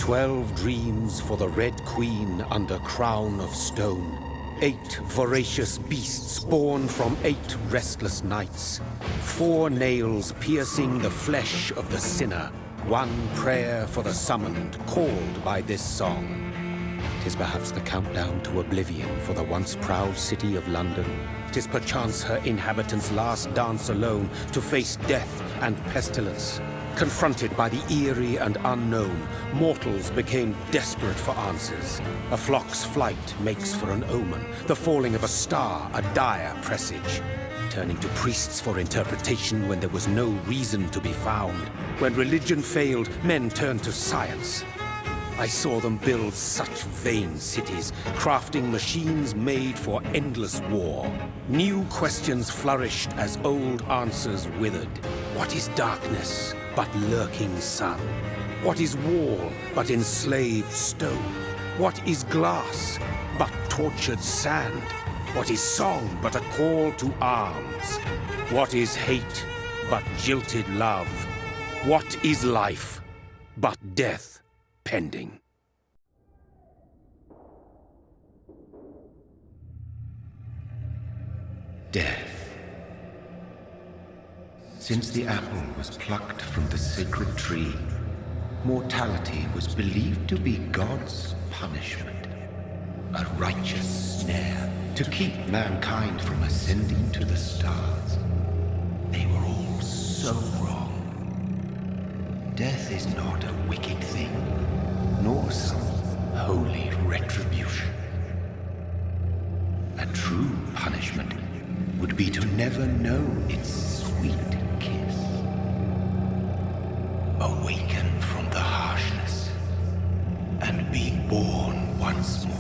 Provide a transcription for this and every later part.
12 dreams for the Red Queen under crown of stone. 8 voracious beasts born from 8 restless nights. 4 nails piercing the flesh of the sinner. 1 prayer for the summoned, called by this song. 'Tis perhaps the countdown to oblivion for the once proud city of London. 'Tis perchance her inhabitants' last dance alone to face death and pestilence. Confronted by the eerie and unknown, mortals became desperate for answers. A flock's flight makes for an omen, the falling of a star a dire presage. Turning to priests for interpretation when there was no reason to be found. When religion failed, men turned to science. I saw them build such vain cities, crafting machines made for endless war. New questions flourished as old answers withered. What is darkness but lurking sun? What is wall but enslaved stone? What is glass but tortured sand? What is song but a call to arms? What is hate but jilted love? What is life but death pending? Death. Since the apple was plucked from the sacred tree, mortality was believed to be God's punishment, a righteous snare to keep mankind from ascending to the stars. They were all so wrong. Death is not a wicked thing, nor some holy retribution. A true punishment would be to never know its sweet kiss. Awaken from the harshness and be born once more.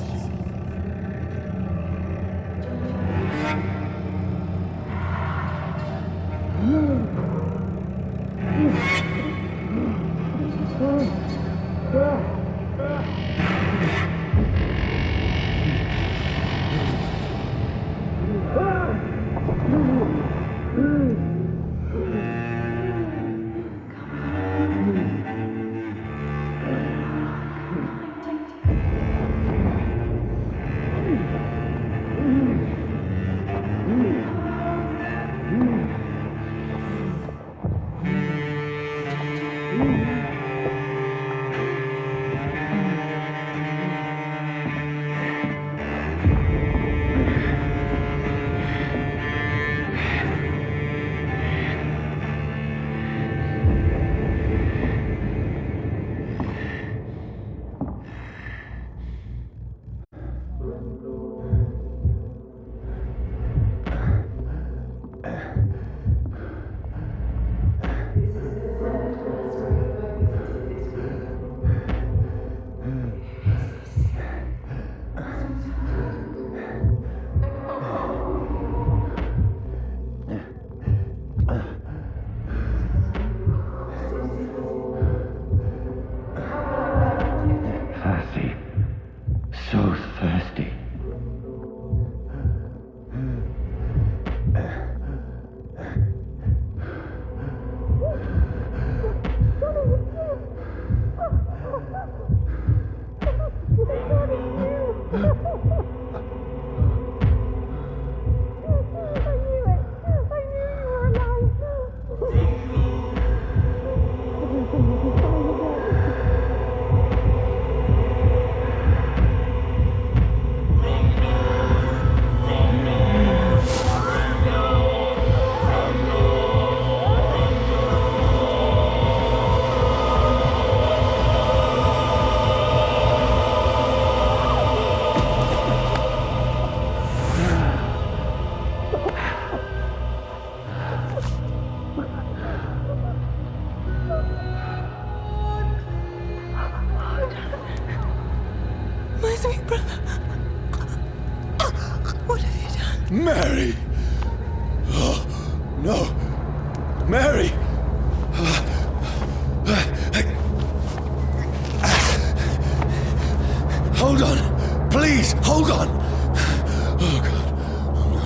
Mary! Oh, no! Mary! Hold on! Please, hold on! Oh, God. Oh, no.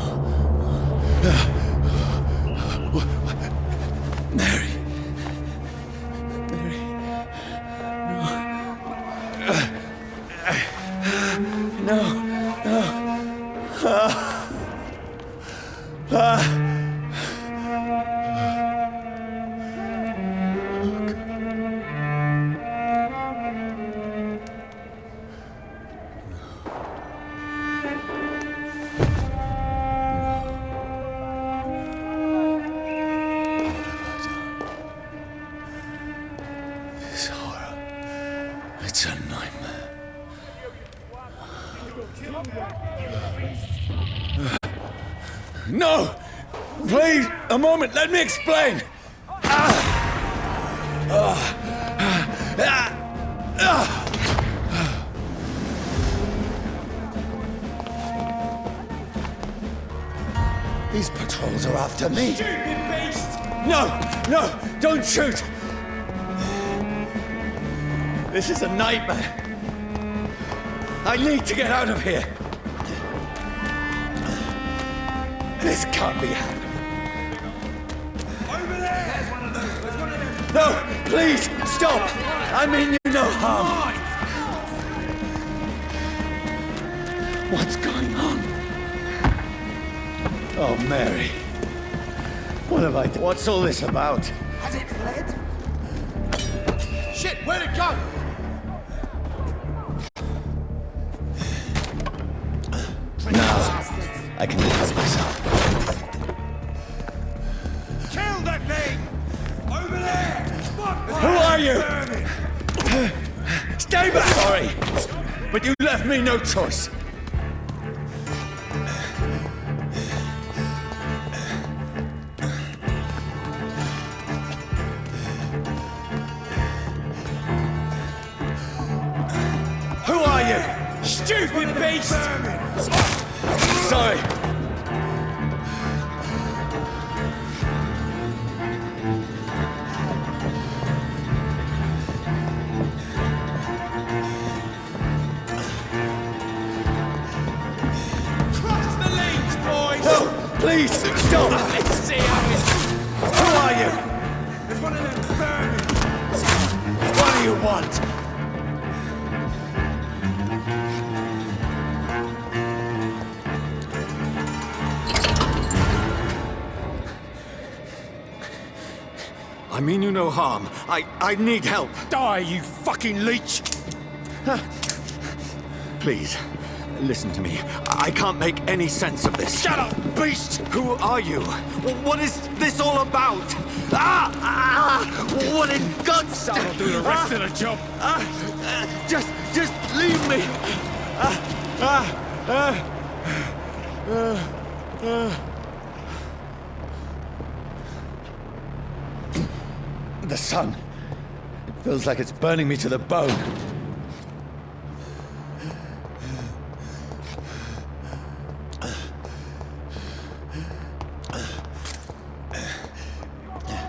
Mary. Mary. No. This horror. It's a nightmare. No! Please, a moment, let me explain! These patrols are after me. Stupid beast! No, don't shoot! This is a nightmare. I need to get out of here. This can't be happening. Over there! There's one of those. There's one of them. No, please, stop! I mean you no harm. What's going on? Oh, Mary. What have I done? What's all this about? Has it fled? Shit, where'd it go? Now, I can defend myself. Kill that thing! Over there! Who are you? Stay back! Sorry, but you left me no choice. Who are you? Stupid beast! Sorry. Cross the lanes, boys! No, please, stop! Let's see how it's... Who are you? There's one of them vermin! What do you want? I mean you no harm. I need help. Die, you fucking leech! Please, listen to me. I can't make any sense of this. Shut up, beast! Who are you? What is this all about? What in God's name? That'll do the rest of the job. Just leave me. The sun. It feels like it's burning me to the bone.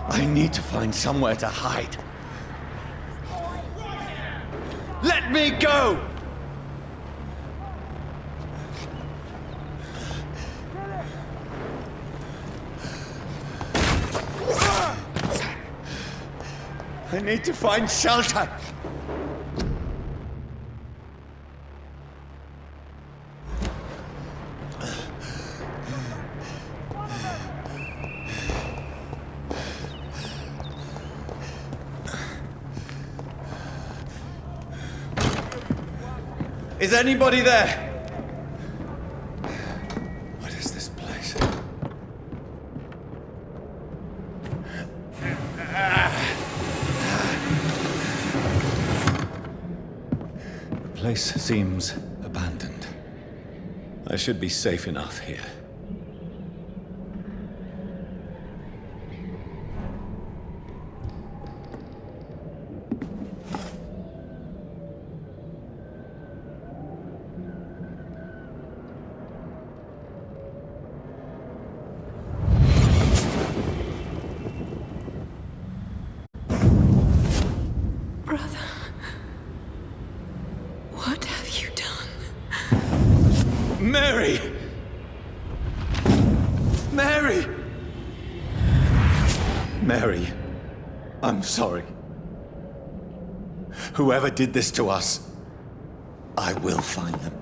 I need to find somewhere to hide. Let me go! I need to find shelter. Is anybody there? What is this place? The place seems abandoned. I should be safe enough here. Brother, what have you done? Mary! Mary! Mary, I'm sorry. Whoever did this to us, I will find them.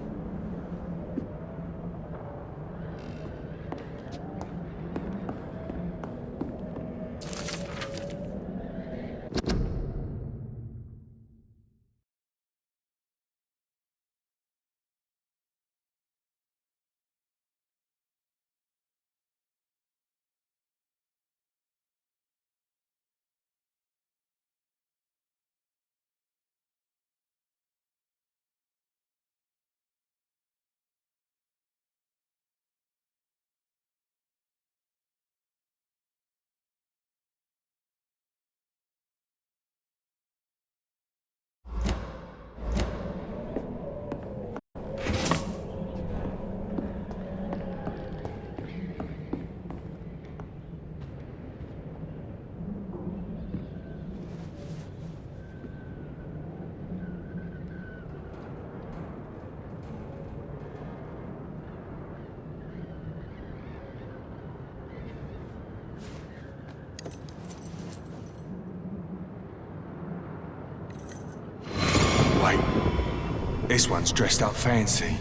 This one's dressed up fancy.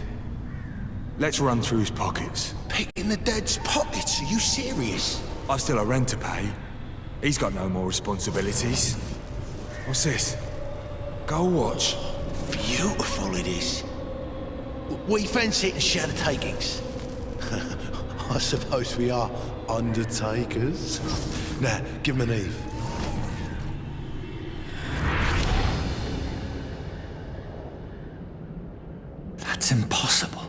Let's run through his pockets. Picking the dead's pockets? Are you serious? I've still a rent to pay. He's got no more responsibilities. What's this? Gold watch. Beautiful it is. We fancy it and share the takings. I suppose we are undertakers. Now, give him an Eve. That's impossible.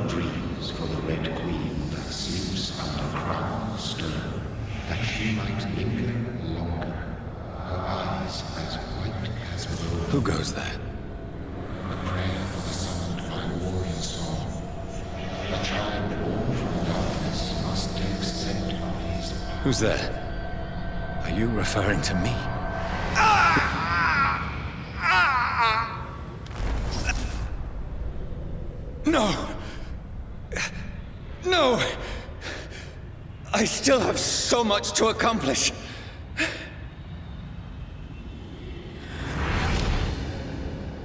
Dreams for the Red Queen that sleeps under crown of stone, that she might linger longer, her eyes as white as snow. Who goes there? A prayer for the summoned by warrior song. A child born from darkness must take scent of his power. Who's there? Are you referring to me? No! No! I still have so much to accomplish.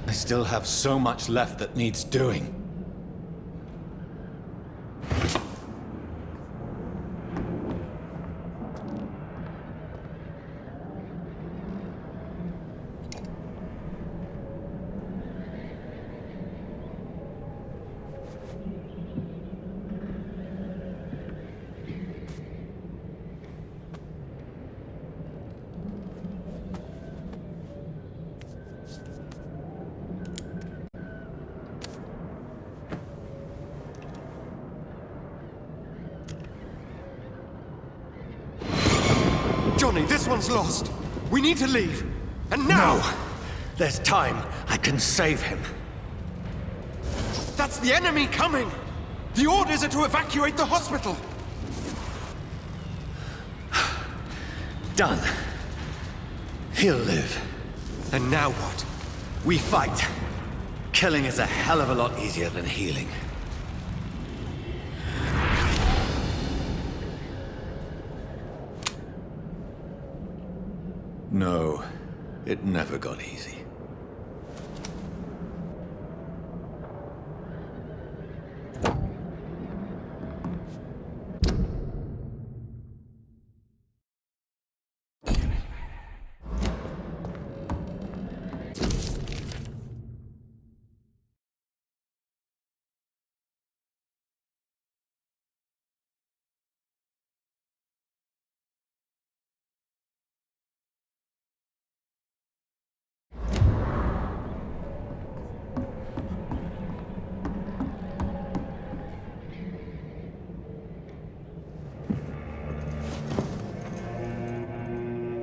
I still have so much left that needs doing. Johnny, this one's lost. We need to leave. And now! No! There's time. I can save him. That's the enemy coming! The orders are to evacuate the hospital! Done. He'll live. And now what? We fight. Killing is a hell of a lot easier than healing. No, it never got easy.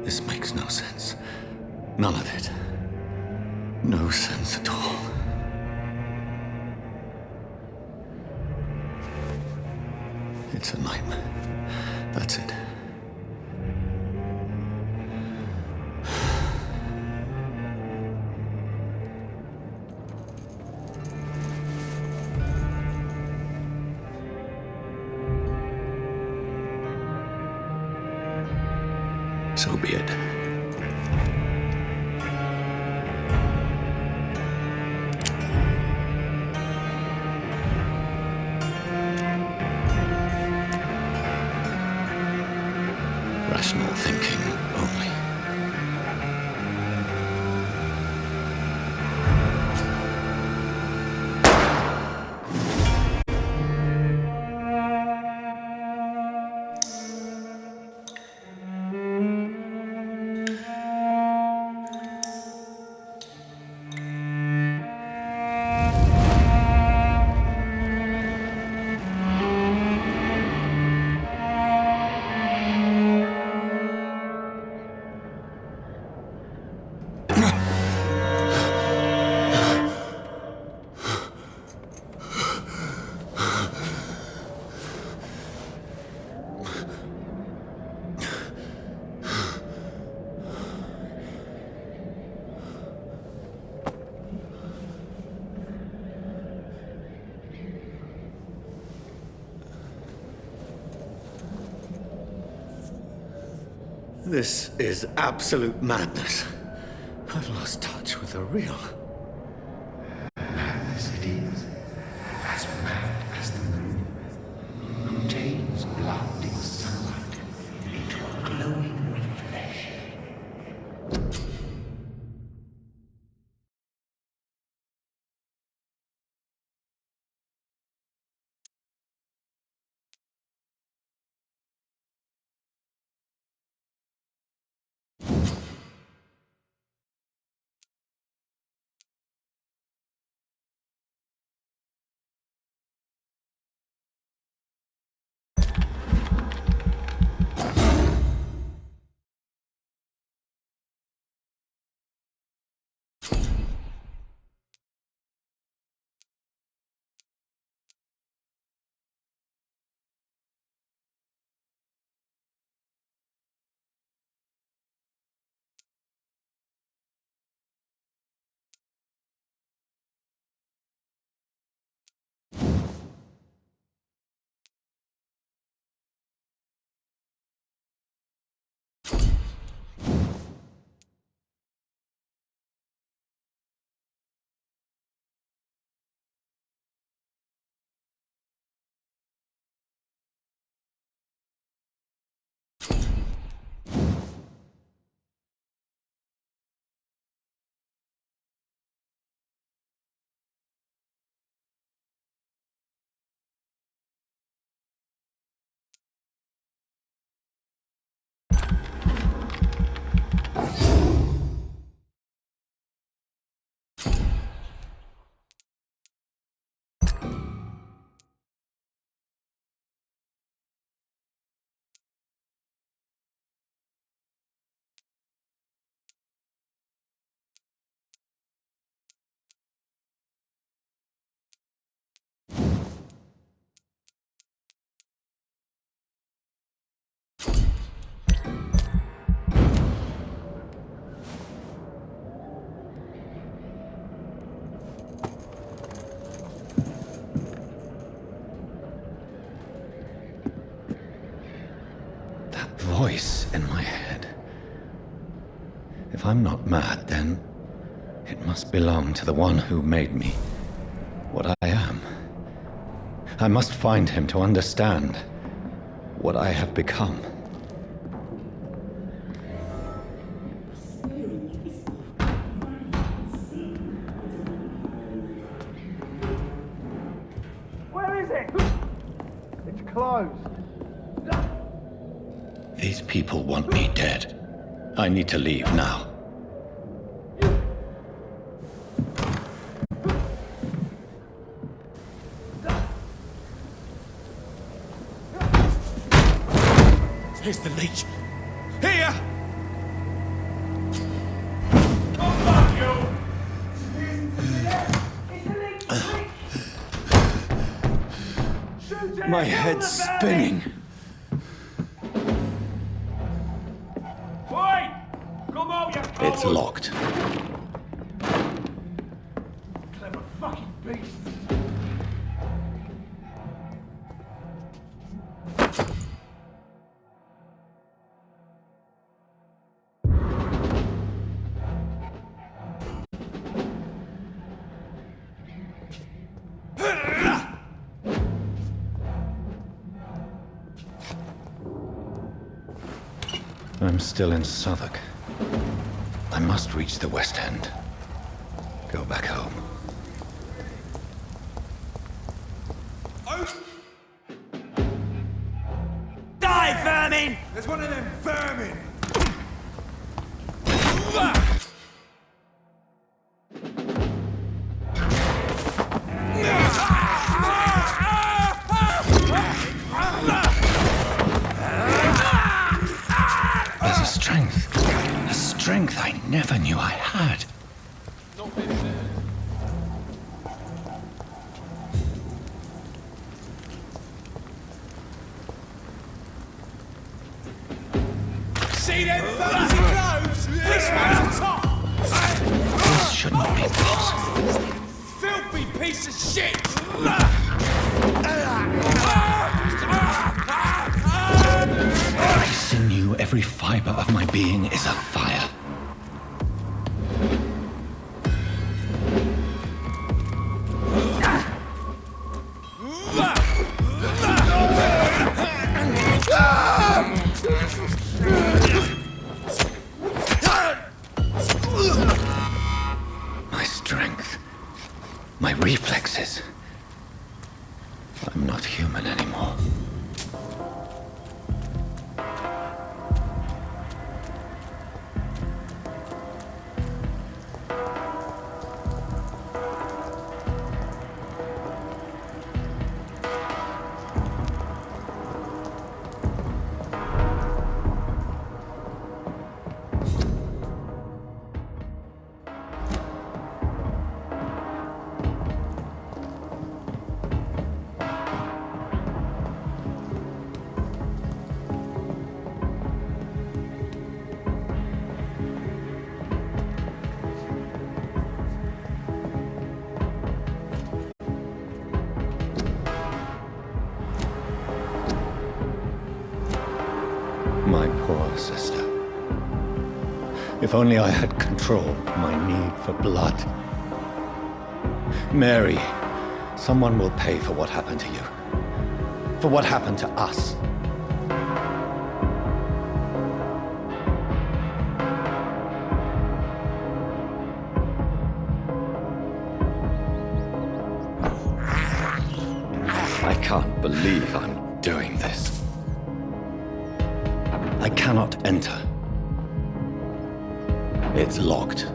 This makes no sense. None of it. No sense at all. It's a nightmare. That's it. So be it. Rational thinking only. This is absolute madness. I've lost touch with the real. Madness it is, as mad as the moon, who turns blood in sunlight into a glowing reflection. Voice in my head. If I'm not mad, then it must belong to the one who made me what I am. I must find him to understand what I have become. Where is it? It's closed. These people want me dead. I need to leave now. Here's the leech. Here! My head's spinning. It's locked. Clever fucking beast. I'm still in Southwark. I must reach the West End. Go back home. Die, vermin! There's one of them vermin! There's a strength I never knew I had. See them fancy clothes? This one's top! This shouldn't be possible. Filthy piece of shit! Every sinew you, every fiber of my being is afire. My strength, my reflexes. I'm not human anymore. My poor sister. If only I had controlled my need for blood. Mary, someone will pay for what happened to you. For what happened to us. I can't believe I'm doing this. I cannot enter. It's locked.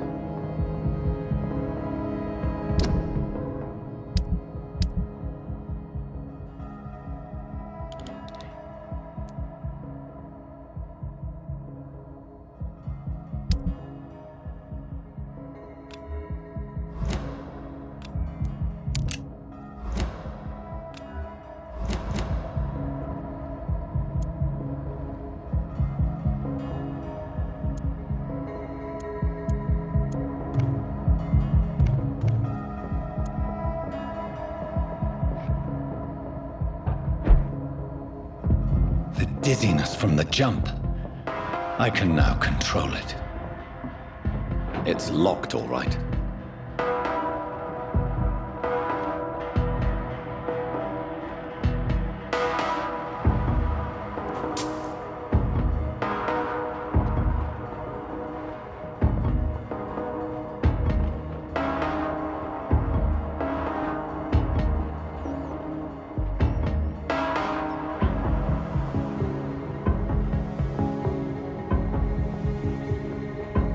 The dizziness from the jump. I can now control it. It's locked, all right.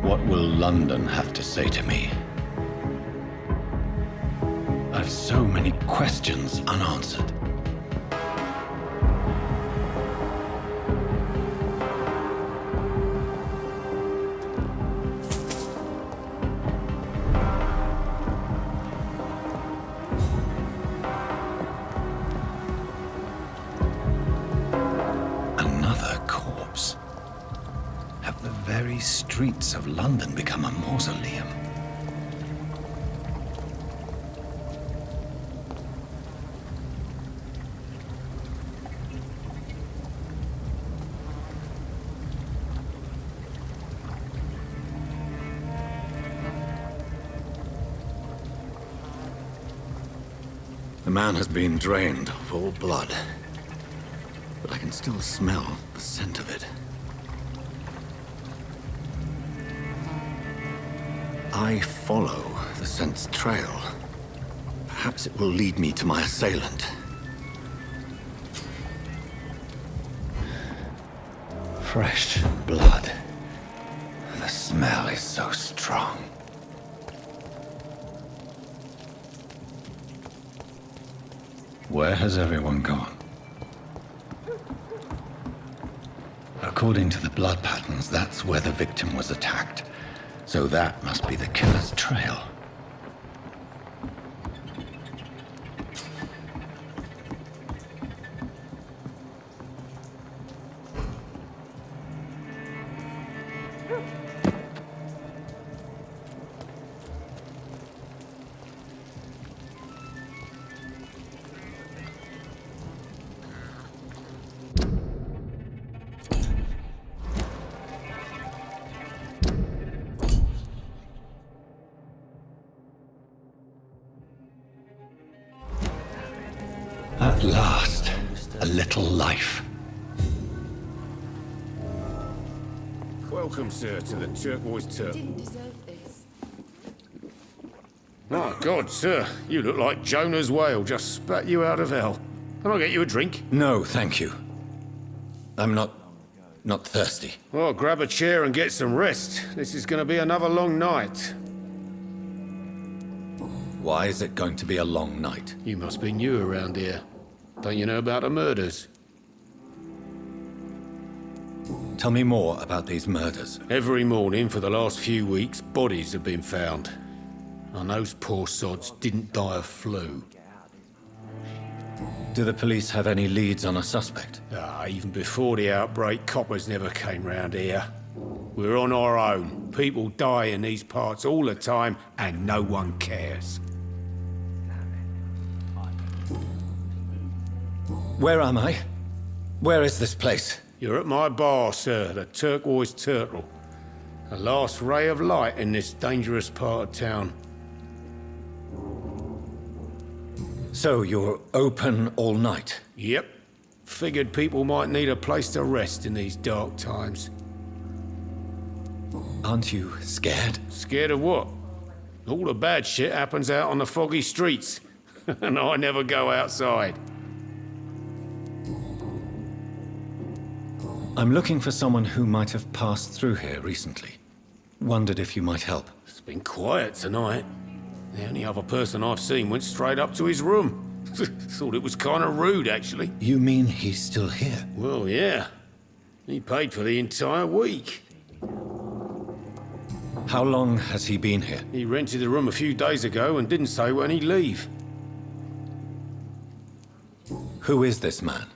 What will London have to say to me? I've so many questions unanswered. Another corpse. Have the very streets of London become a mausoleum? The man has been drained of all blood, but I can still smell the scent of it. I follow the scent's trail. Perhaps it will lead me to my assailant. Fresh blood. The smell is so strong. Where has everyone gone? According to the blood patterns, that's where the victim was attacked. So that must be the killer's trail. a little life. Welcome, sir, to the Turquoise Turtle. Didn't deserve this. My God, sir, you look like Jonah's whale just spat you out of hell. Can I get you a drink? No, thank you. I'm not thirsty. Well, grab a chair and get some rest. This is going to be another long night. Why is it going to be a long night? You must be new around here. Don't you know about the murders? Tell me more about these murders. Every morning for the last few weeks, bodies have been found. And those poor sods didn't die of flu. Do the police have any leads on a suspect? Even before the outbreak, coppers never came round here. We're on our own. People die in these parts all the time, and no one cares. Where am I? Where is this place? You're at my bar, sir, the Turquoise Turtle. The last ray of light in this dangerous part of town. So you're open all night? Yep. Figured people might need a place to rest in these dark times. Aren't you scared? Scared of what? All the bad shit happens out on the foggy streets. And I never go outside. I'm looking for someone who might have passed through here recently. Wondered if you might help. It's been quiet tonight. The only other person I've seen went straight up to his room. Thought it was kind of rude, actually. You mean he's still here? Well, yeah. He paid for the entire week. How long has he been here? He rented the room a few days ago and didn't say when he'd leave. Who is this man?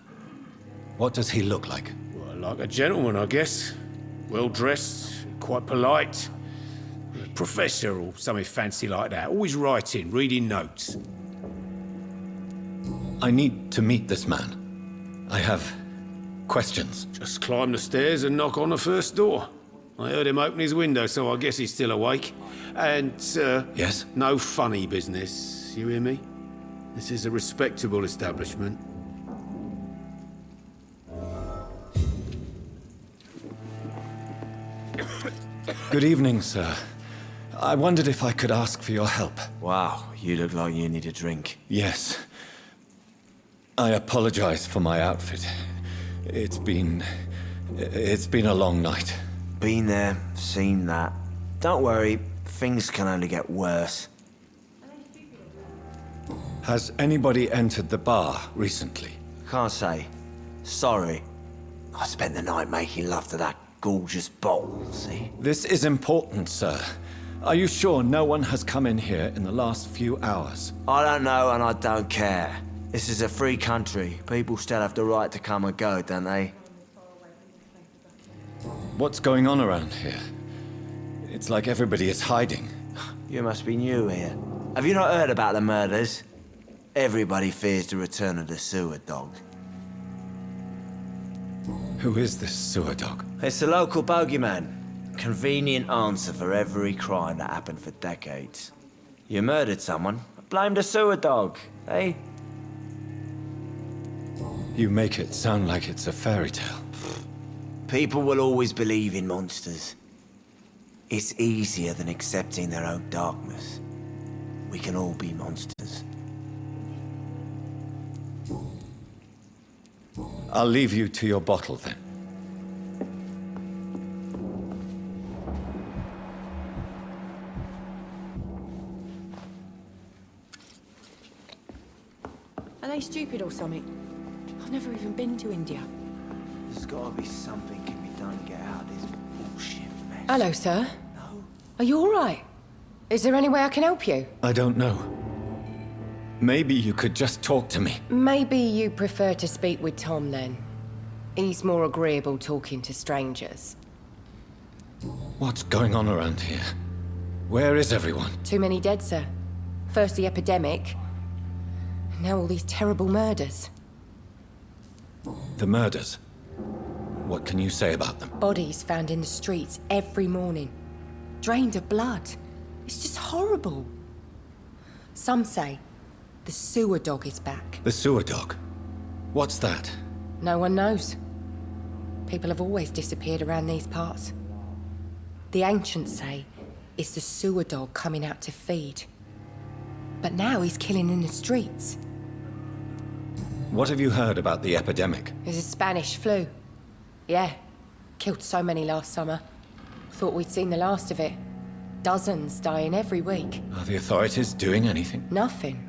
What does he look like? Well, like a gentleman, I guess. Well-dressed, quite polite. A professor or something fancy like that. Always writing, reading notes. I need to meet this man. I have questions. Just climb the stairs and knock on the first door. I heard him open his window, so I guess he's still awake. And, Yes? no funny business. You hear me? This is a respectable establishment. Good evening, sir. I wondered if I could ask for your help. Wow, you look like you need a drink. Yes. I apologize for my outfit. It's been a long night. Been there, seen that. Don't worry, things can only get worse. Has anybody entered the bar recently? Can't say. Sorry. I spent the night making love to that gorgeous bottle, see? This is important, sir. Are you sure no one has come in here in the last few hours? I don't know and I don't care. This is a free country. People still have the right to come and go, don't they? What's going on around here? It's like everybody is hiding. You must be new here. Have you not heard about the murders? Everybody fears the return of the sewer dog. Who is this sewer dog? It's the local bogeyman. Convenient answer for every crime that happened for decades. You murdered someone, blame the sewer dog, eh? You make it sound like it's a fairy tale. People will always believe in monsters. It's easier than accepting their own darkness. We can all be monsters. I'll leave you to your bottle then. Are they stupid or something? I've never even been to India. There's gotta be something can be done to get out of this bullshit mess. Hello, sir. No? Are you all right? Is there any way I can help you? I don't know. Maybe you could just talk to me. Maybe you prefer to speak with Tom, then. He's more agreeable talking to strangers. What's going on around here? Where is everyone? Too many dead, sir. First the epidemic, now all these terrible murders. The murders. What can you say about them? Bodies found in the streets every morning. Drained of blood. It's just horrible. Some say the sewer dog is back. The sewer dog? What's that? No one knows. People have always disappeared around these parts. The ancients say it's the sewer dog coming out to feed. But now he's killing in the streets. What have you heard about the epidemic? There's a Spanish flu. Yeah, killed so many last summer. Thought we'd seen the last of it. Dozens dying every week. Are the authorities doing anything? Nothing.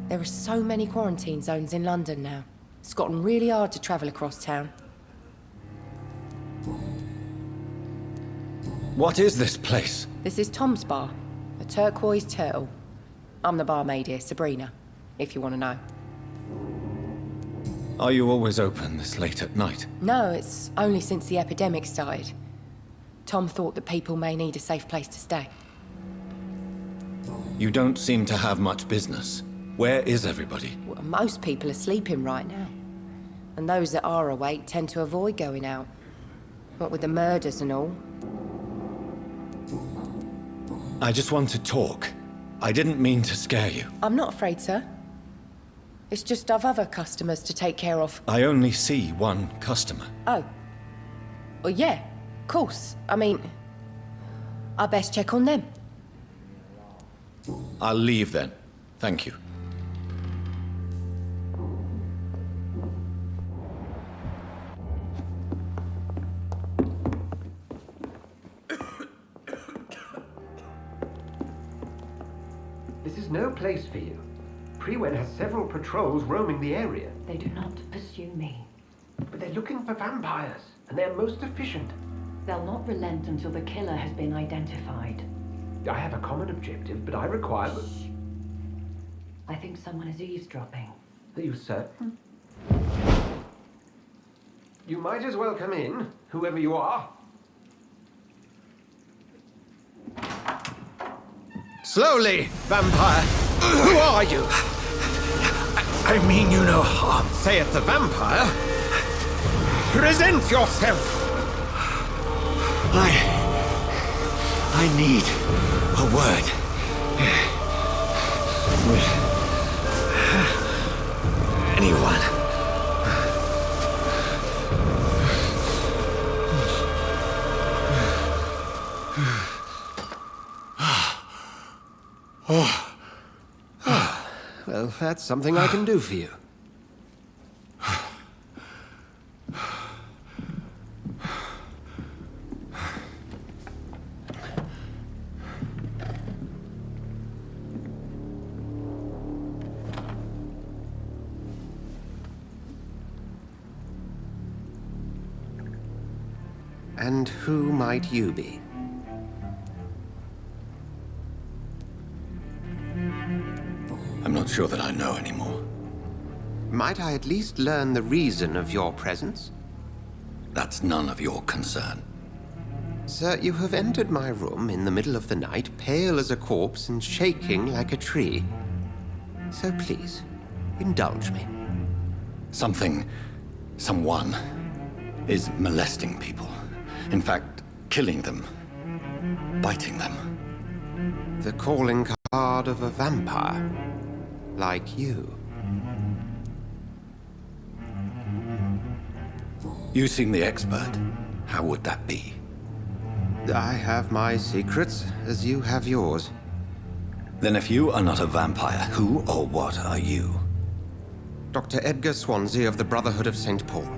There are so many quarantine zones in London now. It's gotten really hard to travel across town. What is this place? This is Tom's bar, a turquoise turtle. I'm the barmaid here, Sabrina, if you want to know. Are you always open this late at night? No, it's only since the epidemic started. Tom thought that people may need a safe place to stay. You don't seem to have much business. Where is everybody? Well, most people are sleeping right now. And those that are awake tend to avoid going out. What with the murders and all. I just want to talk. I didn't mean to scare you. I'm not afraid, sir. It's just I've other customers to take care of. I only see one customer. Oh. Well, yeah, of course. I mean, I best check on them. I'll leave then. Thank you. This is no place for you. Prewen has several patrols roaming the area. They do not pursue me. But they're looking for vampires, and they're most efficient. They'll not relent until the killer has been identified. I have a common objective, but I require... Shh. I think someone is eavesdropping. Are you certain? You might as well come in, whoever you are. Slowly, vampire! Who are you? I mean you no harm. Saith the vampire. Present yourself! I need a word. With anyone. Well, that's something I can do for you. And who might you be? I'm not sure that I know anymore. Might I at least learn the reason of your presence? That's none of your concern. Sir, you have entered my room in the middle of the night, pale as a corpse and shaking like a tree. So please, indulge me. Someone is molesting people. In fact, killing them. Biting them. The calling card of a vampire. Like you. You seem the expert. How would that be? I have my secrets, as you have yours. Then if you are not a vampire, who or what are you? Dr. Edgar Swansea of the Brotherhood of St. Paul.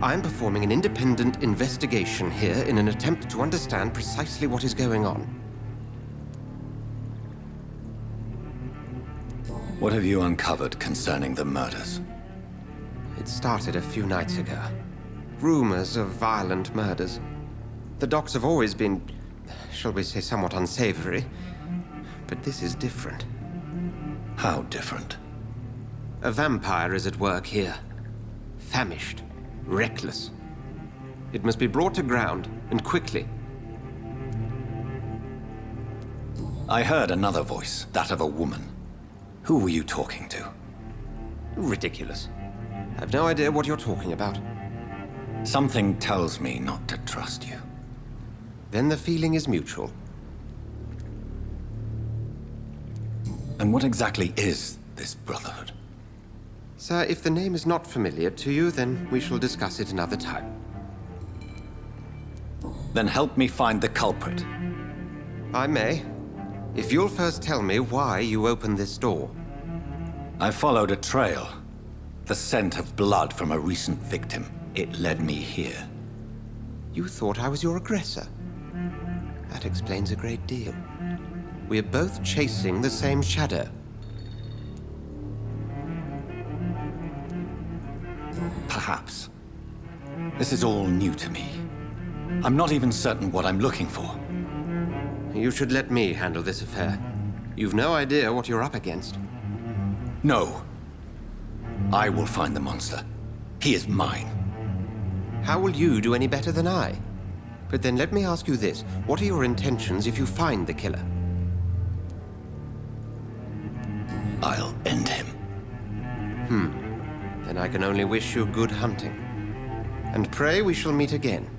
I am performing an independent investigation here in an attempt to understand precisely what is going on. What have you uncovered concerning the murders? It started a few nights ago. Rumors of violent murders. The docs have always been, shall we say, somewhat unsavory. But this is different. How different? A vampire is at work here. Famished. Reckless. It must be brought to ground, and quickly. I heard another voice, that of a woman. Who were you talking to? Ridiculous. I've no idea what you're talking about. Something tells me not to trust you. Then the feeling is mutual. And what exactly is this Brotherhood? Sir, if the name is not familiar to you, then we shall discuss it another time. Then help me find the culprit. I may. If you'll first tell me why you opened this door. I followed a trail. The scent of blood from a recent victim. It led me here. You thought I was your aggressor. That explains a great deal. We're both chasing the same shadow. Perhaps. This is all new to me. I'm not even certain what I'm looking for. You should let me handle this affair. You've no idea what you're up against. No. I will find the monster. He is mine. How will you do any better than I? But then let me ask you this. What are your intentions if you find the killer? I'll end him. Then I can only wish you good hunting. And pray we shall meet again.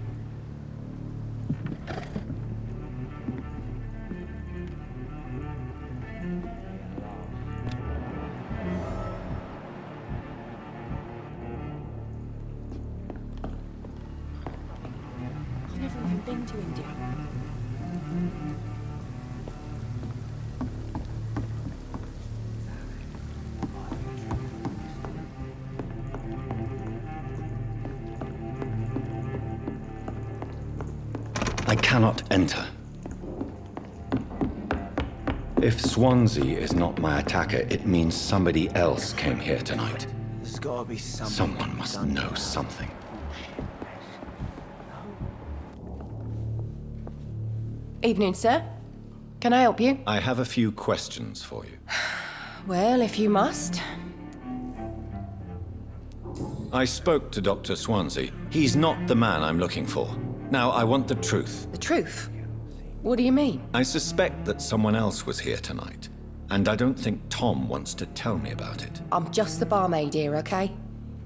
I've never even been to India. I cannot enter. If Swansea is not my attacker, it means somebody else came here tonight. There's gotta be something. Someone must know something. Evening, sir. Can I help you? I have a few questions for you. Well, if you must. I spoke to Dr. Swansea. He's not the man I'm looking for. Now, I want the truth. The truth? What do you mean? I suspect that someone else was here tonight, and I don't think Tom wants to tell me about it. I'm just the barmaid here, okay?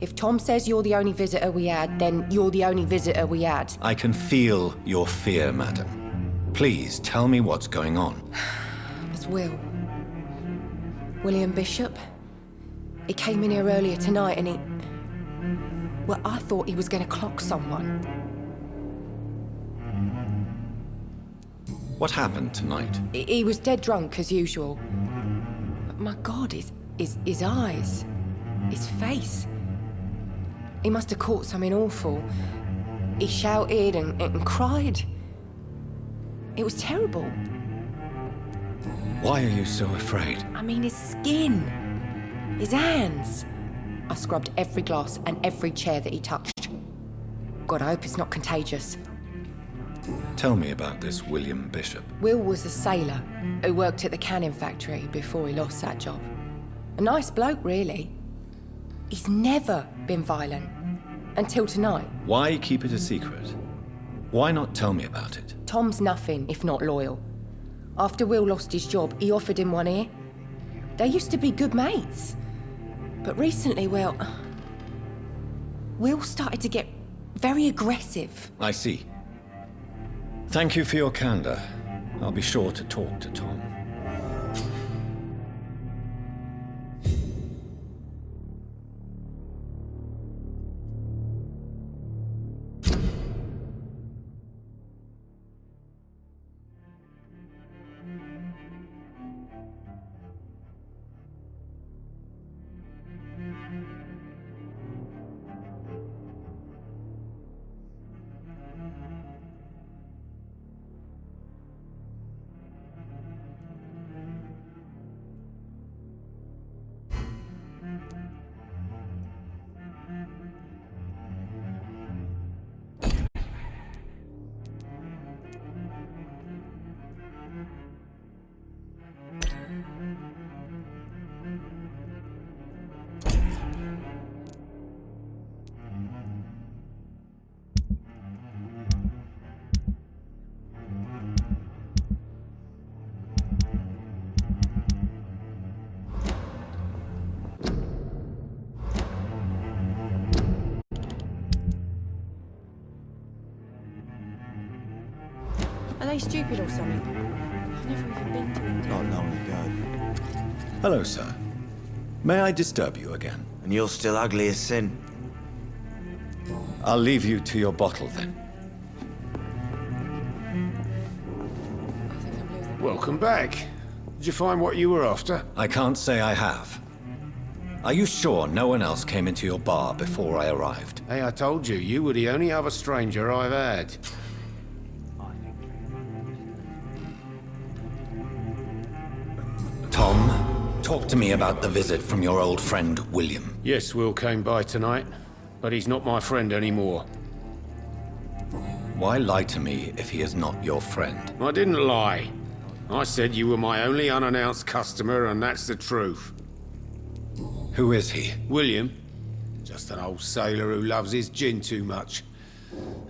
If Tom says you're the only visitor we had, then you're the only visitor we had. I can feel your fear, madam. Please, tell me what's going on. It's William Bishop. He came in here earlier tonight and he... Well, I thought he was going to clock someone. What happened tonight? He was dead drunk, as usual. But my God, his eyes, his face. He must have caught something awful. He shouted and cried. It was terrible. Why are you so afraid? I mean, his skin, his hands. I scrubbed every glass and every chair that he touched. God, I hope it's not contagious. Tell me about this William Bishop. Will was a sailor who worked at the canning factory before he lost that job. A nice bloke, really. He's never been violent. Until tonight. Why keep it a secret? Why not tell me about it? Tom's nothing if not loyal. After Will lost his job, he offered him one ear. They used to be good mates. But recently, well... Will started to get very aggressive. I see. Thank you for your candor. I'll be sure to talk to Tom. Are they stupid or something? I've never even been to India. Not long ago. Hello, sir. May I disturb you again? And you're still ugly as sin. I'll leave you to your bottle then. Welcome back. Did you find what you were after? I can't say I have. Are you sure no one else came into your bar before I arrived? Hey, I told you, you were the only other stranger I've had. Tom, talk to me about the visit from your old friend, William. Yes, Will came by tonight, but he's not my friend anymore. Why lie to me if he is not your friend? I didn't lie. I said you were my only unannounced customer, and that's the truth. Who is he? William. Just an old sailor who loves his gin too much.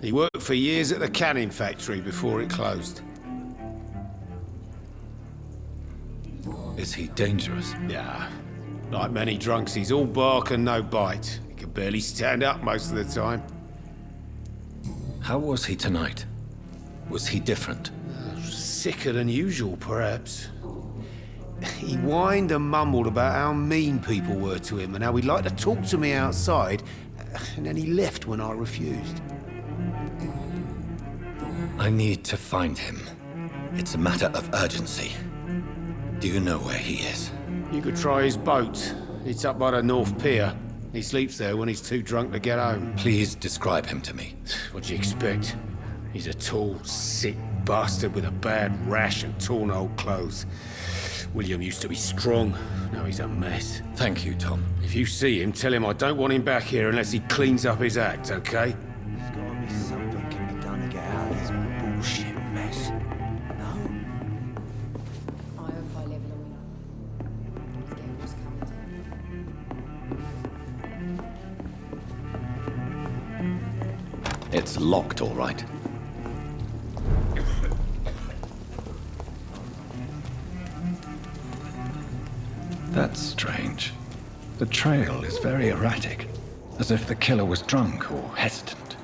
He worked for years at the canning factory before it closed. Is he dangerous? Yeah. Like many drunks, he's all bark and no bite. He can barely stand up most of the time. How was he tonight? Was he different? Sicker than usual, perhaps. He whined and mumbled about how mean people were to him and how he'd like to talk to me outside, and then he left when I refused. I need to find him. It's a matter of urgency. Do you know where he is? You could try his boat. It's up by the North Pier. He sleeps there when he's too drunk to get home. Please describe him to me. What do you expect? He's a tall, sick bastard with a bad rash and torn old clothes. William used to be strong. Now he's a mess. Thank you, Tom. If you see him, tell him I don't want him back here unless he cleans up his act, okay? There's gotta be something can be done to get out of this bullshit mess. No? I hope I live long enough. Get what's coming to me. It's locked, all right. That's strange. The trail is very erratic, as if the killer was drunk or hesitant.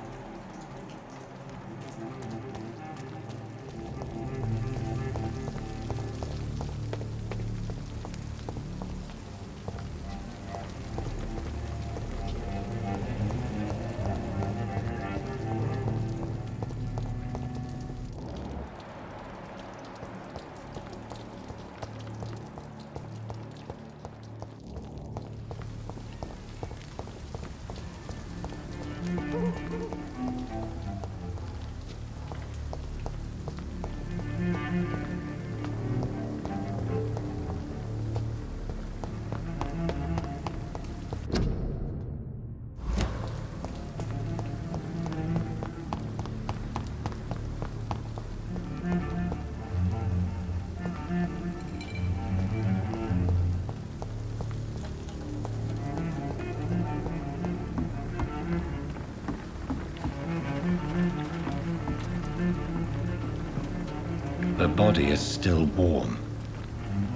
The body is still warm.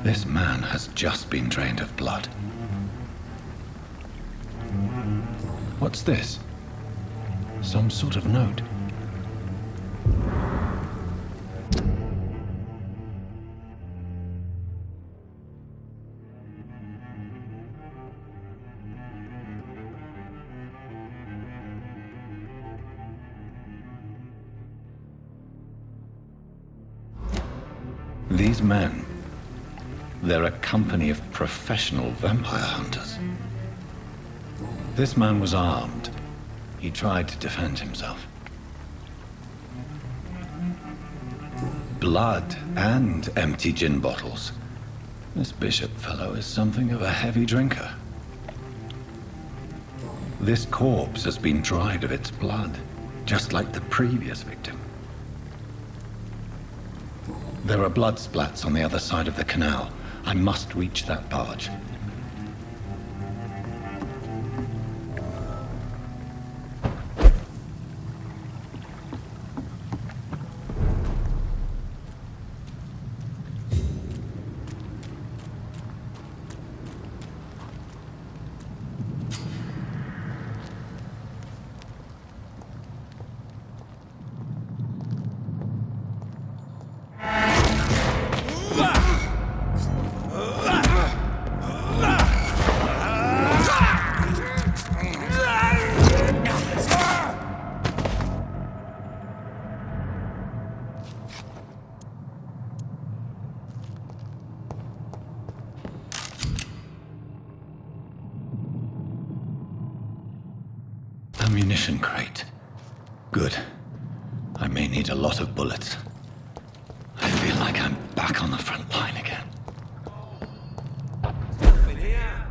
This man has just been drained of blood. What's this? Some sort of note. These men, they're a company of professional vampire hunters. This man was armed. He tried to defend himself. Blood and empty gin bottles. This bishop fellow is something of a heavy drinker. This corpse has been dried of its blood, just like the previous victim. There are blood splats on the other side of the canal. I must reach that barge. ammunition crate. Good. I may need a lot of bullets. I feel like I'm back on the front line again. Nothing here.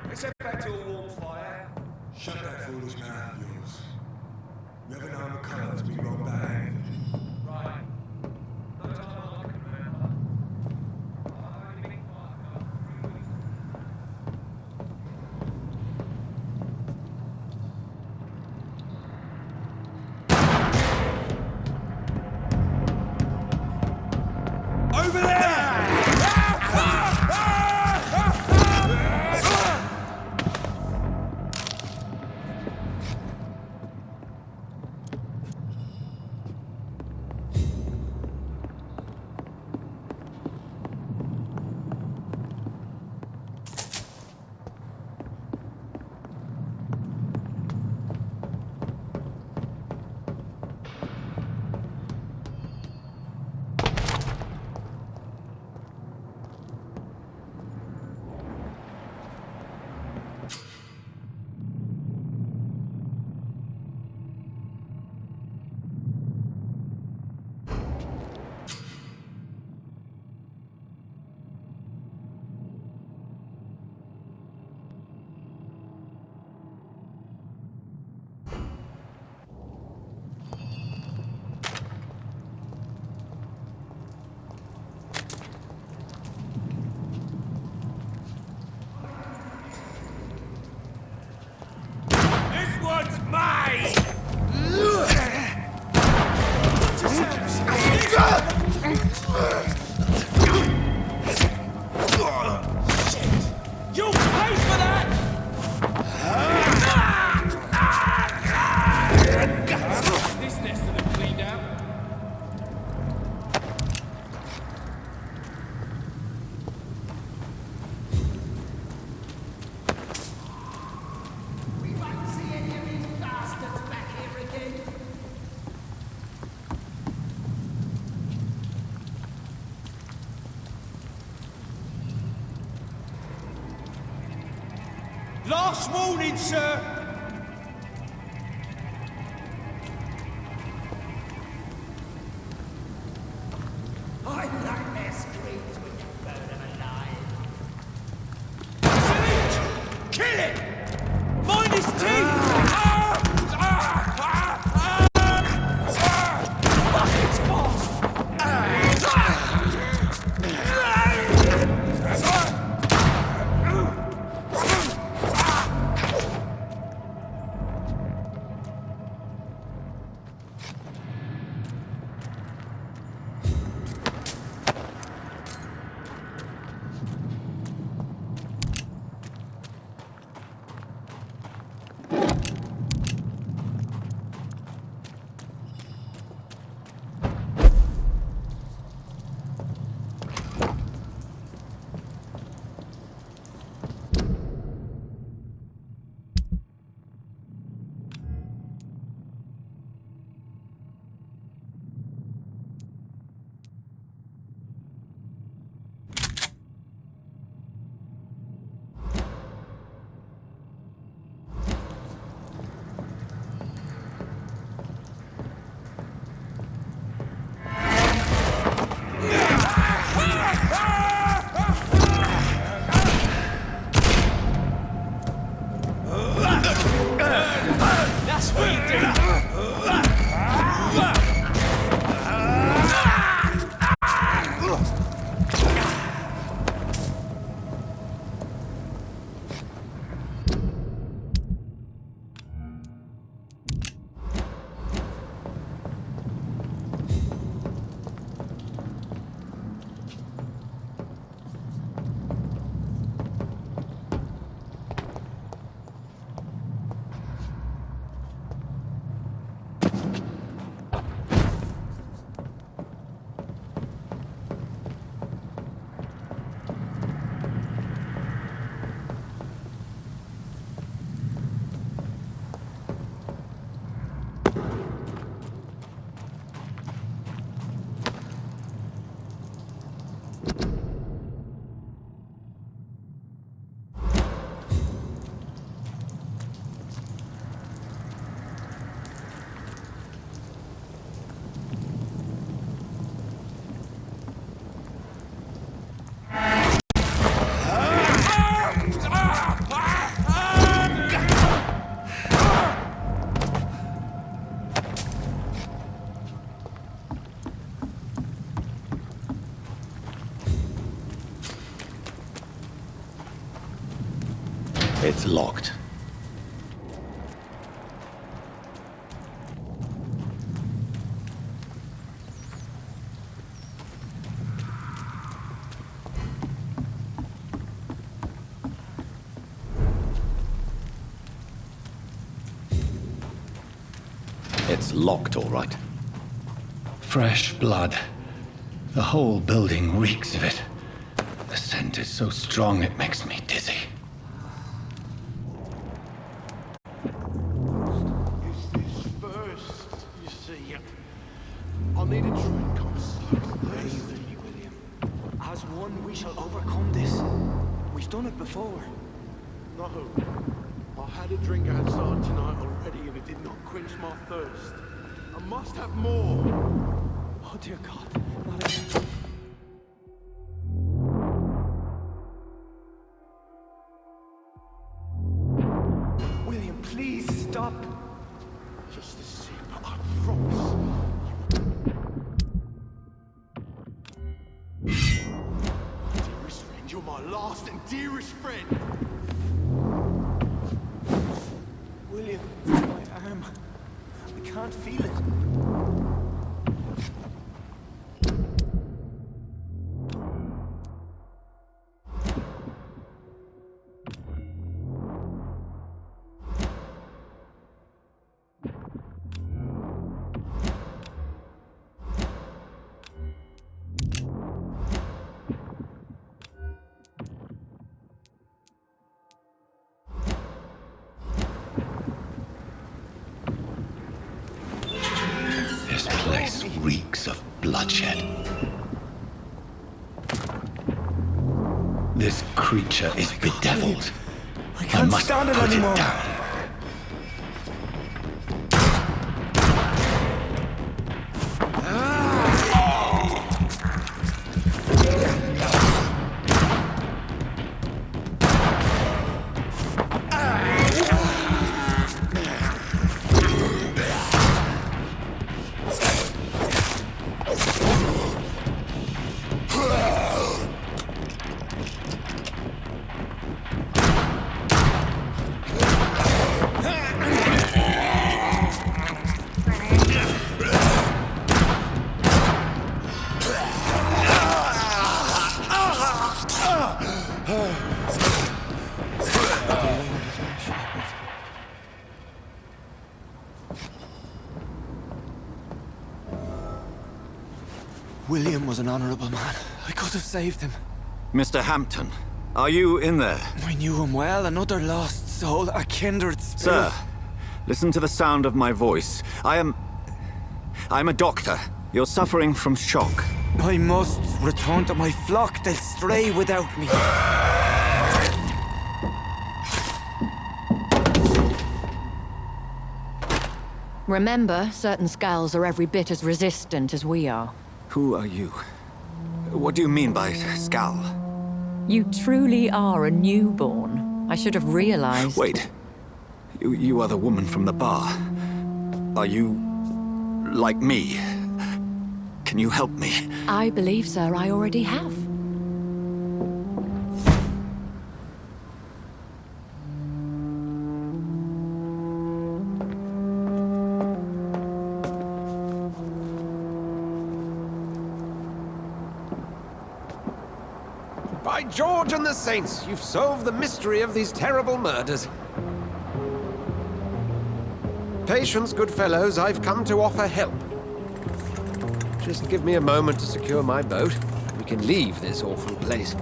Let's head back to a warm fire. Shut that foolish mouth of yours. You haven't known McCullough to be wrong about anything. Right. Over there! Last warning, sir! I like their screams when you burn them alive. Salute! Kill it! Mind his teeth! Fuck, it's fast! It's locked. It's locked, all right. Fresh blood. The whole building reeks of it. The scent is so strong it makes me dizzy. Is this first, you see? I'll need a drink. I'm so thirsty, William. As one, we shall overcome this. We've done it before. No. I had a drink outside tonight already and it did not quench my thirst. I must have more. Oh dear God, not again. William, please stop. Just a sip, I promise. Dearest friend, you're my last and dearest friend. William, my arm. I can't feel it. This place reeks of bloodshed. This creature is bedeviled. I can't must stand it put anymore. it down. William was an honorable man. I could have saved him. Mr. Hampton, are you in there? I knew him well, another lost soul, a kindred spirit. Sir, listen to the sound of my voice. I'm a doctor. You're suffering from shock. I must return to my flock. They'll stray without me. Remember, certain skulls are every bit as resistant as we are. Who are you? What do you mean by Skal? You truly are a newborn. I should have realized. Wait. You are the woman from the bar. Are you like me? Can you help me? I believe, sir, I already have. By George and the Saints, you've solved the mystery of these terrible murders. Patience, good fellows, I've come to offer help. Just give me a moment to secure my boat. We can leave this awful place.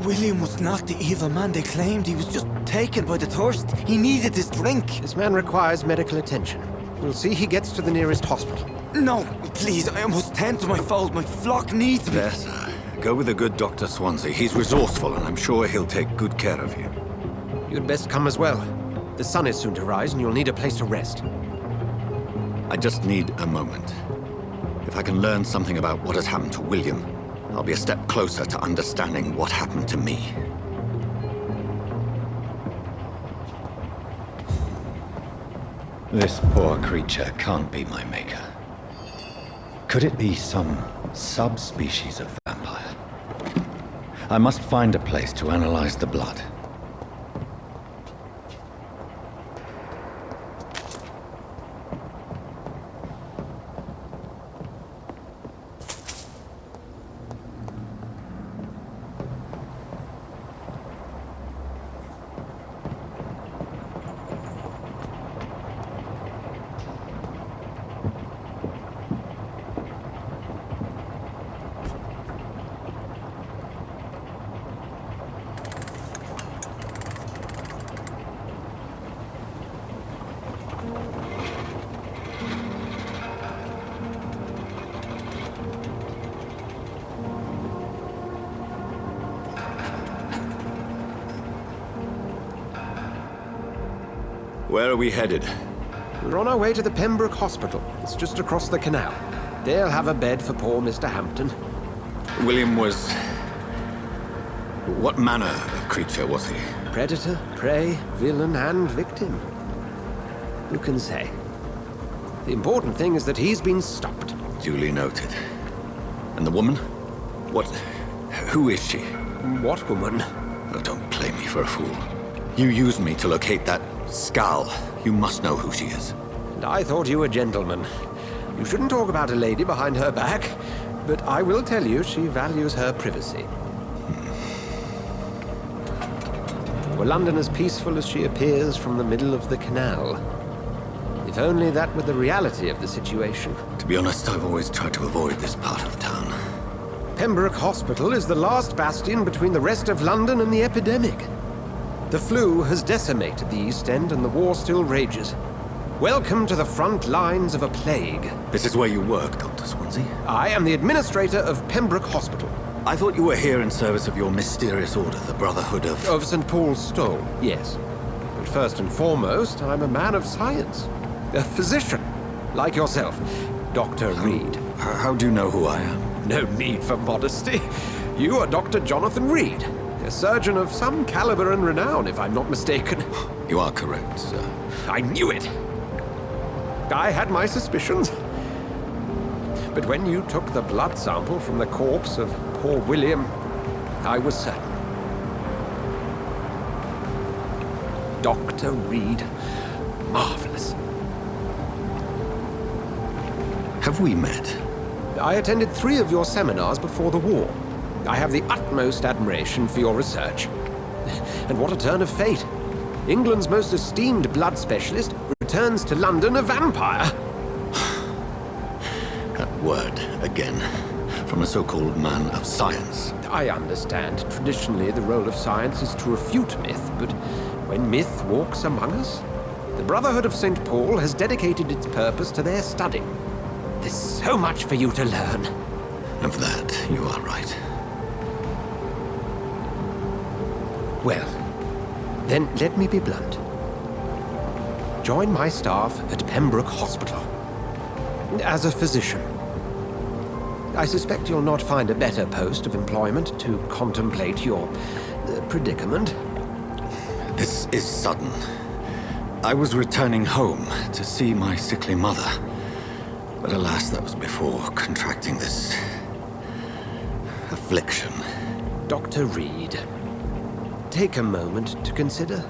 William was not the evil man they claimed. He was just taken by the thirst. He needed his drink. This man requires medical attention. We'll see he gets to the nearest hospital. No, please, I must tend to my fold. My flock needs me. There, sir. Go with the good Dr. Swansea. He's resourceful, and I'm sure he'll take good care of you. You'd best come as well. The sun is soon to rise, and you'll need a place to rest. I just need a moment. If I can learn something about what has happened to William, I'll be a step closer to understanding what happened to me. This poor creature can't be my maker. Could it be some subspecies of vampire? I must find a place to analyze the blood. Where are we headed? We're on our way to the Pembroke Hospital. It's just across the canal. They'll have a bed for poor Mr. Hampton. William was... What manner of creature was he? Predator, prey, villain, and victim. Who can say? The important thing is that he's been stopped. Duly noted. And the woman? What... Who is she? What woman? Oh, don't play me for a fool. You used me to locate that skull. You must know who she is. And I thought you a gentleman. You shouldn't talk about a lady behind her back, but I will tell you she values her privacy. Were London as peaceful as she appears from the middle of the canal? If only that were the reality of the situation. To be honest, I've always tried to avoid this part of town. Pembroke Hospital is the last bastion between the rest of London and the epidemic. The flu has decimated the East End and the war still rages. Welcome to the front lines of a plague. This is where you work, Dr. Swansea? I am the administrator of Pembroke Hospital. I thought you were here in service of your mysterious order, the Brotherhood of... Of St. Paul's Stole, yes. But first and foremost, I'm a man of science. A physician, like yourself, Dr. Reed. How do you know who I am? No need for modesty. You are Dr. Jonathan Reed, a surgeon of some caliber and renown, if I'm not mistaken. You are correct, sir. I knew it. I had my suspicions. But when you took the blood sample from the corpse of poor William, I was certain. Dr. Reed. Marvelous. Have we met? I attended 3 of your seminars before the war. I have the utmost admiration for your research. And what a turn of fate. England's most esteemed blood specialist returns to London a vampire. That word, again, from a so-called man of science. I understand. Traditionally, the role of science is to refute myth, but when myth walks among us, the Brotherhood of St. Paul has dedicated its purpose to their study. There's so much for you to learn. Of that, you are right. Well, then let me be blunt. Join my staff at Pembroke Hospital. As a physician. I suspect you'll not find a better post of employment to contemplate your predicament. This is sudden. I was returning home to see my sickly mother. But alas, that was before contracting this... affliction. Dr. Reed, take a moment to consider.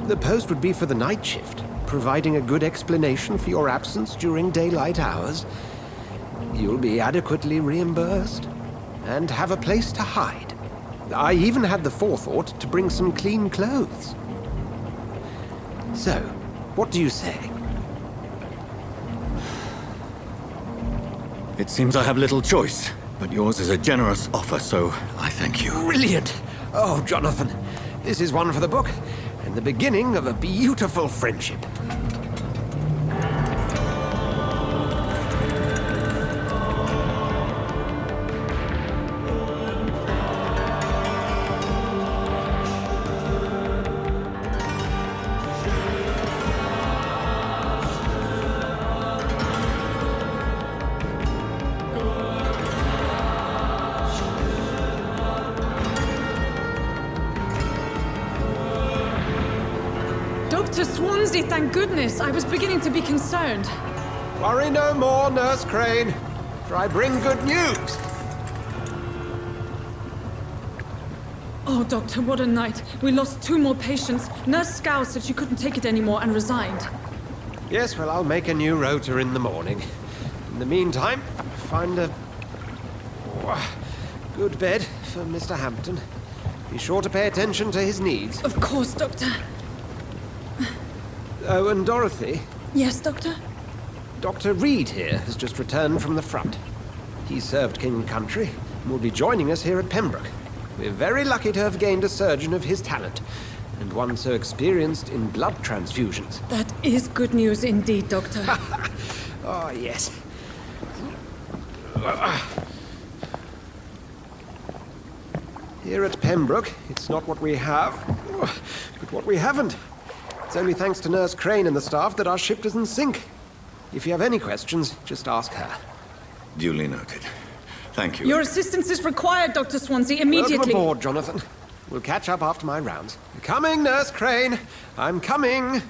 The post would be for the night shift, providing a good explanation for your absence during daylight hours. You'll be adequately reimbursed, and have a place to hide. I even had the forethought to bring some clean clothes. So, what do you say? It seems I have little choice, but yours is a generous offer, so I thank you. Brilliant! Oh, Jonathan, this is one for the book, and the beginning of a beautiful friendship. Dr. Swansea, thank goodness. I was beginning to be concerned. Worry no more, Nurse Crane, for I bring good news. Oh, Doctor, what a night. We lost 2 more patients. Nurse Scow said she couldn't take it anymore and resigned. Yes, well, I'll make a new rota in the morning. In the meantime, find a good bed for Mr. Hampton. Be sure to pay attention to his needs. Of course, Doctor. Oh, and Dorothy? Yes, Doctor? Dr. Reed here has just returned from the front. He served King and Country and will be joining us here at Pembroke. We're very lucky to have gained a surgeon of his talent, and one so experienced in blood transfusions. That is good news indeed, Doctor. Oh, yes. Here at Pembroke, it's not what we have, but what we haven't. It's only thanks to Nurse Crane and the staff that our ship doesn't sink. If you have any questions, just ask her. Duly noted. Thank you. Your assistance is required, Dr. Swansea, immediately. Welcome aboard, Jonathan. We'll catch up after my rounds. Coming, Nurse Crane. I'm coming.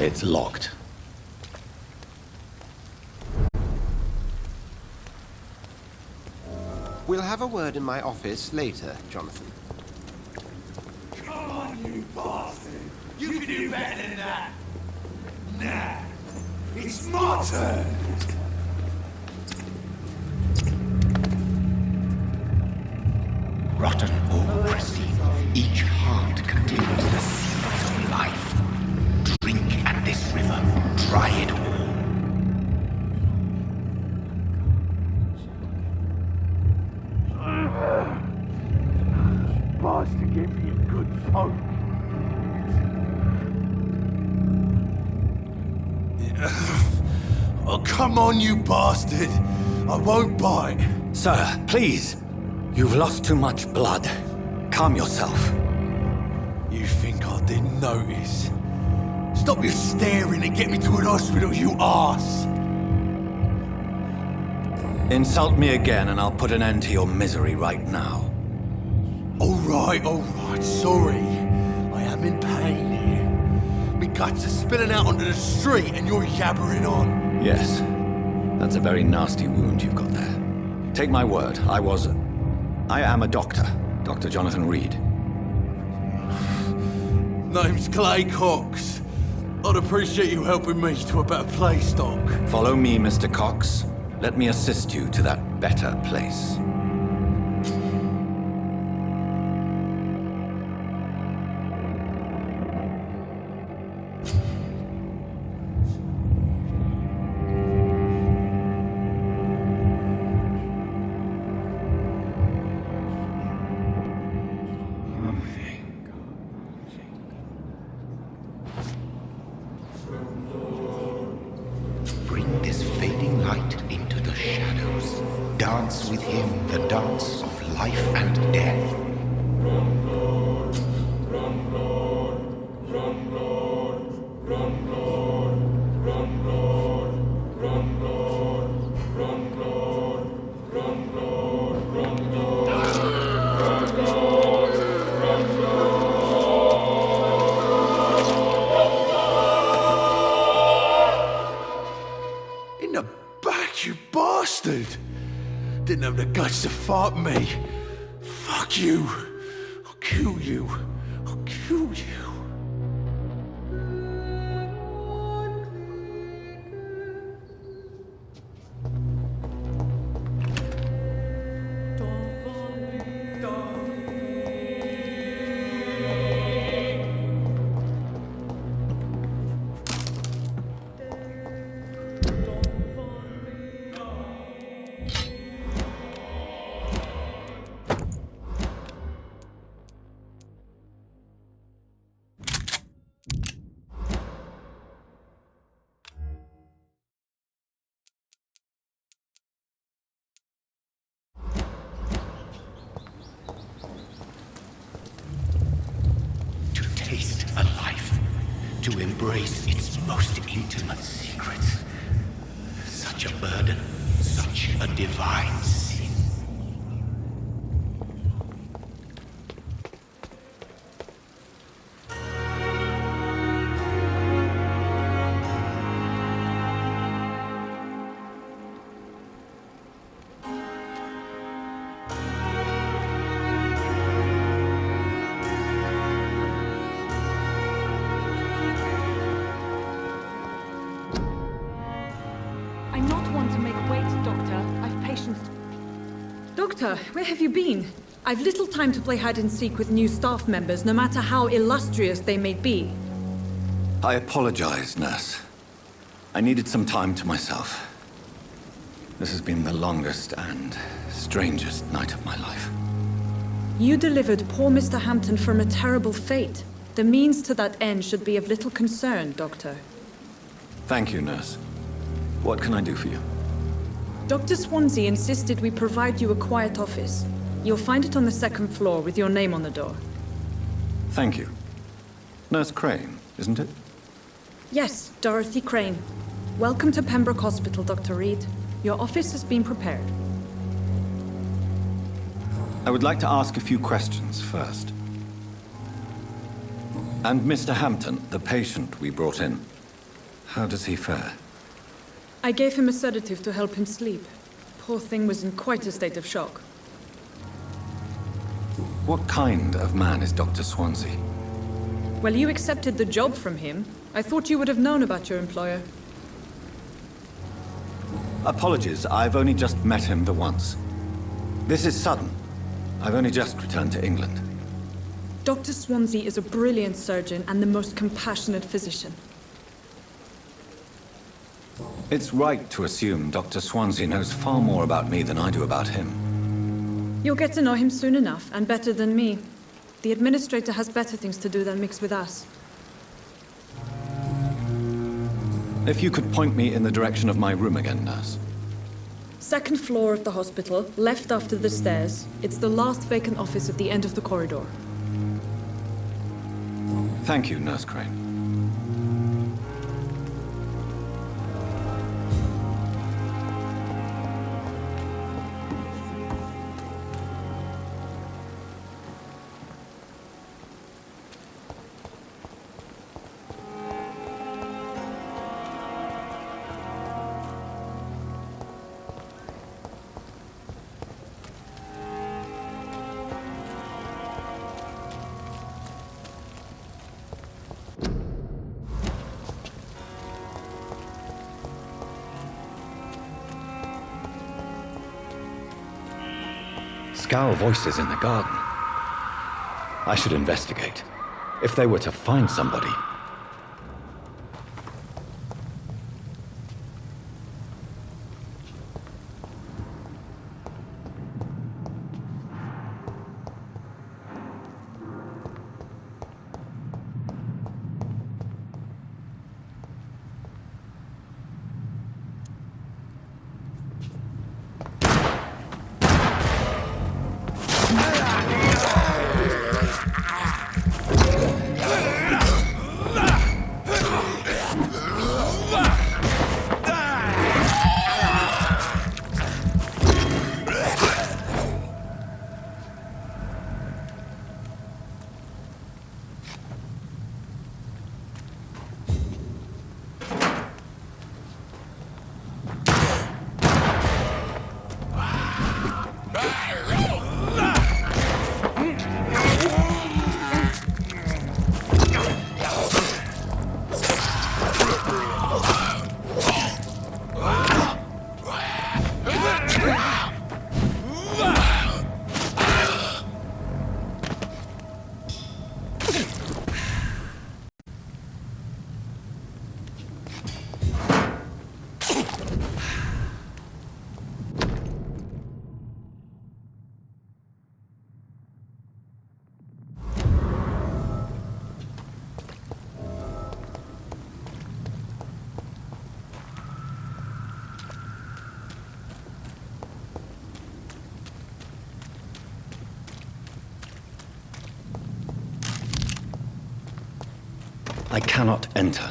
It's locked. We'll have a word in my office later, Jonathan. Come on, you bastard! You can do better than that! Nah! It's my turn! Rotten or pristine, each heart contains the secret of life. Drink at this river, try it all. Bastard gave me a good poke. Oh, come on, you bastard! I won't bite. Sir, please. You've lost too much blood. Calm yourself. You think I didn't notice? Stop your staring and get me to an hospital, you arse! Insult me again and I'll put an end to your misery right now. All right, sorry. I am in pain here. My guts are spilling out onto the street and you're yabbering on. Yes. That's a very nasty wound you've got there. Take my word, I am a doctor. Dr. Jonathan Reed. Name's Clay Cox. I'd appreciate you helping me to a better place, Doc. Follow me, Mr. Cox. Let me assist you to that better place. Bring this fading light into the shadows. Dance with him the dance of life and death. In the back, you bastard! Didn't have the guts to fight me. Fuck you. I'll kill you. I'll kill you. Taste a life, to embrace its most intimate secrets. Such a burden, such a divine sin. Doctor, where have you been? I've little time to play hide and seek with new staff members, no matter how illustrious they may be. I apologize, nurse. I needed some time to myself. This has been the longest and strangest night of my life. You delivered poor Mr. Hampton from a terrible fate. The means to that end should be of little concern, Doctor. Thank you, nurse. What can I do for you? Dr. Swansea insisted we provide you a quiet office. You'll find it on the second floor with your name on the door. Thank you. Nurse Crane, isn't it? Yes, Dorothy Crane. Welcome to Pembroke Hospital, Dr. Reed. Your office has been prepared. I would like to ask a few questions first. And Mr. Hampton, the patient we brought in, how does he fare? I gave him a sedative to help him sleep. Poor thing was in quite a state of shock. What kind of man is Dr. Swansea? Well, you accepted the job from him. I thought you would have known about your employer. Apologies, I've only just met him the once. This is sudden. I've only just returned to England. Dr. Swansea is a brilliant surgeon and the most compassionate physician. It's right to assume Dr. Swansea knows far more about me than I do about him. You'll get to know him soon enough, and better than me. The administrator has better things to do than mix with us. If you could point me in the direction of my room again, nurse. Second floor of the hospital, left after the stairs. It's the last vacant office at the end of the corridor. Thank you, Nurse Crane. Scowl voices in the garden. I should investigate. If they were to find somebody. I cannot enter.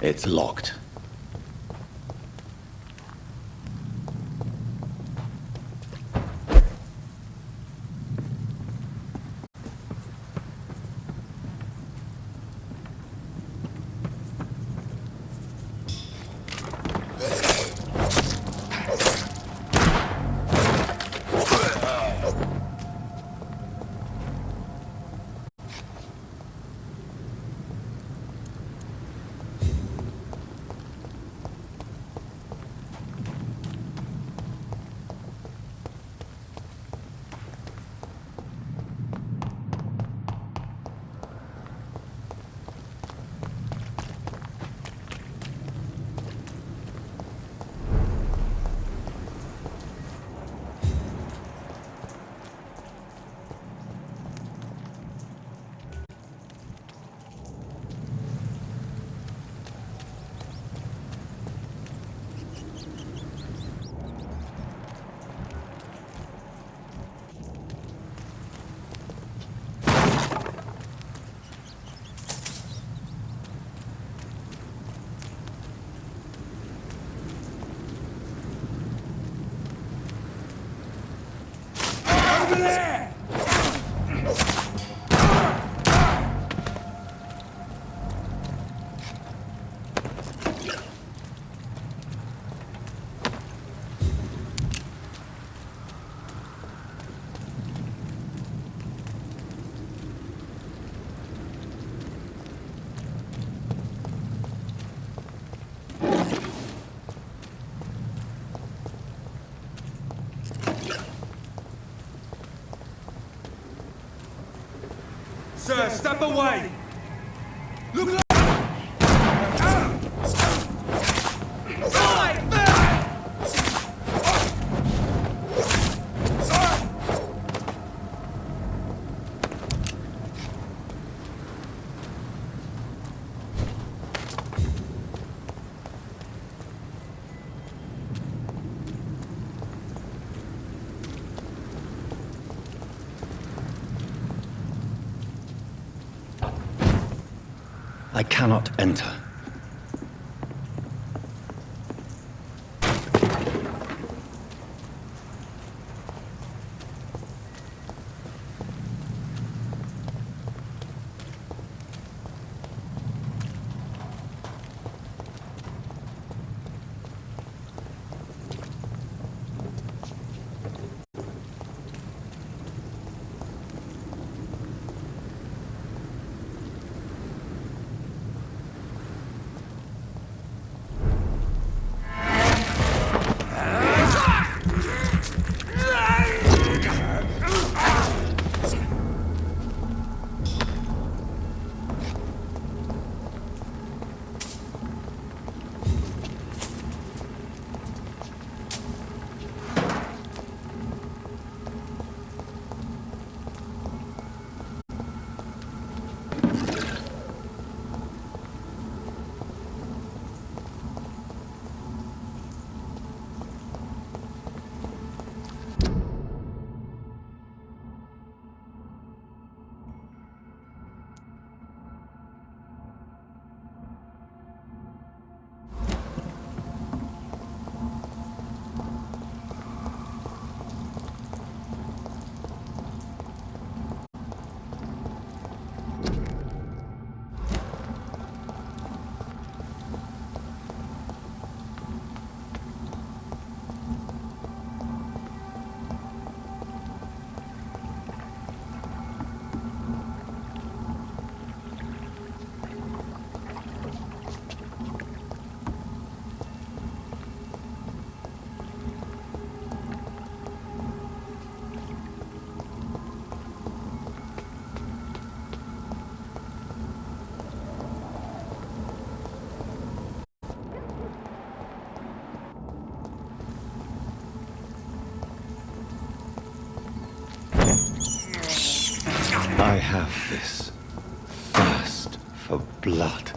It's locked. Over there! Sir, step away! Look like... I cannot enter. I have this thirst for blood.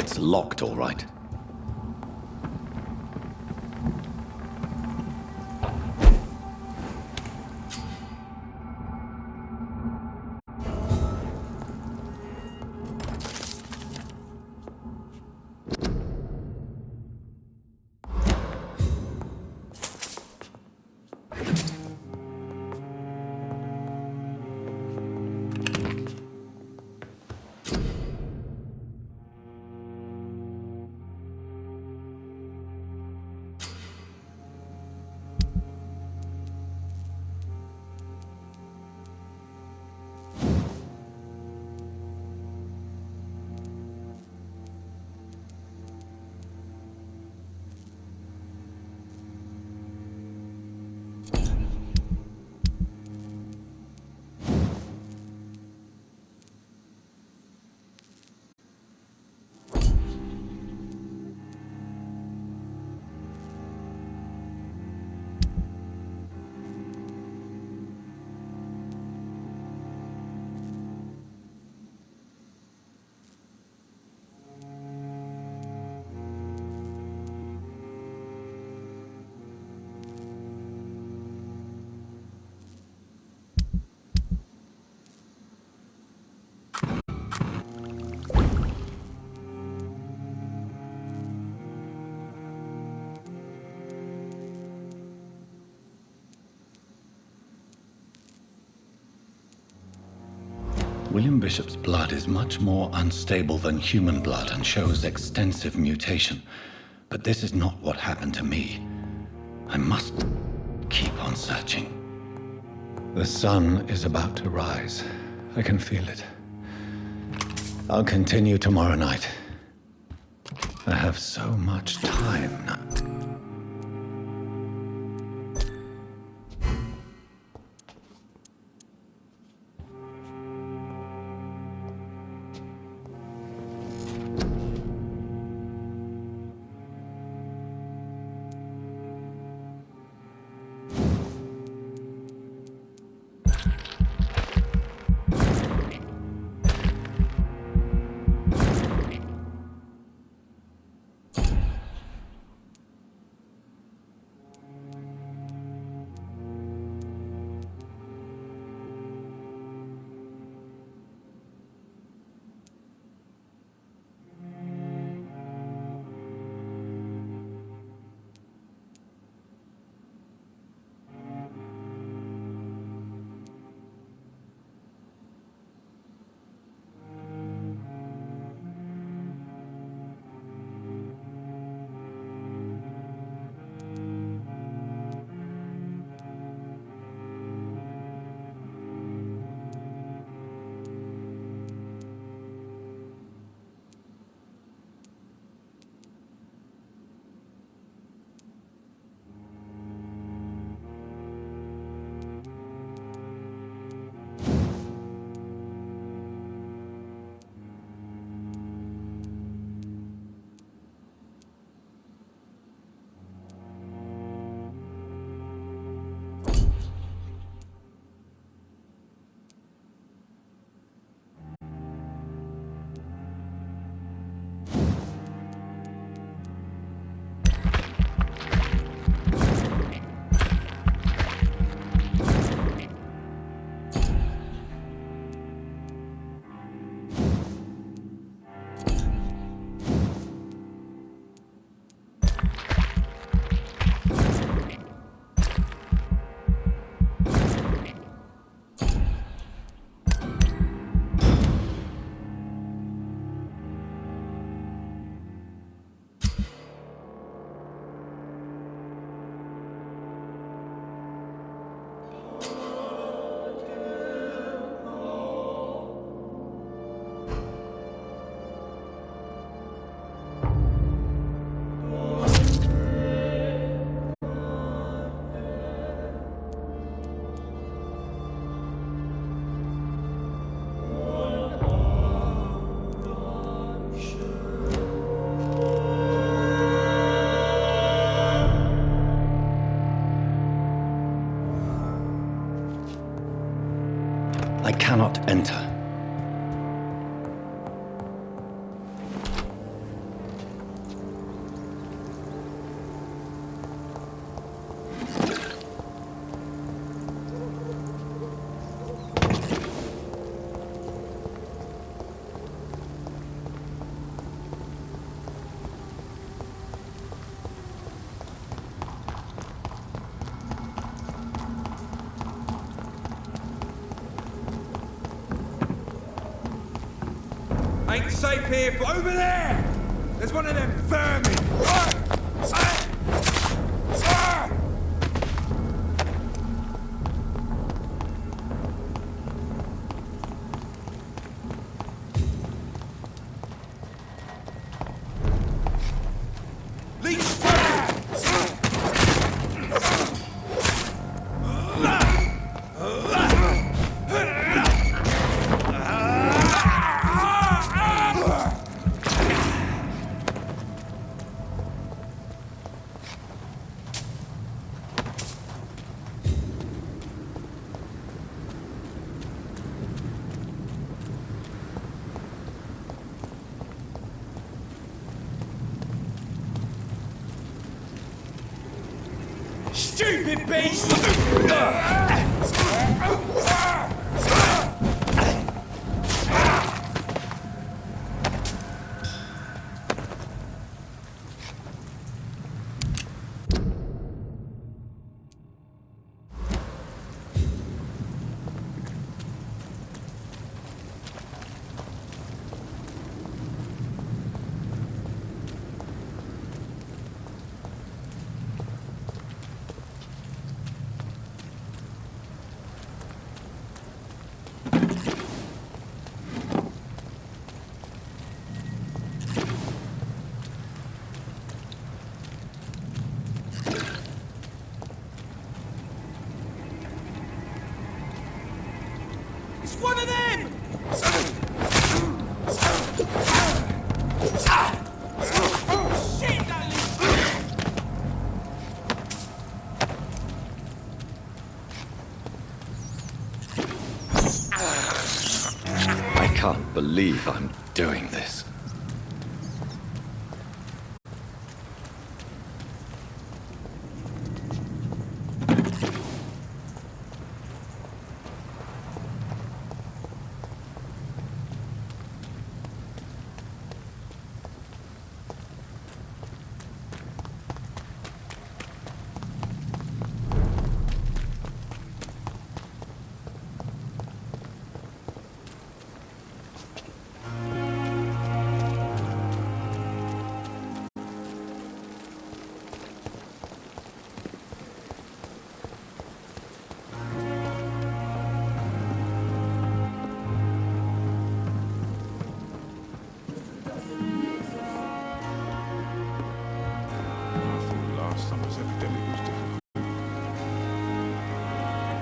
It's locked, all right. William Bishop's blood is much more unstable than human blood and shows extensive mutation. But this is not what happened to me. I must keep on searching. The sun is about to rise. I can feel it. I'll continue tomorrow night. I have so much time now. I cannot enter. ain't safe here for... Over there! There's one of them vermin! Stupid beast! It's one of them! I can't believe I'm doing this.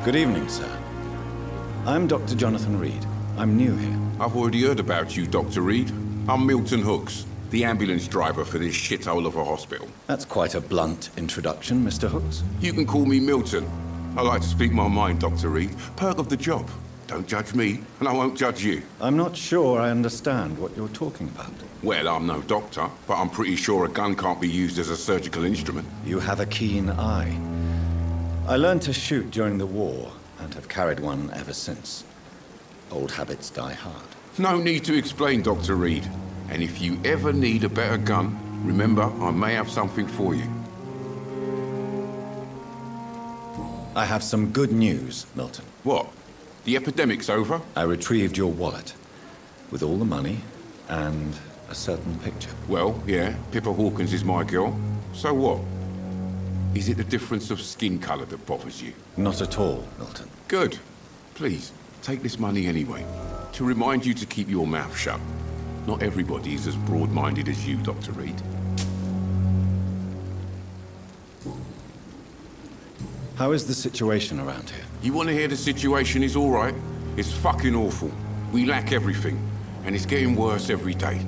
Good evening, sir. I'm Dr. Jonathan Reed. I'm new here. I've already heard about you, Dr. Reed. I'm Milton Hooks, the ambulance driver for this shithole of a hospital. That's quite a blunt introduction, Mr. Hooks. You can call me Milton. I like to speak my mind, Dr. Reed. Perk of the job. Don't judge me, and I won't judge you. I'm not sure I understand what you're talking about. Well, I'm no doctor, but I'm pretty sure a gun can't be used as a surgical instrument. You have a keen eye. I learned to shoot during the war, and have carried one ever since. Old habits die hard. No need to explain, Dr. Reed. And if you ever need a better gun, remember, I may have something for you. I have some good news, Milton. What? The epidemic's over? I retrieved your wallet, with all the money, and a certain picture. Well, yeah, Pippa Hawkins is my girl. So what? Is it the difference of skin colour that bothers you? Not at all, Milton. Good. Please, take this money anyway. To remind you to keep your mouth shut. Not everybody is as broad-minded as you, Dr. Reed. How is the situation around here? You want to hear the situation is all right? It's fucking awful. We lack everything, and it's getting worse every day.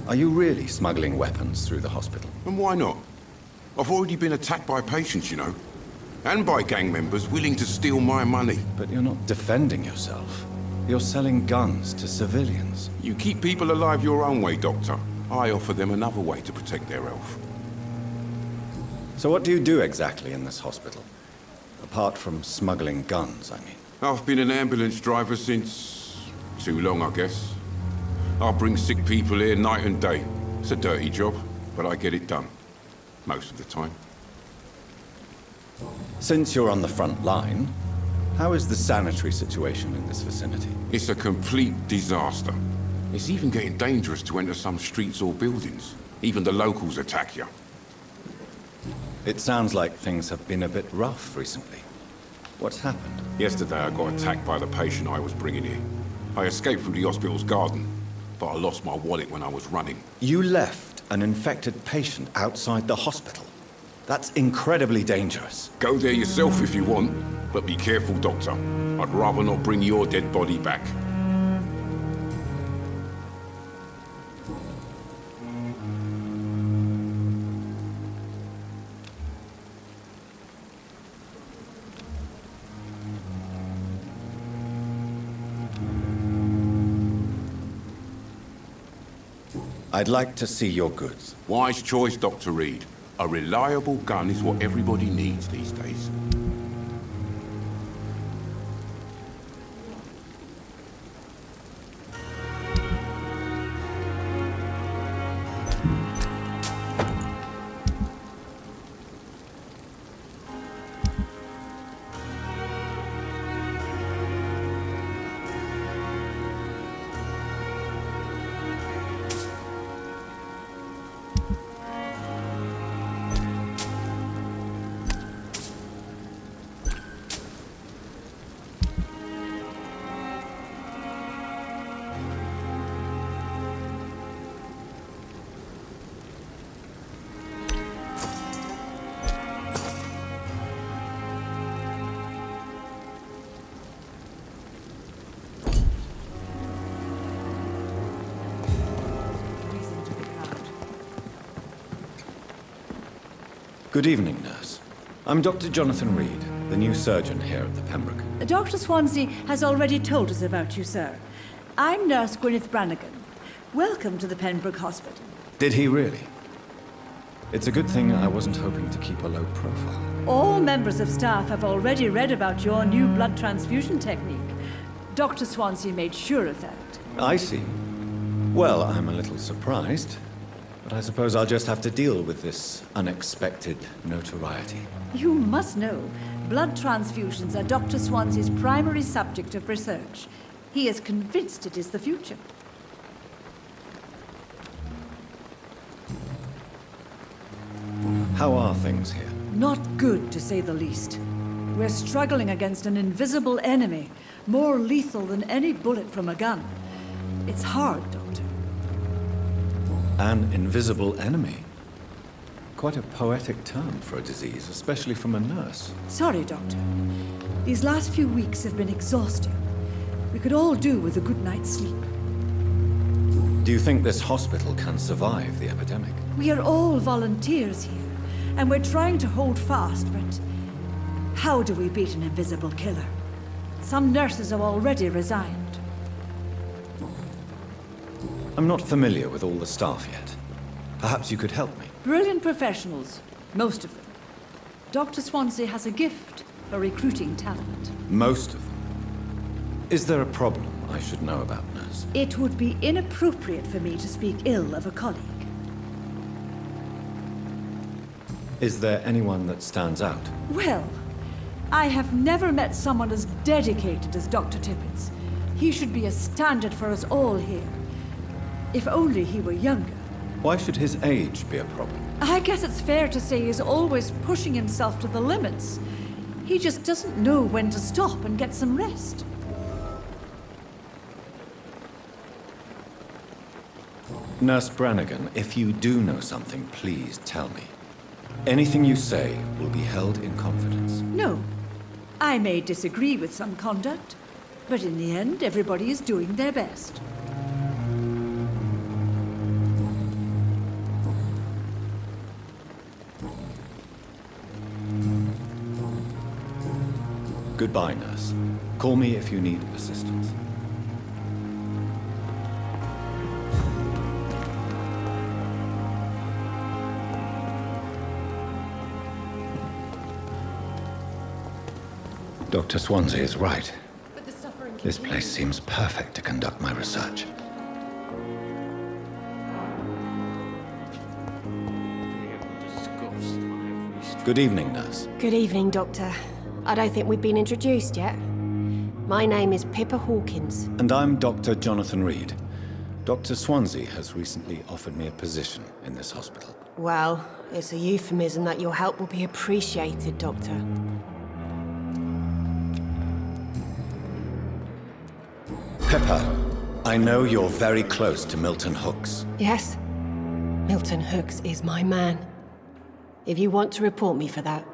Are you really smuggling weapons through the hospital? And why not? I've already been attacked by patients, you know. And by gang members willing to steal my money. But you're not defending yourself. You're selling guns to civilians. You keep people alive your own way, Doctor. I offer them another way to protect their health. So what do you do exactly in this hospital? Apart from smuggling guns, I mean. I've been an ambulance driver since... too long, I guess. I bring sick people here night and day. It's a dirty job, but I get it done. Most of the time. Since you're on the front line, How is the sanitary situation in this vicinity? It's a complete disaster. It's even getting dangerous to enter some streets or buildings. Even the locals attack you. It sounds like things have been a bit rough recently. What's happened? Yesterday I got attacked by the patient I was bringing here. I escaped through the hospital's garden, but I lost my wallet when I was running. You left an infected patient outside the hospital? That's incredibly dangerous. Go there yourself if you want, but be careful, Doctor. I'd rather not bring your dead body back. I'd like to see your goods. Wise choice, Dr. Reed. A reliable gun is what everybody needs these days. Good evening, nurse. I'm Dr. Jonathan Reed, the new surgeon here at the Pembroke. Dr. Swansea has already told us about you, sir. I'm Nurse Gwyneth Brannigan. Welcome to the Pembroke Hospital. Did he really? It's a good thing I wasn't hoping to keep a low profile. All members of staff have already read about your new blood transfusion technique. Dr. Swansea made sure of that. I see. Well, I'm a little surprised, but I suppose I'll just have to deal with this unexpected notoriety. You must know, blood transfusions are Dr. Swansea's primary subject of research. He is convinced it is the future. How are things here? Not good, to say the least. We're struggling against an invisible enemy, more lethal than any bullet from a gun. It's hard, Doctor. An invisible enemy? Quite a poetic term for a disease, especially from a nurse. Sorry, Doctor. These last few weeks have been exhausting. We could all do with a good night's sleep. Do you think this hospital can survive the epidemic? We are all volunteers here, and we're trying to hold fast, but how do we beat an invisible killer? Some nurses have already resigned. I'm not familiar with all the staff yet. Perhaps you could help me. Brilliant professionals, most of them. Dr. Swansea has a gift for recruiting talent. Most of them? Is there a problem I should know about, nurse? It would be inappropriate for me to speak ill of a colleague. Is there anyone that stands out? Well, I have never met someone as dedicated as Dr. Tippins. He should be a standard for us all here. If only he were younger. Why should his age be a problem? I guess it's fair to say he's always pushing himself to the limits. He just doesn't know when to stop and get some rest. Nurse Brannigan, if you do know something, please tell me. Anything you say will be held in confidence. No. I may disagree with some conduct, but in the end, everybody is doing their best. Goodbye, nurse. Call me if you need assistance. Dr. Swansea is right. This place seems perfect to conduct my research. Good evening, nurse. Good evening, Doctor. I don't think we've been introduced yet. My name is Pippa Hawkins. And I'm Dr. Jonathan Reed. Dr. Swansea has recently offered me a position in this hospital. Well, it's a euphemism that your help will be appreciated, Doctor. Pippa, I know you're very close to Milton Hooks. Yes? Milton Hooks is my man. If you want to report me for that,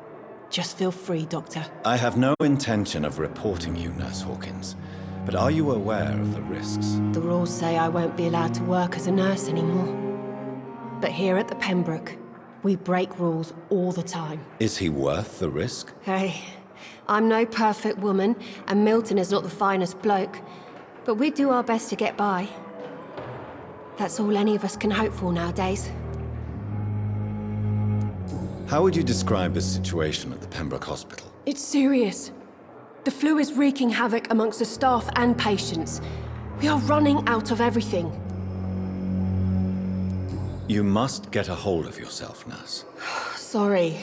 just feel free, Doctor. I have no intention of reporting you, Nurse Hawkins. But are you aware of the risks? The rules say I won't be allowed to work as a nurse anymore. But here at the Pembroke, we break rules all the time. Is he worth the risk? Hey, I'm no perfect woman, and Milton is not the finest bloke. But we do our best to get by. That's all any of us can hope for nowadays. How would you describe the situation at the Pembroke Hospital? It's serious. The flu is wreaking havoc amongst the staff and patients. We are running out of everything. You must get a hold of yourself, nurse. Sorry,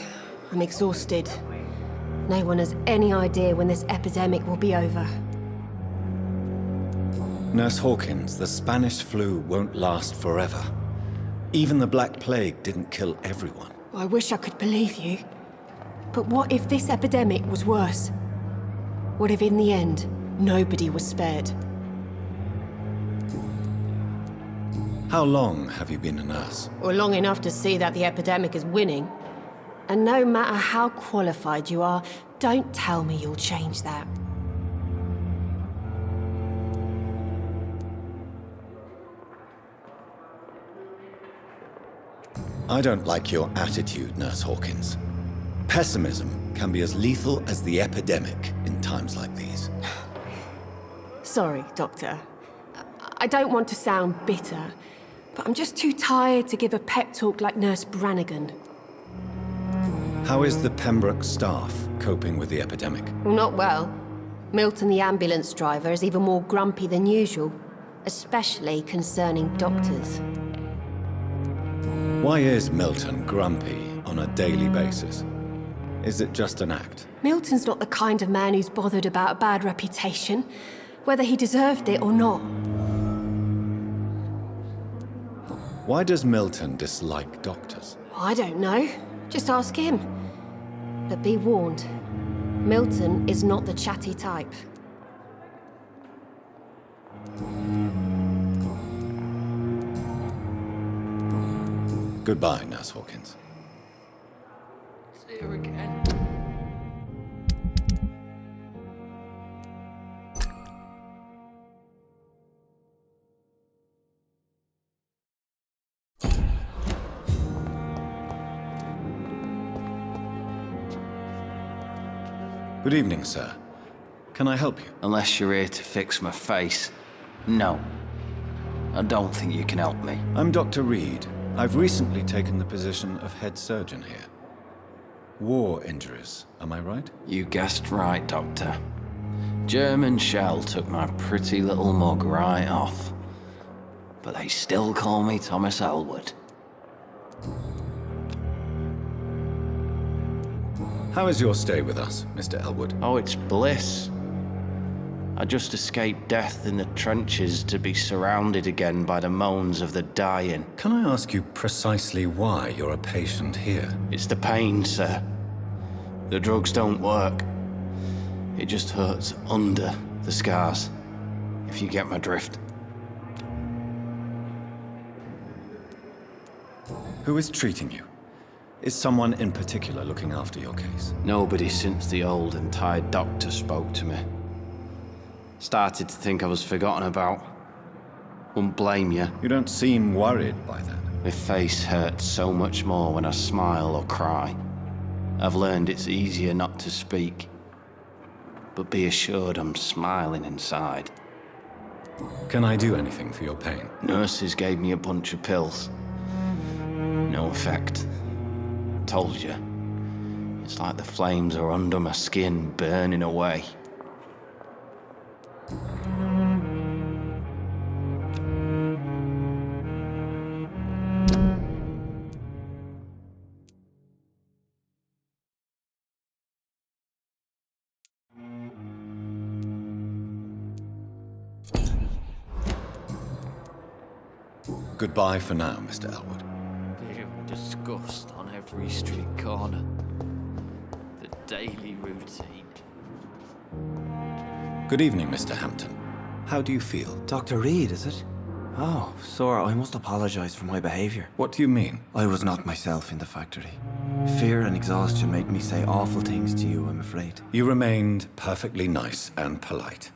I'm exhausted. No one has any idea when this epidemic will be over. Nurse Hawkins, the Spanish flu won't last forever. Even the Black Plague didn't kill everyone. I wish I could believe you. But what if this epidemic was worse? What if in the end, nobody was spared? How long have you been a nurse? Well, long enough to see that the epidemic is winning. And no matter how qualified you are, don't tell me you'll change that. I don't like your attitude, Nurse Hawkins. Pessimism can be as lethal as the epidemic in times like these. Sorry, Doctor. I don't want to sound bitter, but I'm just too tired to give a pep talk like Nurse Brannigan. How is the Pembroke staff coping with the epidemic? Not well. Milton, the ambulance driver, is even more grumpy than usual, especially concerning doctors. Why is Milton grumpy on a daily basis? Is it just an act? Milton's not the kind of man who's bothered about a bad reputation, whether he deserved it or not. Why does Milton dislike doctors? I don't know. Just ask him. But be warned, Milton is not the chatty type. Goodbye, Nurse Hawkins. See her again. Good evening, sir. Can I help you? Unless you're here to fix my face. No. I don't think you can help me. I'm Dr. Reed. I've recently taken the position of head surgeon here. War injuries, am I right? You guessed right, Doctor. German shell took my pretty little mug right off. But they still call me Thomas Elwood. How is your stay with us, Mr. Elwood? Oh, it's bliss. I just escaped death in the trenches to be surrounded again by the moans of the dying. Can I ask you precisely why you're a patient here? It's the pain, sir. The drugs don't work. It just hurts under the scars, if you get my drift. Who is treating you? Is someone in particular looking after your case? Nobody since the old and tired doctor spoke to me. Started to think I was forgotten about. Wouldn't blame you. You don't seem worried by that. My face hurts so much more when I smile or cry. I've learned it's easier not to speak. But be assured I'm smiling inside. Can I do anything for your pain? Nurses gave me a bunch of pills. No effect. Told you. It's like the flames are under my skin, burning away. Goodbye for now, Mr. Elwood. Disgust on every street corner. The daily routine. Good evening, Mr. Hampton. How do you feel? Dr. Reed, is it? Oh, sir, I must apologize for my behavior. What do you mean? I was not myself in the factory. Fear and exhaustion made me say awful things to you, I'm afraid. You remained perfectly nice and polite.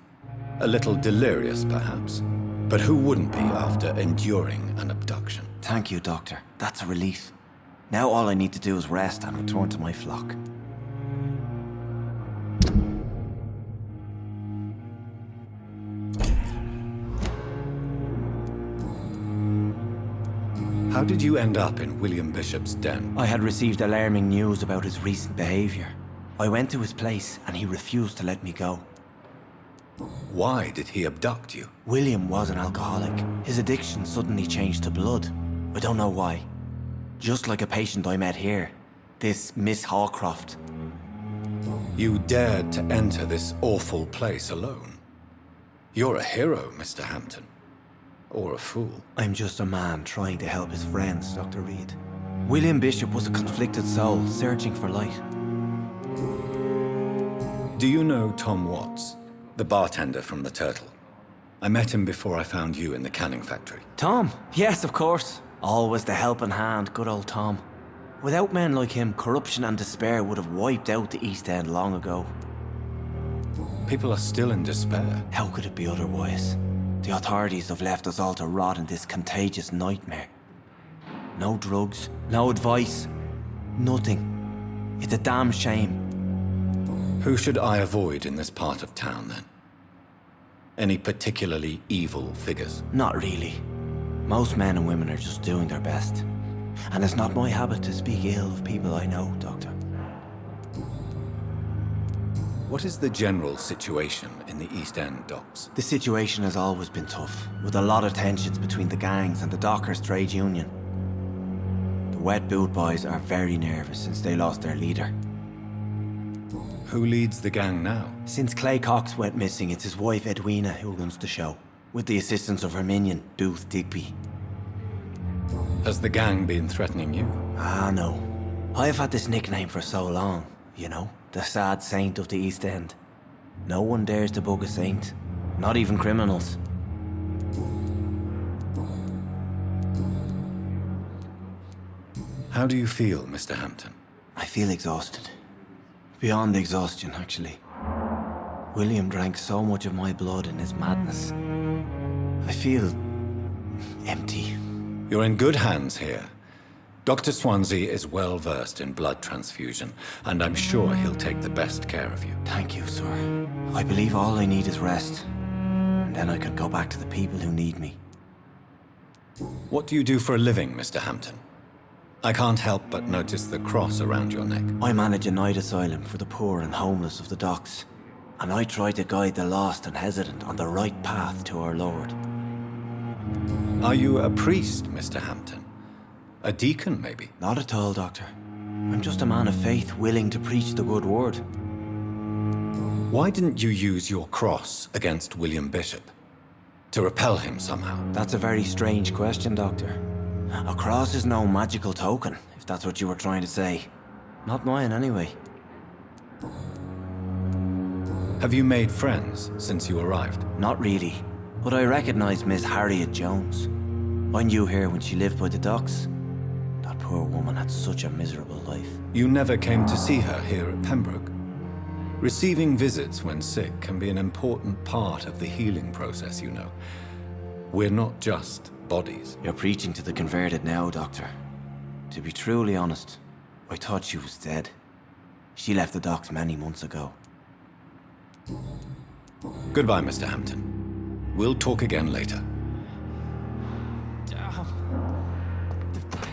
A little delirious, perhaps. But who wouldn't be after enduring an abduction? Thank you, Doctor. That's a relief. Now all I need to do is rest and return to my flock. How did you end up in William Bishop's den? I had received alarming news about his recent behavior. I went to his place and he refused to let me go. Why did he abduct you? William was an alcoholic. His addiction suddenly changed to blood. I don't know why. Just like a patient I met here. This Miss Hawcroft. You dared to enter this awful place alone. You're a hero, Mr. Hampton. Or a fool. I'm just a man trying to help his friends, Dr. Reed. William Bishop was a conflicted soul, searching for light. Do you know Tom Watts, the bartender from the Turtle? I met him before I found you in the canning factory. Tom? Yes, of course. Always the helping hand, good old Tom. Without men like him, corruption and despair would have wiped out the East End long ago. People are still in despair. How could it be otherwise? The authorities have left us all to rot in this contagious nightmare. No drugs, no advice, nothing. It's a damn shame. Who should I avoid in this part of town, then? Any particularly evil figures? Not really. Most men and women are just doing their best. And it's not my habit to speak ill of people I know, Doctor. What is the general situation in the East End docks? The situation has always been tough, with a lot of tensions between the gangs and the dockers' trade union. The wet boot boys are very nervous since they lost their leader. Who leads the gang now? Since Clay Cox went missing, it's his wife Edwina who runs the show, with the assistance of her minion, Booth Digby. Has the gang been threatening you? Ah, no. I've had this nickname for so long, you know, the sad saint of the East End. No one dares to bug a saint, not even criminals. How do you feel, Mr. Hampton? I feel exhausted. Beyond exhaustion, actually. William drank so much of my blood in his madness. I feel empty. You're in good hands here. Dr. Swansea is well versed in blood transfusion, and I'm sure he'll take the best care of you. Thank you, sir. I believe all I need is rest, and then I can go back to the people who need me. What do you do for a living, Mr. Hampton? I can't help but notice the cross around your neck. I manage a night asylum for the poor and homeless of the docks, and I try to guide the lost and hesitant on the right path to our Lord. Are you a priest, Mr. Hampton? A deacon, maybe? Not at all, Doctor. I'm just a man of faith willing to preach the good word. Why didn't you use your cross against William Bishop? To repel him somehow? That's a very strange question, Doctor. A cross is no magical token, if that's what you were trying to say. Not mine, anyway. Have you made friends since you arrived? Not really, but I recognize Miss Harriet Jones. I knew her when she lived by the docks. That poor woman had such a miserable life. You never came to see her here at Pembroke? Receiving visits when sick can be an important part of the healing process, you know. We're not just bodies. You're preaching to the converted now, Doctor. To be truly honest, I thought she was dead. She left the docks many months ago. Goodbye, Mr. Hampton. We'll talk again later.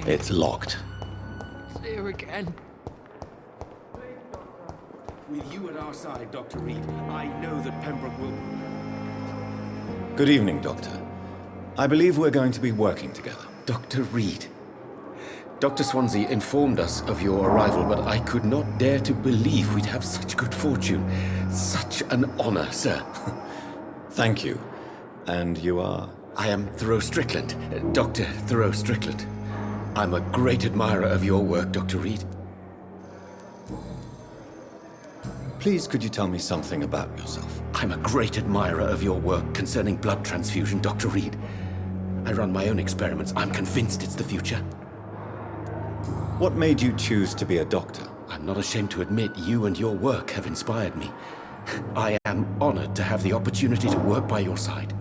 It's locked. It's here again. With you at our side, Dr. Reed, I know that Pembroke will... Good evening, Doctor. I believe we're going to be working together. Dr. Reed. Dr. Swansea informed us of your arrival, but I could not dare to believe we'd have such good fortune. Such an honor, sir. Thank you. And you are? I am Thoreau Strickland, Dr. Thoreau Strickland. I'm a great admirer of your work, Dr. Reed. Please, could you tell me something about yourself? I'm a great admirer of your work concerning blood transfusion, Dr. Reed. I run my own experiments. I'm convinced it's the future. What made you choose to be a doctor? I'm not ashamed to admit you and your work have inspired me. I am honored to have the opportunity to work by your side.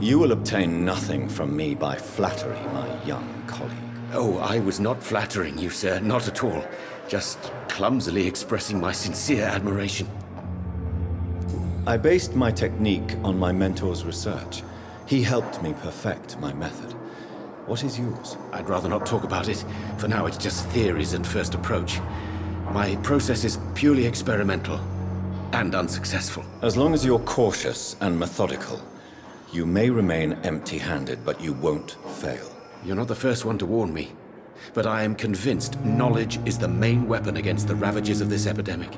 You will obtain nothing from me by flattery, my young colleague. Oh, I was not flattering you, sir. Not at all. Just clumsily expressing my sincere admiration. I based my technique on my mentor's research. He helped me perfect my method. What is yours? I'd rather not talk about it. For now, it's just theories and first approach. My process is purely experimental and unsuccessful. As long as you're cautious and methodical, you may remain empty-handed, but you won't fail. You're not the first one to warn me, but I am convinced knowledge is the main weapon against the ravages of this epidemic.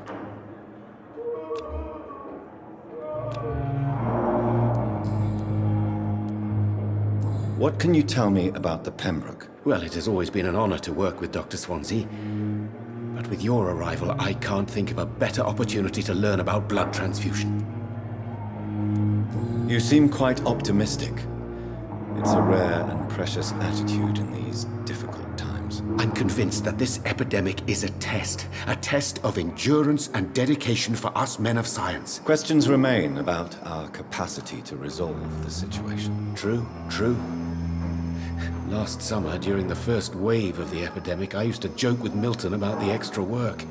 What can you tell me about the Pembroke? Well, it has always been an honor to work with Dr. Swansea. But with your arrival, I can't think of a better opportunity to learn about blood transfusion. You seem quite optimistic. It's a rare and precious attitude in these difficult times. I'm convinced that this epidemic is a test of endurance and dedication for us men of science. Questions remain about our capacity to resolve the situation. True. Last summer, during the first wave of the epidemic, I used to joke with Milton about the extra work.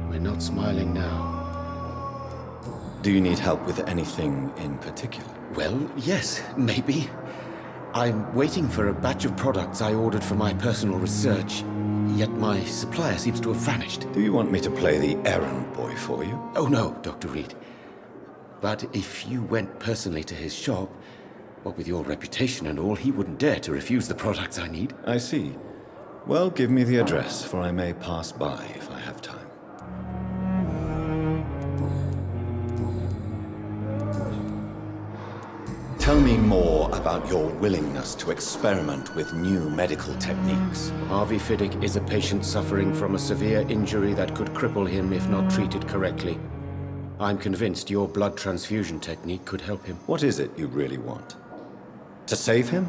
We're not smiling now. Do you need help with anything in particular? Well, yes, maybe. I'm waiting for a batch of products I ordered for my personal research, yet my supplier seems to have vanished. Do you want me to play the errand boy for you? Oh no, Dr. Reed. But if you went personally to his shop, what with your reputation and all, he wouldn't dare to refuse the products I need. I see. Well, give me the address, for I may pass by if I have time. Tell me more about your willingness to experiment with new medical techniques. Harvey Fiddick is a patient suffering from a severe injury that could cripple him if not treated correctly. I'm convinced your blood transfusion technique could help him. What is it you really want? To save him,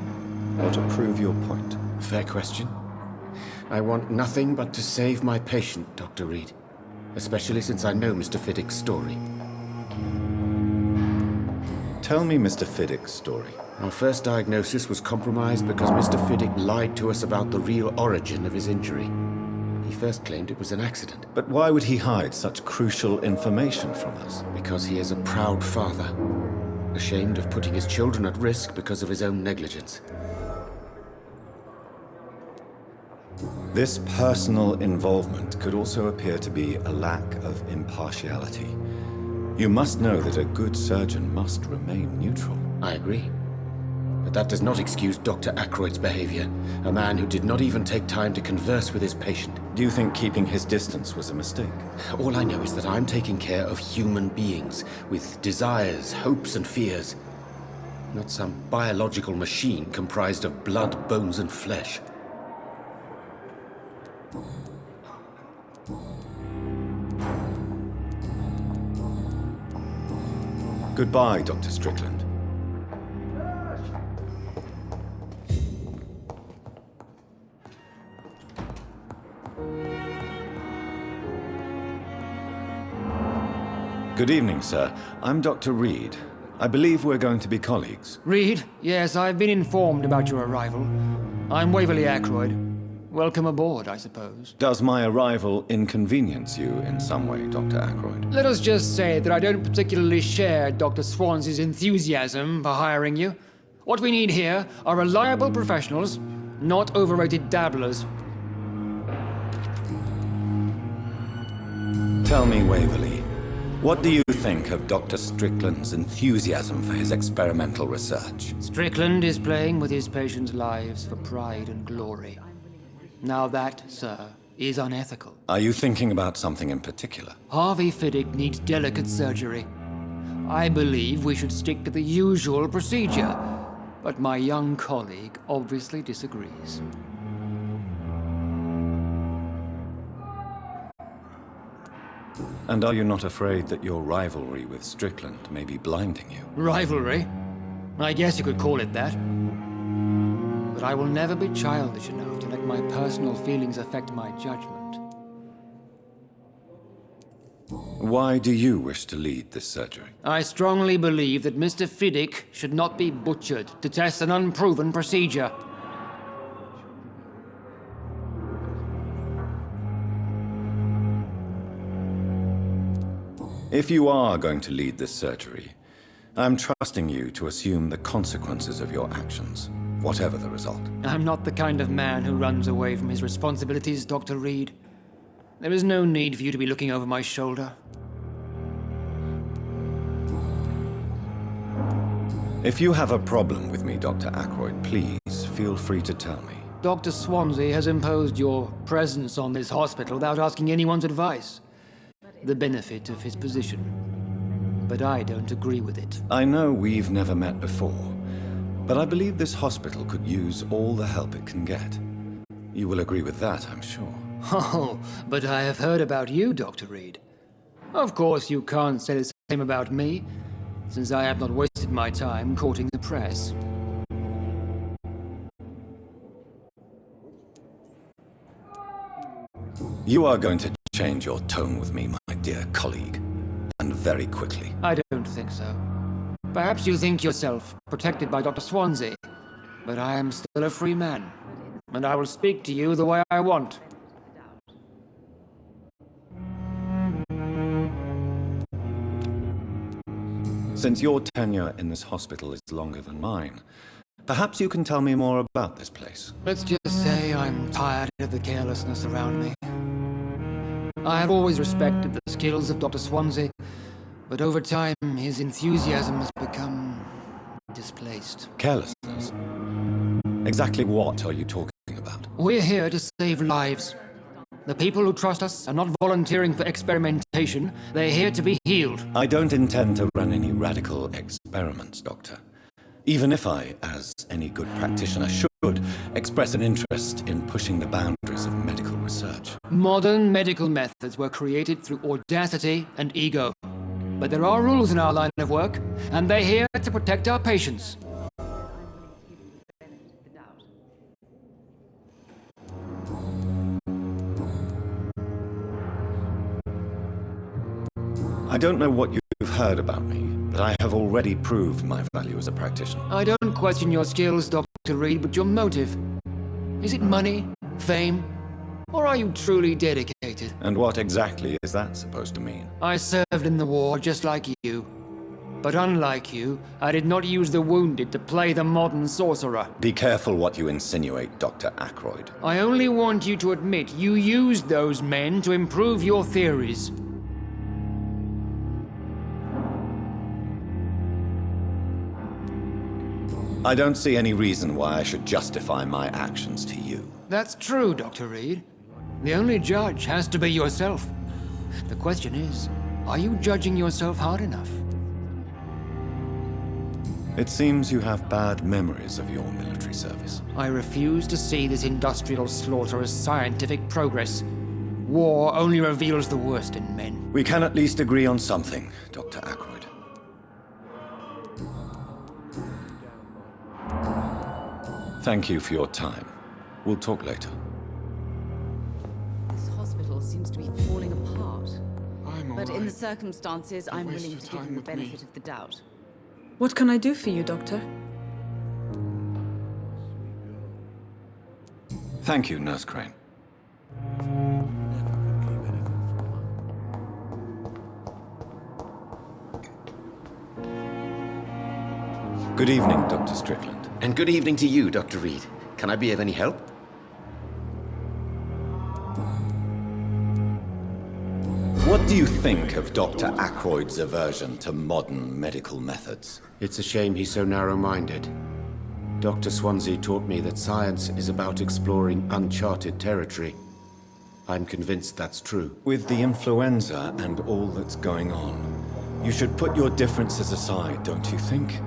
or to prove your point? Fair question. I want nothing but to save my patient, Dr. Reed. Especially since I know Mr. Fiddick's story. Tell me Mr. Fiddick's story. Our first diagnosis was compromised because Mr. Fiddick lied to us about the real origin of his injury. He first claimed it was an accident. But why would he hide such crucial information from us? Because he is a proud father, ashamed of putting his children at risk because of his own negligence. This personal involvement could also appear to be a lack of impartiality. You must know that a good surgeon must remain neutral. I agree. But that does not excuse Dr. Ackroyd's behavior, a man who did not even take time to converse with his patient. Do you think keeping his distance was a mistake? All I know is that I'm taking care of human beings with desires, hopes, and fears. Not some biological machine comprised of blood, bones, and flesh. Goodbye, Dr. Strickland. Good evening, sir. I'm Dr. Reed. I believe we're going to be colleagues. Reed? Yes, I've been informed about your arrival. I'm Waverly Ackroyd. Welcome aboard, I suppose. Does my arrival inconvenience you in some way, Dr. Ackroyd? Let us just say that I don't particularly share Dr. Swansea's enthusiasm for hiring you. What we need here are reliable professionals, not overrated dabblers. Tell me, Waverly, what do you think of Dr. Strickland's enthusiasm for his experimental research? Strickland is playing with his patients' lives for pride and glory. Now that, sir, is unethical. Are you thinking about something in particular? Harvey Fiddick needs delicate surgery. I believe we should stick to the usual procedure, but my young colleague obviously disagrees. And are you not afraid that your rivalry with Strickland may be blinding you? Rivalry? I guess you could call it that. But I will never be childish enough to let my personal feelings affect my judgment. Why do you wish to lead this surgery? I strongly believe that Mr. Fiddick should not be butchered to test an unproven procedure. If you are going to lead this surgery, I'm trusting you to assume the consequences of your actions, whatever the result. I'm not the kind of man who runs away from his responsibilities, Dr. Reed. There is no need for you to be looking over my shoulder. If you have a problem with me, Dr. Ackroyd, please feel free to tell me. Dr. Swansea has imposed your presence on this hospital without asking anyone's advice. The benefit of his position. But I don't agree with it. I know we've never met before, but I believe this hospital could use all the help it can get. You will agree with that, I'm sure. Oh, but I have heard about you, Dr. Reed. Of course you can't say the same about me, since I have not wasted my time courting the press. You are going to change your tone with me, my dear colleague, and very quickly. I don't think so. Perhaps you think yourself protected by Dr. Swansea, but I am still a free man, and I will speak to you the way I want. Since your tenure in this hospital is longer than mine, perhaps you can tell me more about this place. Let's just say I'm tired of the carelessness around me. I have always respected the skills of Dr. Swansea, but over time his enthusiasm has become displaced. Carelessness? Exactly what are you talking about? We're here to save lives. The people who trust us are not volunteering for experimentation. They're here to be healed. I don't intend to run any radical experiments, Doctor. Even if I, as any good practitioner should, express an interest in pushing the boundaries of medical research. Modern medical methods were created through audacity and ego. But there are rules in our line of work, and they're here to protect our patients. I don't know what you've heard about me, but I have already proved my value as a practitioner. I don't question your skills, Dr. Reed, but your motive. Is it money, fame, or are you truly dedicated? And what exactly is that supposed to mean? I served in the war just like you. But unlike you, I did not use the wounded to play the modern sorcerer. Be careful what you insinuate, Dr. Ackroyd. I only want you to admit you used those men to improve your theories. I don't see any reason why I should justify my actions to you. That's true, Dr. Reed. The only judge has to be yourself. The question is, are you judging yourself hard enough? It seems you have bad memories of your military service. I refuse to see this industrial slaughter as scientific progress. War only reveals the worst in men. We can at least agree on something, Dr. Ackroyd. Thank you for your time. We'll talk later. This hospital seems to be falling apart. But in the alright. circumstances, I'm waste willing of to give time him the with me. benefit of the doubt. What can I do for you, Doctor? Thank you, Nurse Crane. Good evening, Dr. Strickland. And good evening to you, Dr. Reed. Can I be of any help? What do you think of Dr. Ackroyd's aversion to modern medical methods? It's a shame he's so narrow-minded. Dr. Swansea taught me that science is about exploring uncharted territory. I'm convinced that's true. With the influenza and all that's going on, You should put your differences aside, don't you think?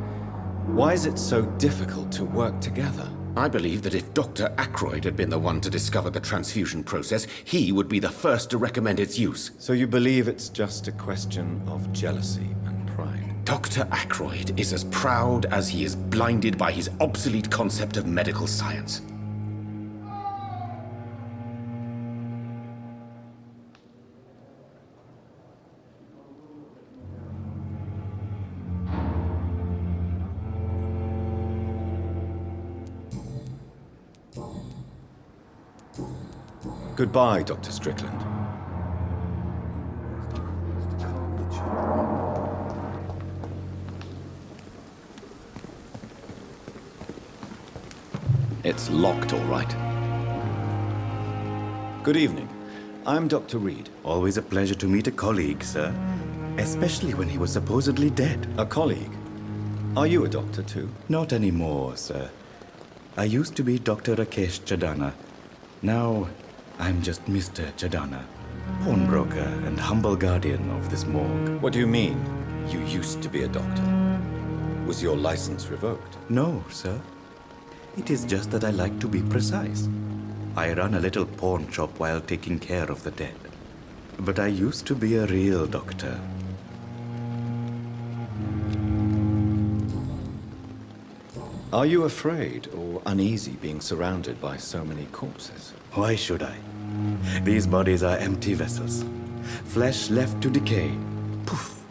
Why is it so difficult to work together? I believe that if Dr. Ackroyd had been the one to discover the transfusion process, he would be the first to recommend its use. So you believe it's just a question of jealousy and pride? Dr. Ackroyd is as proud as he is blinded by his obsolete concept of medical science. Goodbye, Dr. Strickland. It's locked, all right. Good evening. I'm Dr. Reed. Always a pleasure to meet a colleague, sir. Especially when he was supposedly dead. A colleague? Are you a doctor, too? Not anymore, sir. I used to be Dr. Rakesh Chadana. Now, I'm just Mr. Chadana, pawnbroker and humble guardian of this morgue. What do you mean, you used to be a doctor? Was your license revoked? No, sir. It is just that I like to be precise. I run a little pawn shop while taking care of the dead. But I used to be a real doctor. Are you afraid or uneasy being surrounded by so many corpses? Why should I? These bodies are empty vessels. Flesh left to decay. Poof!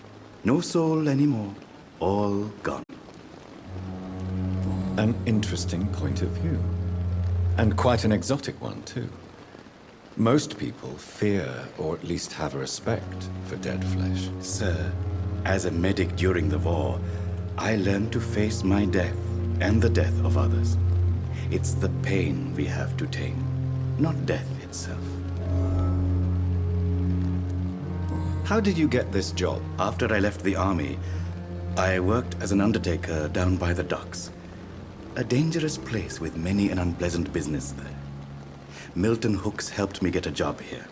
No soul anymore. All gone. An interesting point of view. And quite an exotic one, too. Most people fear, or at least have a respect, for dead flesh. Sir, as a medic during the war, I learned to face my death and the death of others. It's the pain we have to tame, not death itself. How did you get this job? After I left the army, I worked as an undertaker down by the docks. A dangerous place with many an unpleasant business there. Milton Hooks helped me get a job here.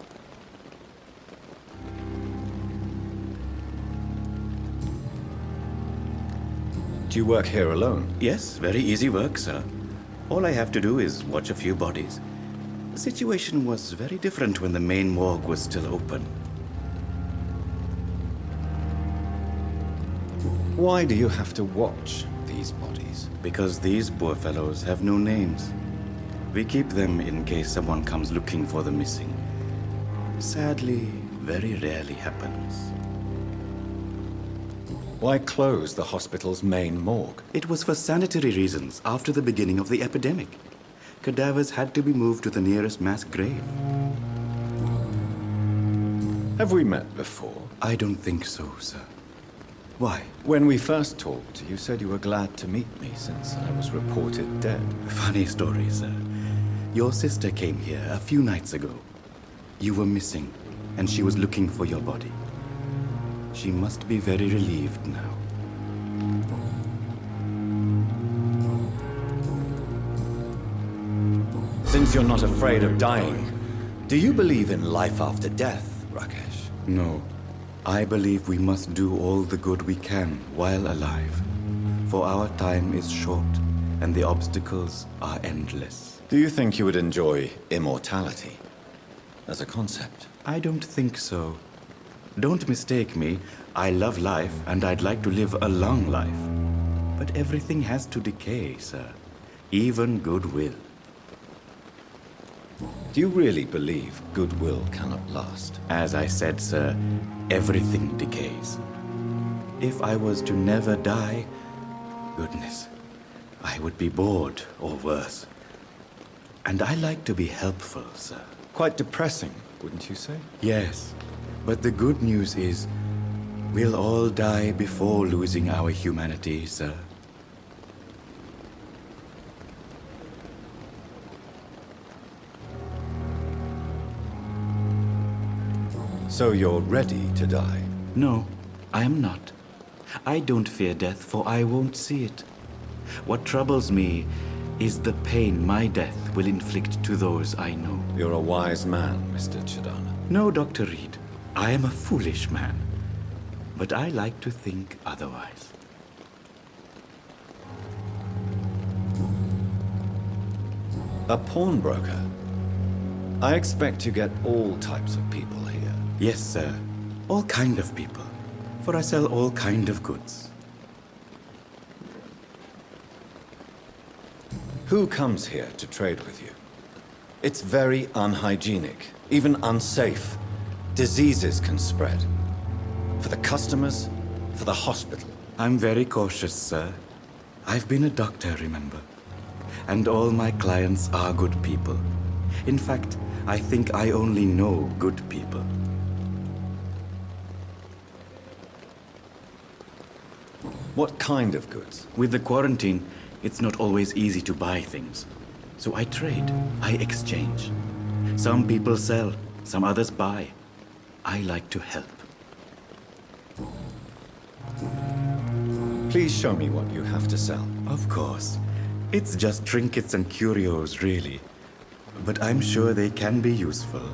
Do you work here alone? Yes, very easy work, sir. All I have to do is watch a few bodies. The situation was very different when the main morgue was still open. Why do you have to watch these bodies? Because these poor fellows have no names. We keep them in case someone comes looking for the missing. Sadly, very rarely happens. Why close the hospital's main morgue? It was for sanitary reasons after the beginning of the epidemic. Cadavers had to be moved to the nearest mass grave. Have we met before? I don't think so, sir. Why? When we first talked, you said you were glad to meet me since I was reported dead. Funny story, sir. Your sister came here a few nights ago. You were missing, and she was looking for your body. She must be very relieved now. Since you're not afraid of dying, do you believe in life after death, Rakesh? No. I believe we must do all the good we can while alive. For our time is short, and the obstacles are endless. Do you think you would enjoy immortality as a concept? I don't think so. Don't mistake me. I love life, and I'd like to live a long life. But everything has to decay, sir. Even goodwill. Do you really believe goodwill cannot last? As I said, sir, everything decays. If I was to never die, goodness, I would be bored or worse. And I like to be helpful, sir. Quite depressing, wouldn't you say? Yes, but the good news is, we'll all die before losing our humanity, sir. So you're ready to die? No, I am not. I don't fear death, for I won't see it. What troubles me is the pain my death will inflict to those I know. You're a wise man, Mr. Chadana. No, Dr. Reed. I am a foolish man. but I like to think otherwise. A pawnbroker? I expect you get all types of people here. Yes, sir. All kind of people. For I sell all kind of goods. Who comes here to trade with you? It's very unhygienic, even unsafe. Diseases can spread. For the customers, for the hospital. I'm very cautious, sir. I've been a doctor, remember? And all my clients are good people. In fact, I think I only know good people. What kind of goods? With the quarantine, it's not always easy to buy things. So I trade, I exchange. Some people sell, some others buy. I like to help. Please show me what you have to sell. Of course. It's just trinkets and curios, really. But I'm sure they can be useful.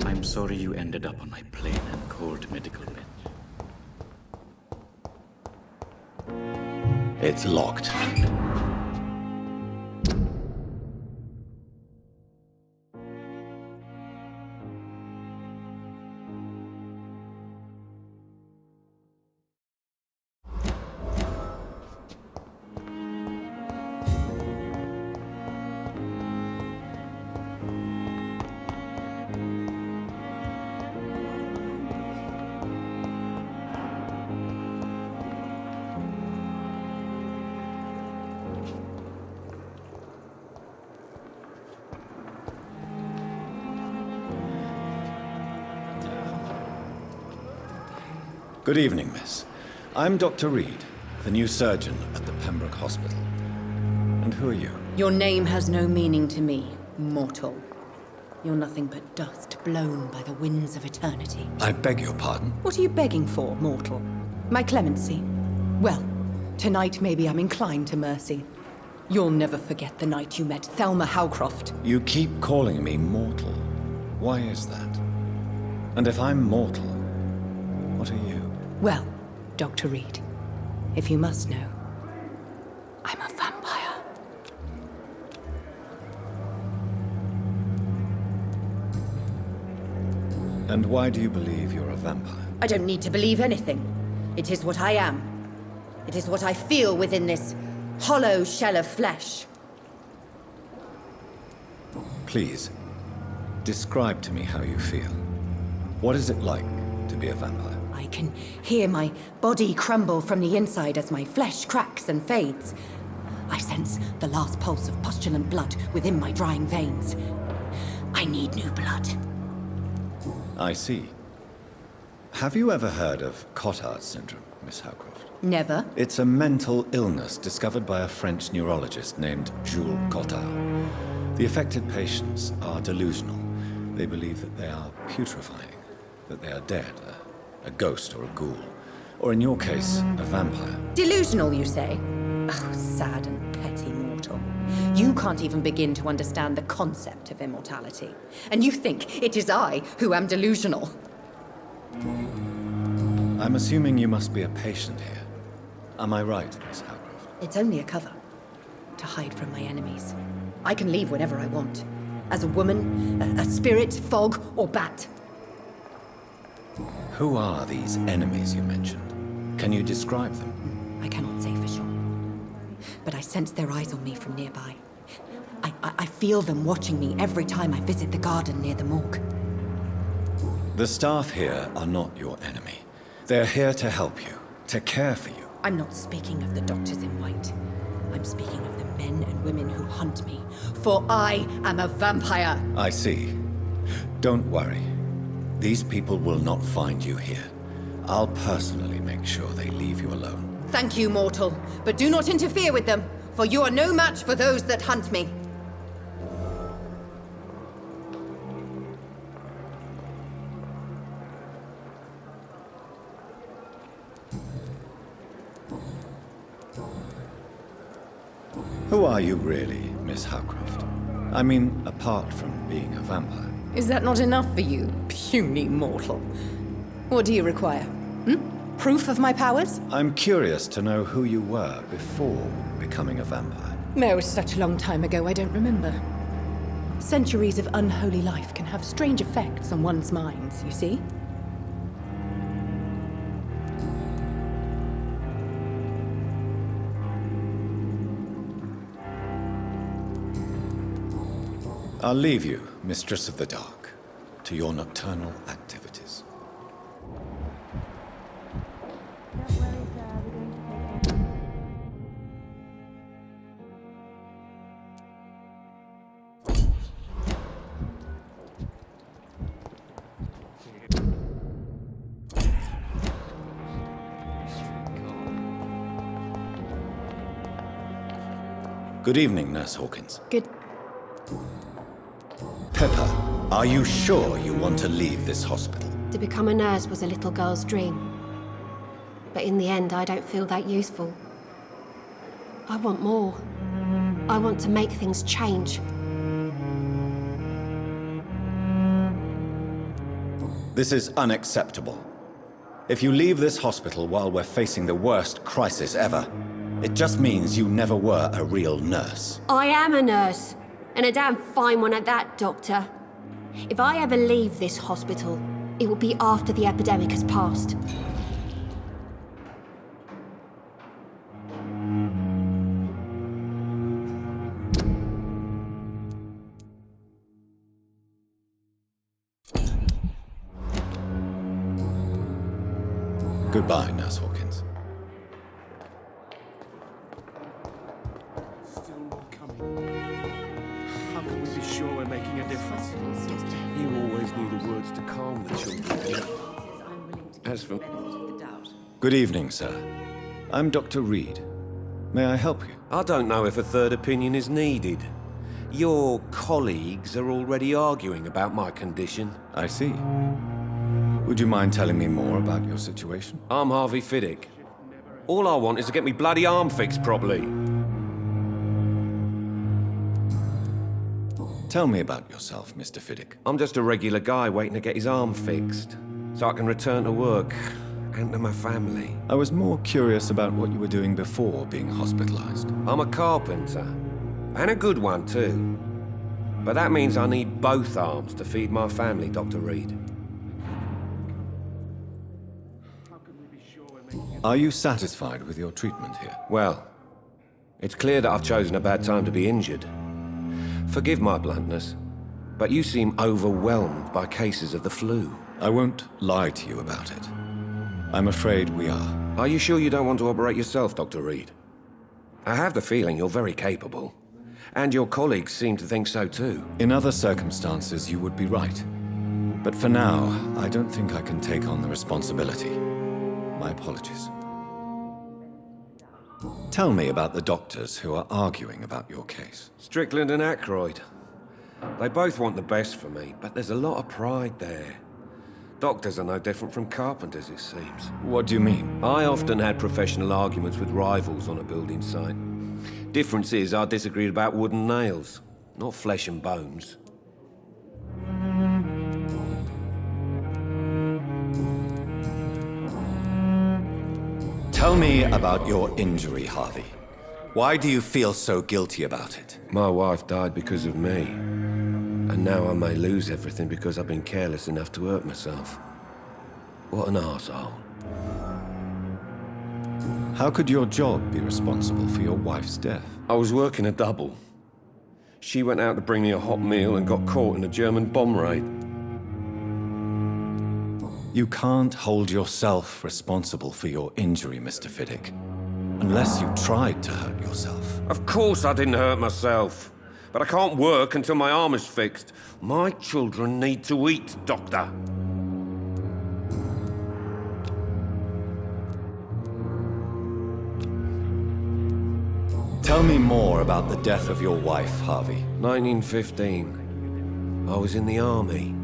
I'm sorry you ended up on my plain and cold medical bench. It's locked. Good evening, miss. I'm Dr. Reed, the new surgeon at the Pembroke Hospital. And who are you? Your name has no meaning to me, mortal. You're nothing but dust blown by the winds of eternity. I beg your pardon? What are you begging for, mortal? My clemency? Well, tonight maybe I'm inclined to mercy. You'll never forget the night you met Thelma Howcroft. You keep calling me mortal. Why is that? And if I'm mortal, what are you? Well, Dr. Reed, if you must know, I'm a vampire. And why do you believe you're a vampire? I don't need to believe anything. It is what I am. It is what I feel within this hollow shell of flesh. Please, describe to me how you feel. What is it like to be a vampire? I can hear my body crumble from the inside as my flesh cracks and fades. I sense the last pulse of postulant blood within my drying veins. I need new blood. I see. Have you ever heard of Cotard syndrome, Miss Howcroft? Never. It's a mental illness discovered by a French neurologist named Jules Cotard. The affected patients are delusional. They believe that they are putrefying, that they are dead, a ghost or a ghoul, or in your case, a vampire. Delusional, you say? Oh, sad and petty mortal. You can't even begin to understand the concept of immortality. And you think it is I who am delusional. I'm assuming you must be a patient here. Am I right, Miss Howcroft? It's only a cover. To hide from my enemies. I can leave whenever I want. As a woman, a spirit, fog, or bat. Who are these enemies you mentioned? Can you describe them? I cannot say for sure. But I sense their eyes on me from nearby. I feel them watching me every time I visit the garden near the morgue. The staff here are not your enemy. They're here to help you, to care for you. I'm not speaking of the doctors in white. I'm speaking of the men and women who hunt me, for I am a vampire. I see. Don't worry. These people will not find you here. I'll personally make sure they leave you alone. Thank you, mortal, but do not interfere with them, for you are no match for those that hunt me. Who are you really, Miss Howcroft? I mean, apart from being a vampire. Is that not enough for you, puny mortal? What do you require? Proof of my powers? I'm curious to know who you were before becoming a vampire. No, it was such a long time ago, I don't remember. Centuries of unholy life can have strange effects on one's minds, you see? I'll leave you, Mistress of the Dark, to your nocturnal activities. Good evening, Nurse Hawkins. Good. Pepper, are you sure you want to leave this hospital? To become a nurse was a little girl's dream. But in the end, I don't feel that useful. I want more. I want to make things change. This is unacceptable. If you leave this hospital while we're facing the worst crisis ever, it just means you never were a real nurse. I am a nurse, and a damn fine one at that, Doctor. If I ever leave this hospital, it will be after the epidemic has passed. Goodbye, Nurse Hawkins. Still more coming. How can we be sure we're making a difference? You always knew the words to calm the children. As for... Good evening, sir. I'm Dr. Reed. May I help you? I don't know if a third opinion is needed. Your colleagues are already arguing about my condition. I see. Would you mind telling me more about your situation? I'm Harvey Fiddick. All I want is to get me bloody arm fixed properly. Tell me about yourself, Mr. Fiddick. I'm just a regular guy waiting to get his arm fixed, so I can return to work and to my family. I was more curious about what you were doing before being hospitalized. I'm a carpenter, and a good one too. But that means I need both arms to feed my family, Dr. Reed. Are you satisfied with your treatment here? Well, it's clear that I've chosen a bad time to be injured. Forgive my bluntness, but you seem overwhelmed by cases of the flu. I won't lie to you about it. I'm afraid we are. Are you sure you don't want to operate yourself, Dr. Reed? I have the feeling you're very capable, and your colleagues seem to think so too. In other circumstances, you would be right. But for now, I don't think I can take on the responsibility. My apologies. Tell me about the doctors who are arguing about your case. Strickland and Aykroyd. They both want the best for me, but there's a lot of pride there. Doctors are no different from carpenters, it seems. What do you mean? I often had professional arguments with rivals on a building site. Difference is, I disagreed about wooden nails, not flesh and bones. Tell me about your injury, Harvey. Why do you feel so guilty about it? My wife died because of me. And now I may lose everything because I've been careless enough to hurt myself. What an arsehole. How could your job be responsible for your wife's death? I was working a double. She went out to bring me a hot meal and got caught in a German bomb raid. You can't hold yourself responsible for your injury, Mr. Fiddick. Unless you tried to hurt yourself. Of course I didn't hurt myself. But I can't work until my arm is fixed. My children need to eat, Doctor. Tell me more about the death of your wife, Harvey. 1915. I was in the army,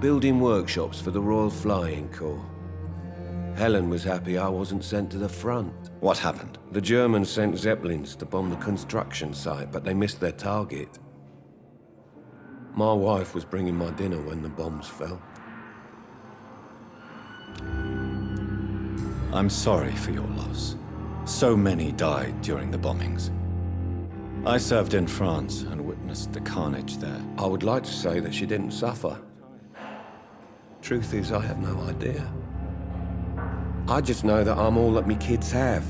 building workshops for the Royal Flying Corps. Helen was happy I wasn't sent to the front. What happened? The Germans sent Zeppelins to bomb the construction site, but they missed their target. My wife was bringing my dinner when the bombs fell. I'm sorry for your loss. So many died during the bombings. I served in France and witnessed the carnage there. I would like to say that she didn't suffer. Truth is, I have no idea. I just know that I'm all that me kids have.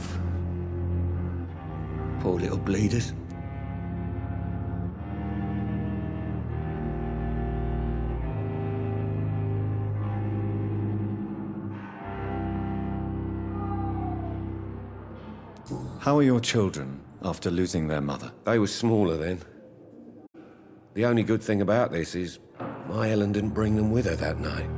Poor little bleeders. How are your children after losing their mother? They were smaller then. The only good thing about this is my Helen didn't bring them with her that night.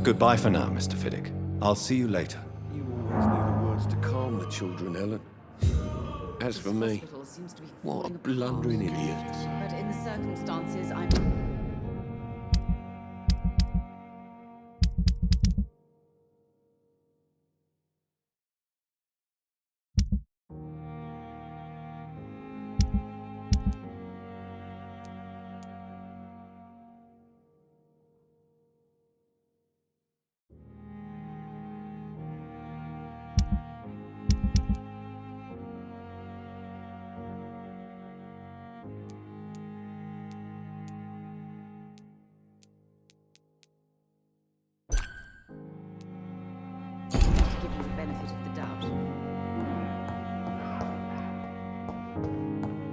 Goodbye for now, Mr. Fiddick. I'll see you later. You always knew the words to calm the children, Helen. As for me, what a blundering idiot. But in the circumstances, I'm... benefit of the doubt.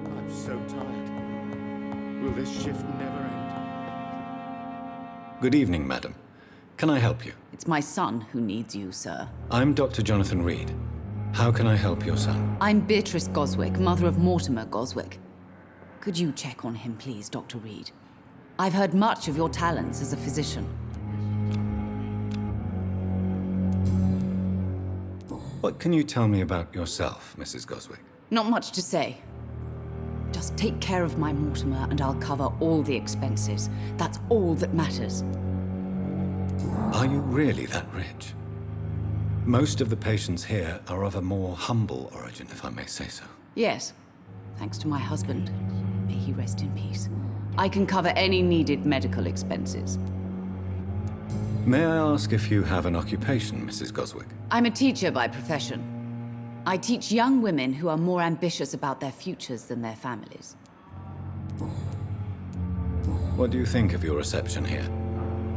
I'm so tired. Will this shift never end? Good evening, madam. Can I help you? It's my son who needs you, sir. I'm Dr. Jonathan Reed. How can I help your son? I'm Beatrice Goswick, mother of Mortimer Goswick. Could you check on him, please, Dr. Reed? I've heard much of your talents as a physician. What can you tell me about yourself, Mrs. Goswick? Not much to say. Just take care of my Mortimer and I'll cover all the expenses. That's all that matters. Are you really that rich? Most of the patients here are of a more humble origin, if I may say so. Yes. Thanks to my husband. May he rest in peace. I can cover any needed medical expenses. May I ask if you have an occupation, Mrs. Goswick? I'm a teacher by profession. I teach young women who are more ambitious about their futures than their families. What do you think of your reception here?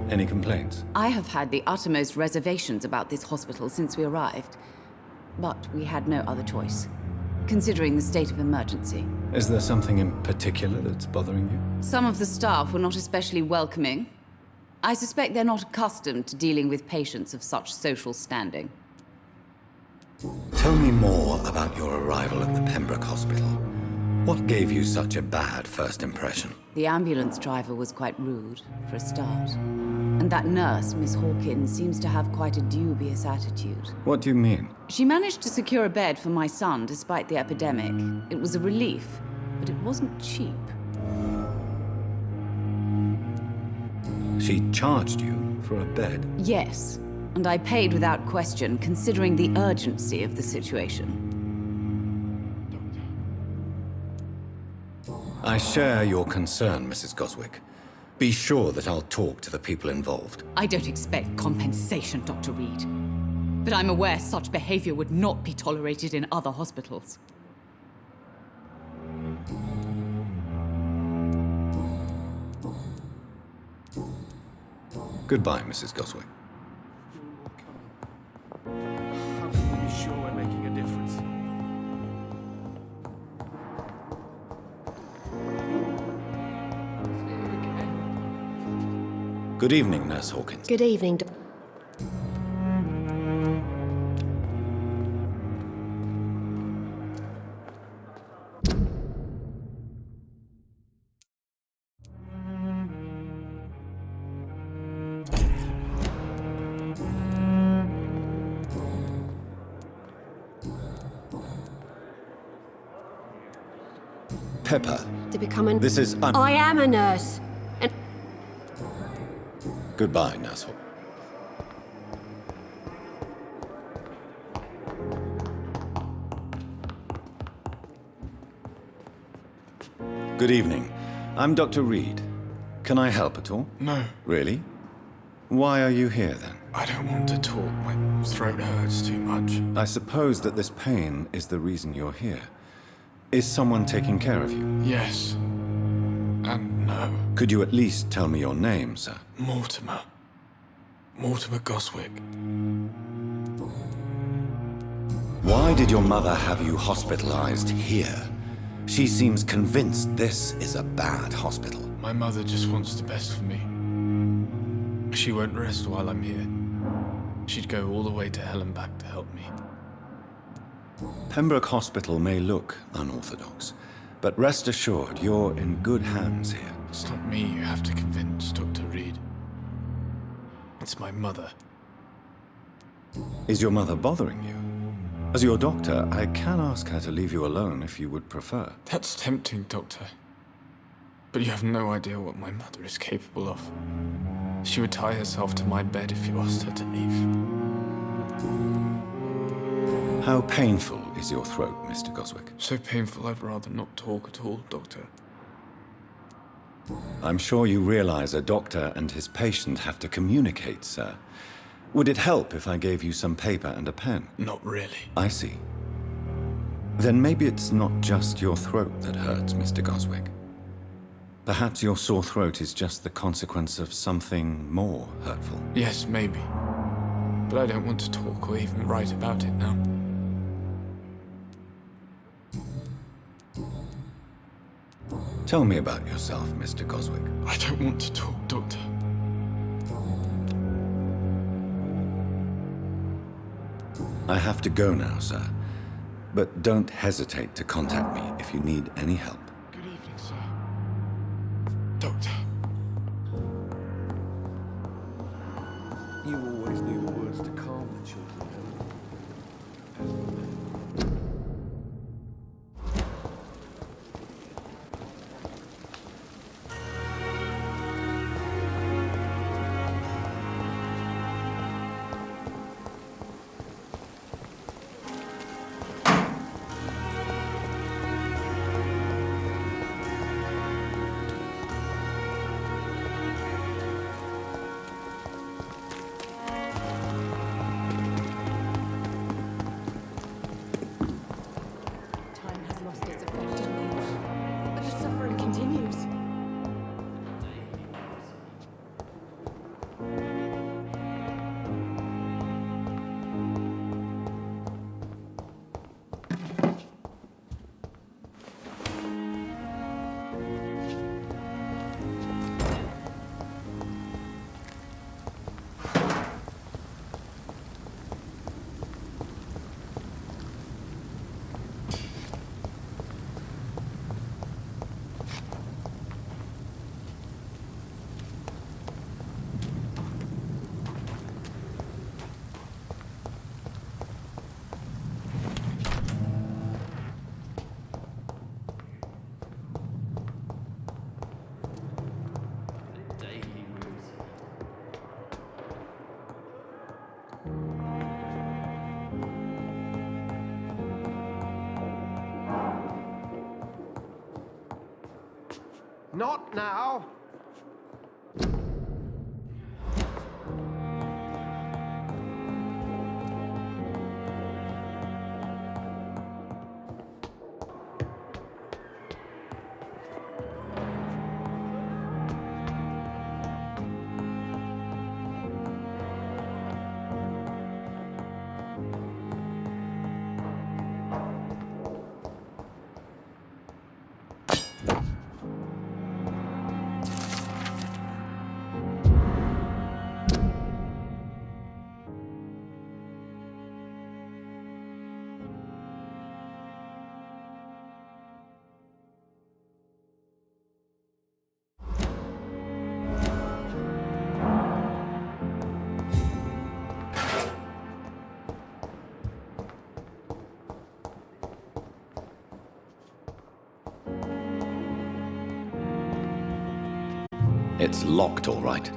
Any complaints? I have had the uttermost reservations about this hospital since we arrived. But we had no other choice, considering the state of emergency. Is there something in particular that's bothering you? Some of the staff were not especially welcoming. I suspect they're not accustomed to dealing with patients of such social standing. Tell me more about your arrival at the Pembroke Hospital. What gave you such a bad first impression? The ambulance driver was quite rude, for a start. And that nurse, Miss Hawkins, seems to have quite a dubious attitude. What do you mean? She managed to secure a bed for my son despite the epidemic. It was a relief, but it wasn't cheap. She charged you for a bed? Yes, and I paid without question, considering the urgency of the situation. I share your concern, Mrs. Goswick. Be sure that I'll talk to the people involved. I don't expect compensation, Dr. Reed. But I'm aware such behavior would not be tolerated in other hospitals. Goodbye, Mrs. Goswick. How can we be sure we're making a difference? Good evening, Nurse Hawkins. Good evening, Pepper. To become a... This is I am a nurse. And Goodbye, Nurse Hawkins. Good evening. I'm Dr. Reed. Can I help at all? No. Really? Why are you here, then? I don't want to talk. My throat hurts too much. I suppose that this pain is the reason you're here. Is someone taking care of you? Yes. And no. Could you at least tell me your name, sir? Mortimer. Mortimer Goswick. Why did your mother have you hospitalized here? She seems convinced this is a bad hospital. My mother just wants the best for me. She won't rest while I'm here. She'd go all the way to hell and back to help me. Pembroke Hospital may look unorthodox, but rest assured you're in good hands here. It's not me you have to convince, Dr. Reed. It's my mother. Is your mother bothering you? As your doctor, I can ask her to leave you alone if you would prefer. That's tempting, Doctor. But you have no idea what my mother is capable of. She would tie herself to my bed if you asked her to leave. How painful is your throat, Mr. Goswick? So painful I'd rather not talk at all, Doctor. I'm sure you realize a doctor and his patient have to communicate, sir. Would it help if I gave you some paper and a pen? Not really. I see. Then maybe it's not just your throat that hurts, Mr. Goswick. Perhaps your sore throat is just the consequence of something more hurtful. Yes, maybe. But I don't want to talk or even write about it now. Tell me about yourself, Mr. Goswick. I don't want to talk, Doctor. I have to go now, sir. But don't hesitate to contact me if you need any help. Good evening, sir. Doctor. You always knew the words to calm the children. Not now. It's locked, all right.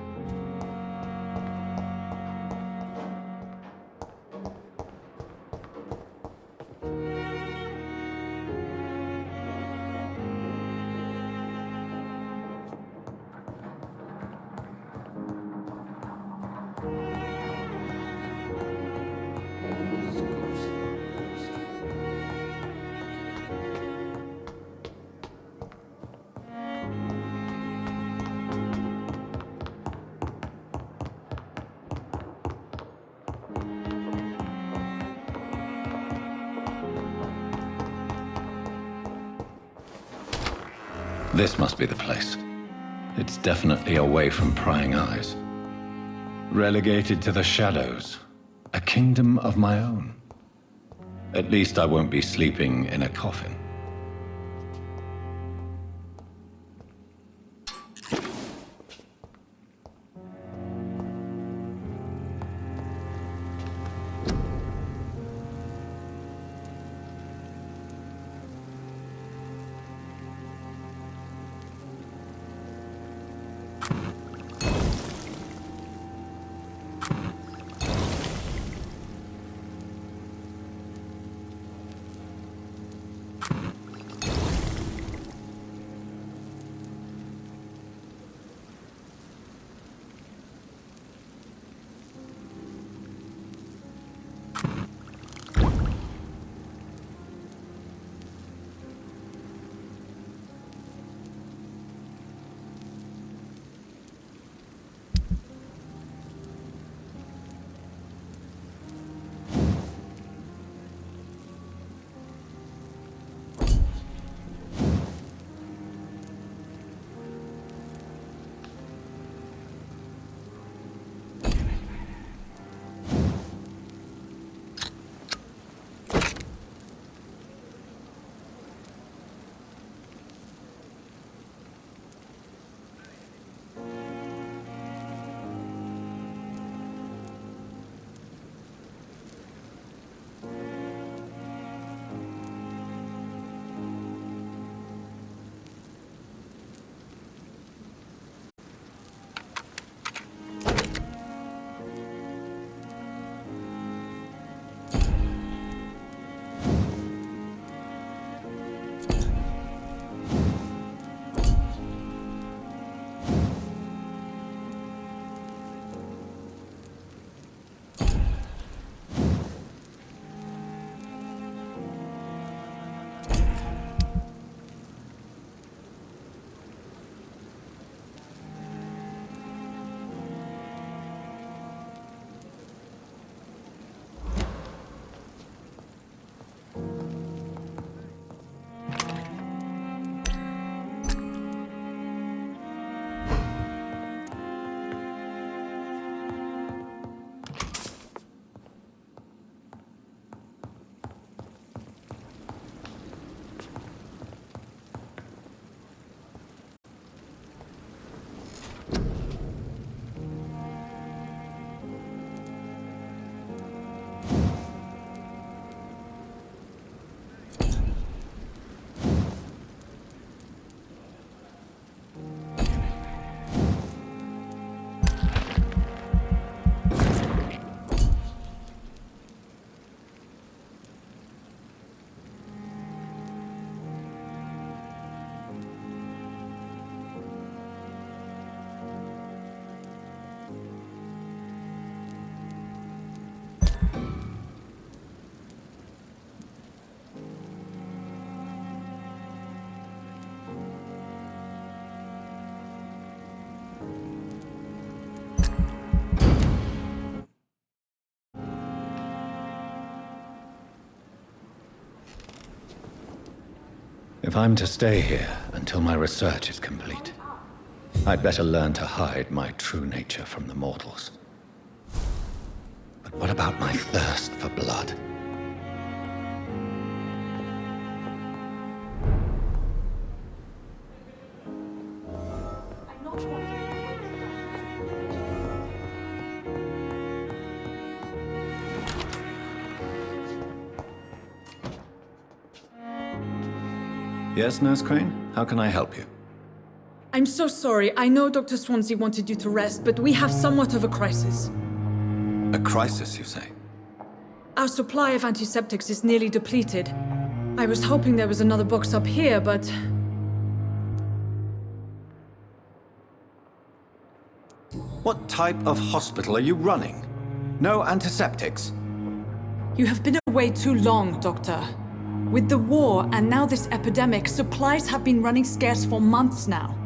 This must be the place. It's definitely away from prying eyes. Relegated to the shadows. A kingdom of my own. At least I won't be sleeping in a coffin. If I'm to stay here until my research is complete, I'd better learn to hide my true nature from the mortals. But what about my thirst for blood? Yes, Nurse Crane? How can I help you? I'm so sorry. I know Dr. Swansea wanted you to rest, but we have somewhat of a crisis. A crisis, you say? Our supply of antiseptics is nearly depleted. I was hoping there was another box up here, but... What type of hospital are you running? No antiseptics? You have been away too long, Doctor. With the war and now this epidemic, supplies have been running scarce for months now.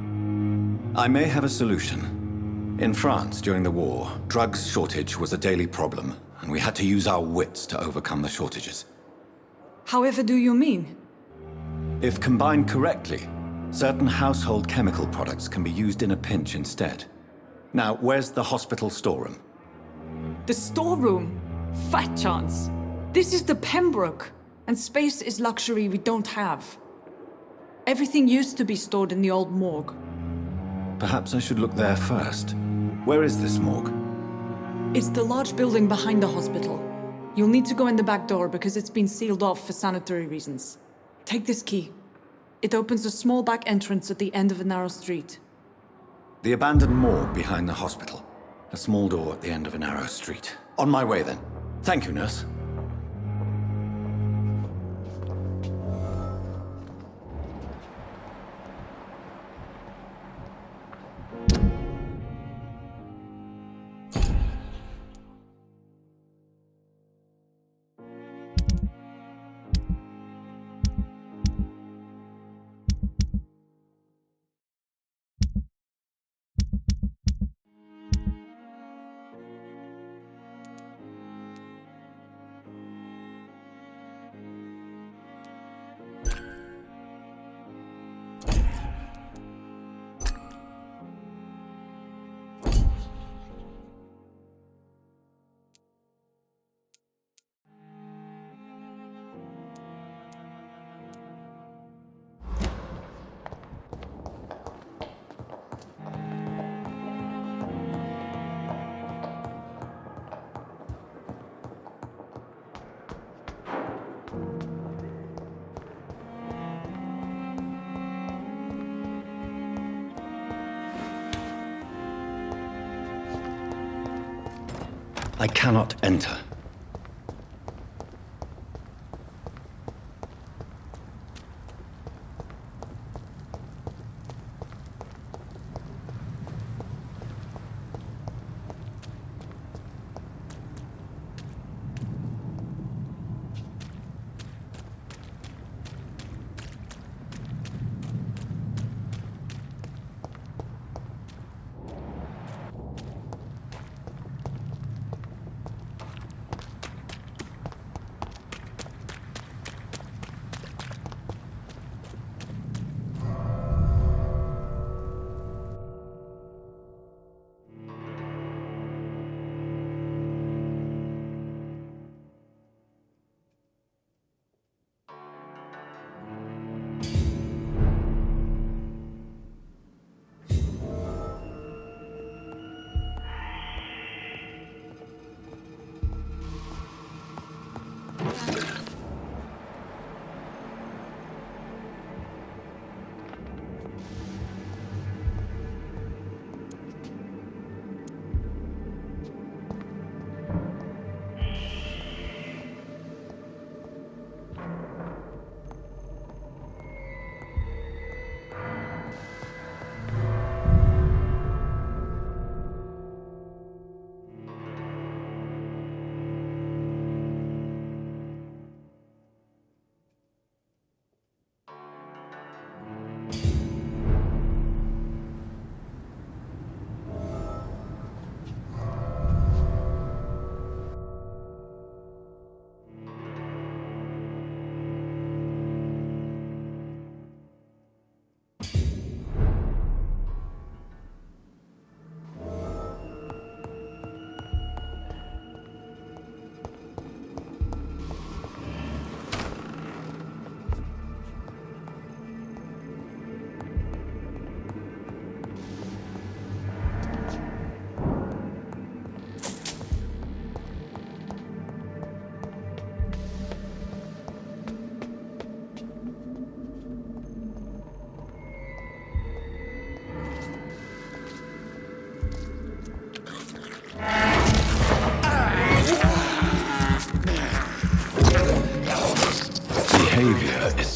I may have a solution. In France, during the war, drugs shortage was a daily problem, and we had to use our wits to overcome the shortages. However do you mean? If combined correctly, certain household chemical products can be used in a pinch instead. Now, where's the hospital storeroom? The storeroom? Fat chance. This is the Pembroke, and space is luxury we don't have. Everything used to be stored in the old morgue. Perhaps I should look there first. Where is this morgue? It's the large building behind the hospital. You'll need to go in the back door because it's been sealed off for sanitary reasons. Take this key. It opens a small back entrance at the end of a narrow street. The abandoned morgue behind the hospital. A small door at the end of a narrow street. On my way then. Thank you, nurse. I cannot enter.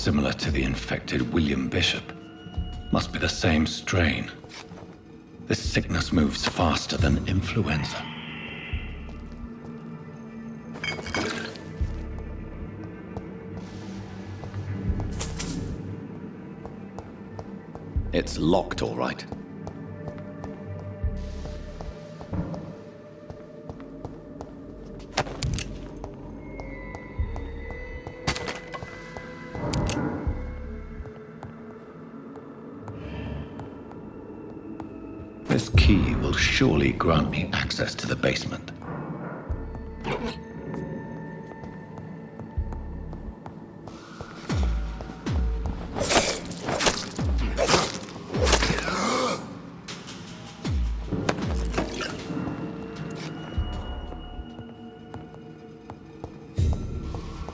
similar to the infected William Bishop. Must be the same strain. This sickness moves faster than influenza. It's locked, all right. This key will surely grant me access to the basement.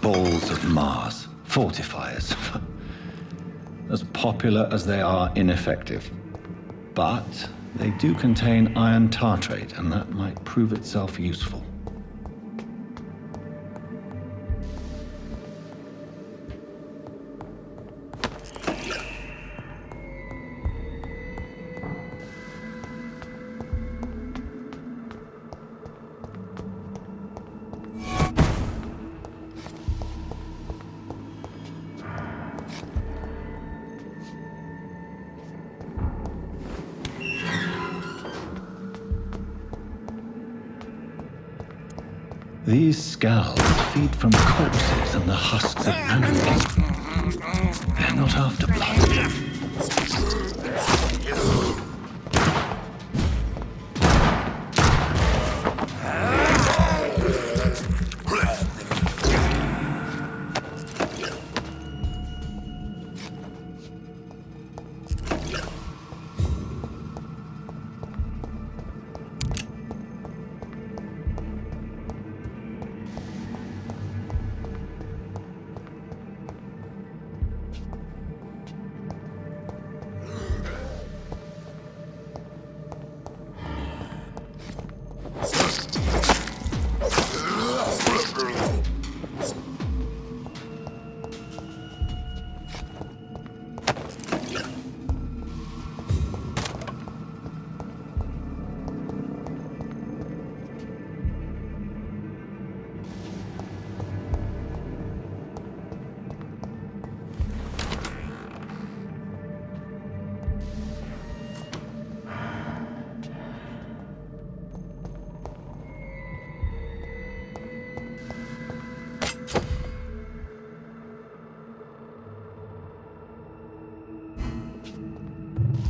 Balls of Mars, fortifiers. As popular as they are ineffective. But they do contain iron tartrate, and that might prove itself useful. These scowls feed from corpses and the husks of animals. They're not after blood.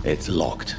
It's locked.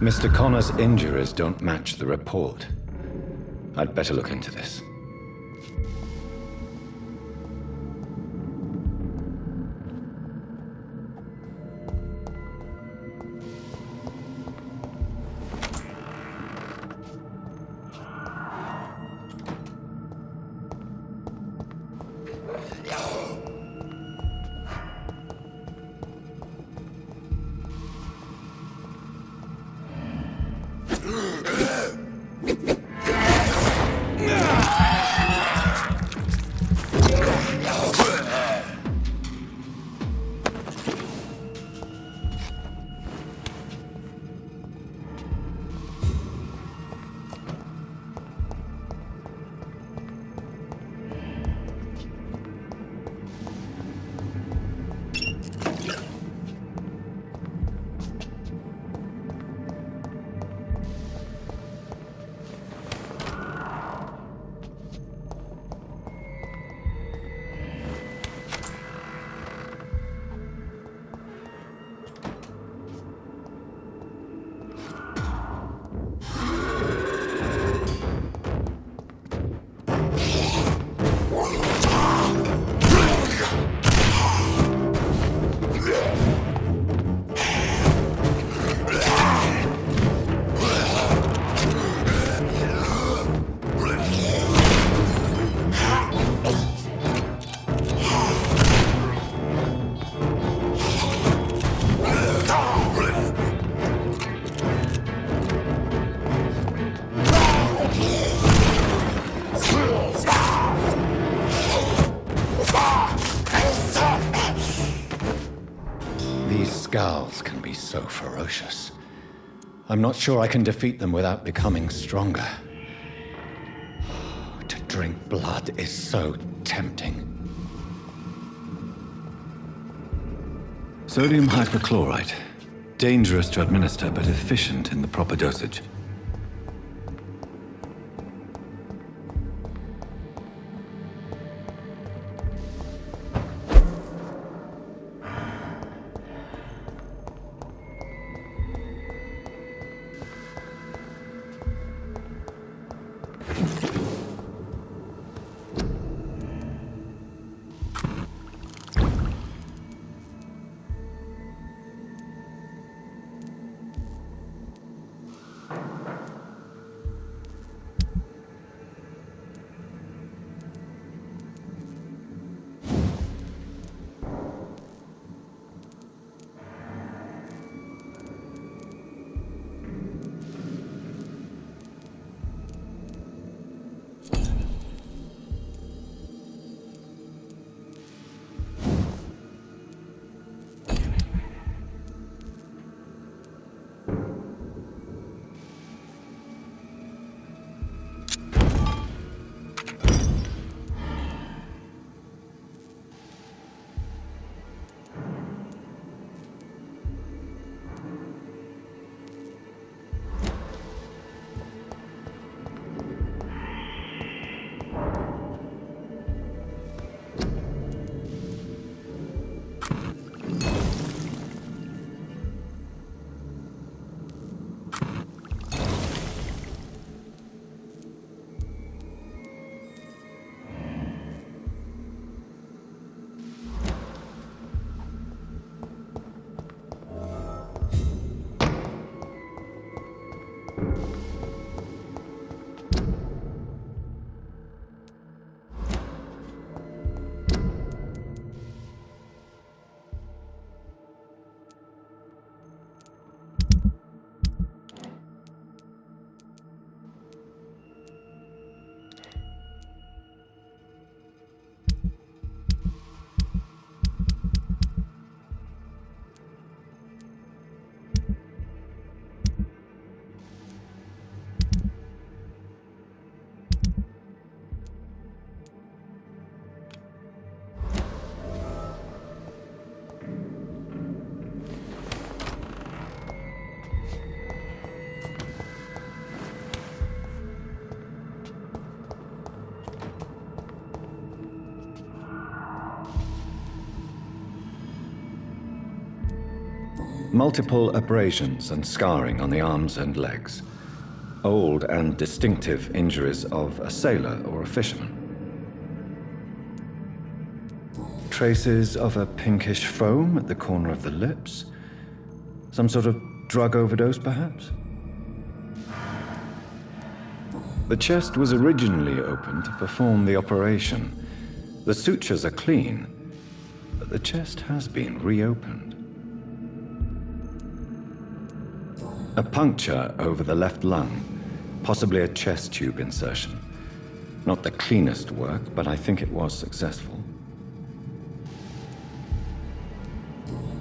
Mr. Connor's injuries don't match the report. I'd better look into this. These scowls can be so ferocious. I'm not sure I can defeat them without becoming stronger. To drink blood is so tempting. Sodium hypochlorite. Dangerous to administer, but efficient in the proper dosage. Multiple abrasions and scarring on the arms and legs. Old and distinctive injuries of a sailor or a fisherman. Traces of a pinkish foam at the corner of the lips. Some sort of drug overdose, perhaps? The chest was originally opened to perform the operation. The sutures are clean, but the chest has been reopened. A puncture over the left lung, possibly a chest tube insertion. Not the cleanest work, but I think it was successful.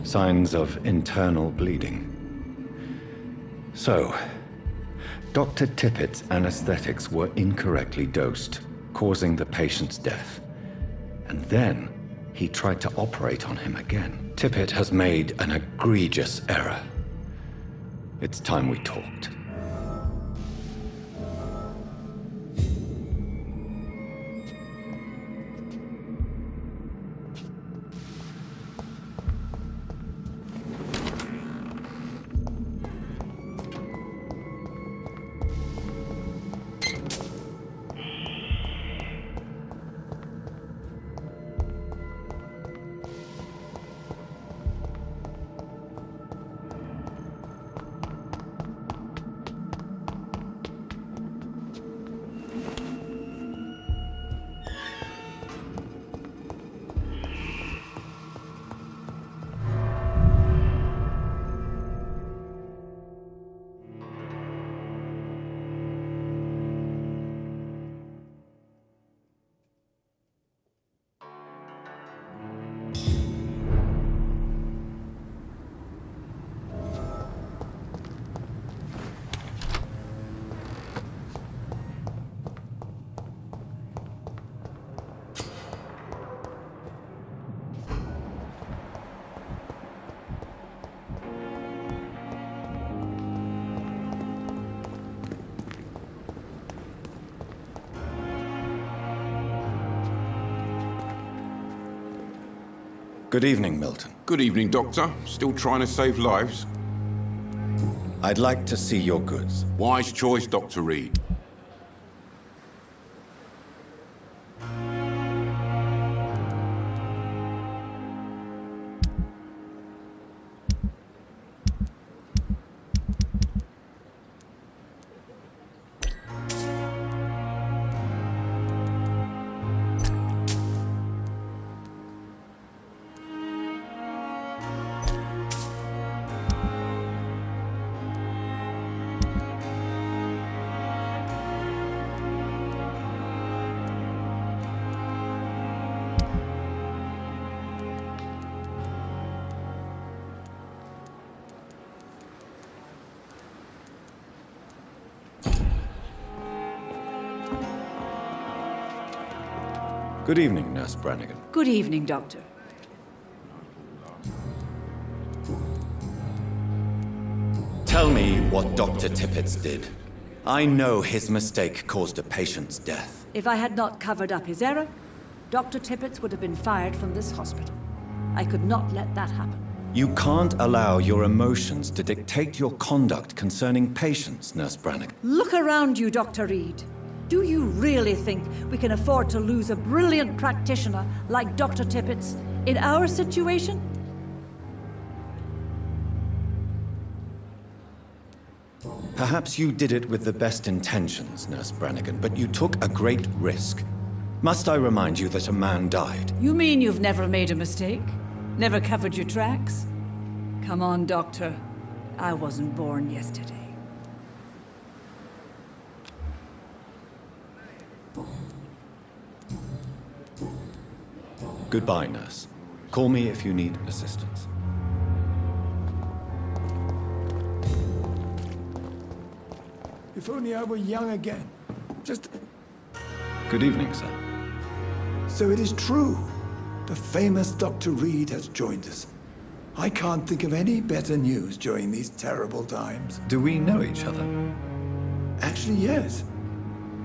Signs of internal bleeding. So, Dr. Tippett's anesthetics were incorrectly dosed, causing the patient's death. And then he tried to operate on him again. Tippett has made an egregious error. It's time we talked. Good evening, Milton. Good evening, Doctor. Still trying to save lives? I'd like to see your goods. Wise choice, Dr. Reed. Good evening, Nurse Brannigan. Good evening, Doctor. Tell me what Dr. Tippets did. I know his mistake caused a patient's death. If I had not covered up his error, Dr. Tippets would have been fired from this hospital. I could not let that happen. You can't allow your emotions to dictate your conduct concerning patients, Nurse Brannigan. Look around you, Dr. Reed. Do you really think we can afford to lose a brilliant practitioner like Dr. Tippets in our situation? Perhaps you did it with the best intentions, Nurse Brannigan, but you took a great risk. Must I remind you that a man died? You mean you've never made a mistake? Never covered your tracks? Come on, Doctor. I wasn't born yesterday. Goodbye, nurse. Call me if you need assistance. If only I were young again. Just... Good evening, sir. So it is true. The famous Dr. Reed has joined us. I can't think of any better news during these terrible times. Do we know each other? Actually, yes.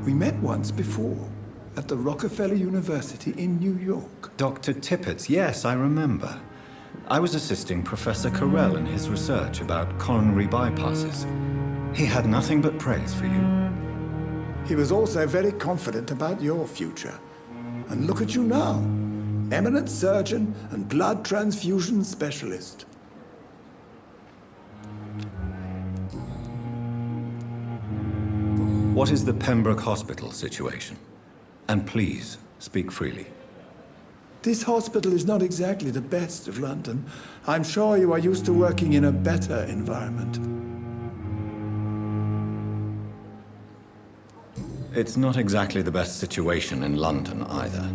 We met once before, at the Rockefeller University in New York. Dr. Tippets, yes, I remember. I was assisting Professor Carell in his research about coronary bypasses. He had nothing but praise for you. He was also very confident about your future. And look at you now. Eminent surgeon and blood transfusion specialist. What is the Pembroke Hospital situation? And please, speak freely. This hospital is not exactly the best of London. I'm sure you are used to working in a better environment. It's not exactly the best situation in London either.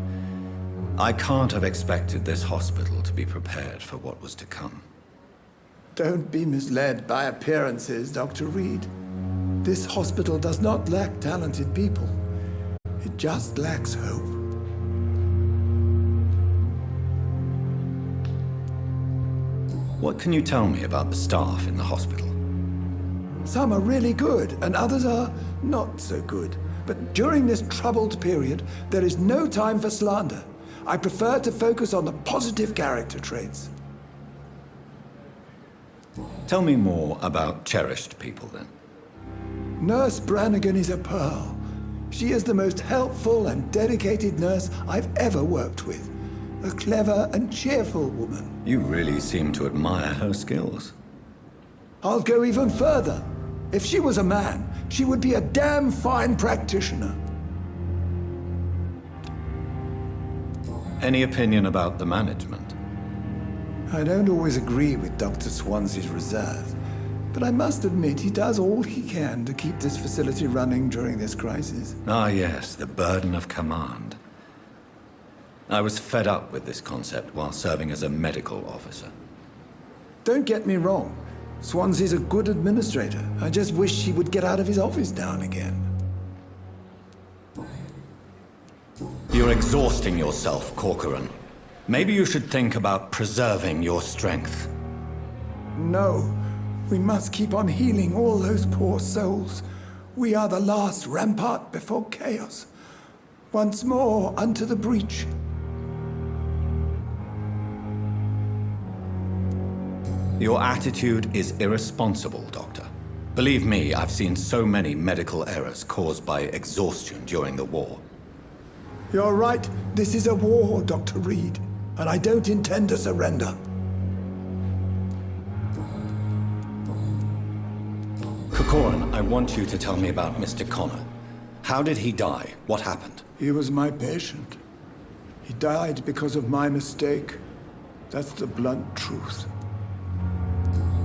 I can't have expected this hospital to be prepared for what was to come. Don't be misled by appearances, Dr. Reed. This hospital does not lack talented people. It just lacks hope. What can you tell me about the staff in the hospital? Some are really good, and others are not so good. But during this troubled period, there is no time for slander. I prefer to focus on the positive character traits. Tell me more about cherished people, then. Nurse Brannigan is a pearl. She is the most helpful and dedicated nurse I've ever worked with. A clever and cheerful woman. You really seem to admire her skills. I'll go even further. If she was a man, she would be a damn fine practitioner. Any opinion about the management? I don't always agree with Dr. Swansea's reserve, but I must admit he does all he can to keep this facility running during this crisis. Ah, yes, the burden of command. I was fed up with this concept while serving as a medical officer. Don't get me wrong. Swansea's a good administrator. I just wish he would get out of his office now and again. You're exhausting yourself, Corcoran. Maybe you should think about preserving your strength. No. We must keep on healing all those poor souls. We are the last rampart before chaos. Once more unto the breach. Your attitude is irresponsible, Doctor. Believe me, I've seen so many medical errors caused by exhaustion during the war. You're right. This is a war, Dr. Reed, and I don't intend to surrender. Corcoran, I want you to tell me about Mr. Connor. How did he die? What happened? He was my patient. He died because of my mistake. That's the blunt truth.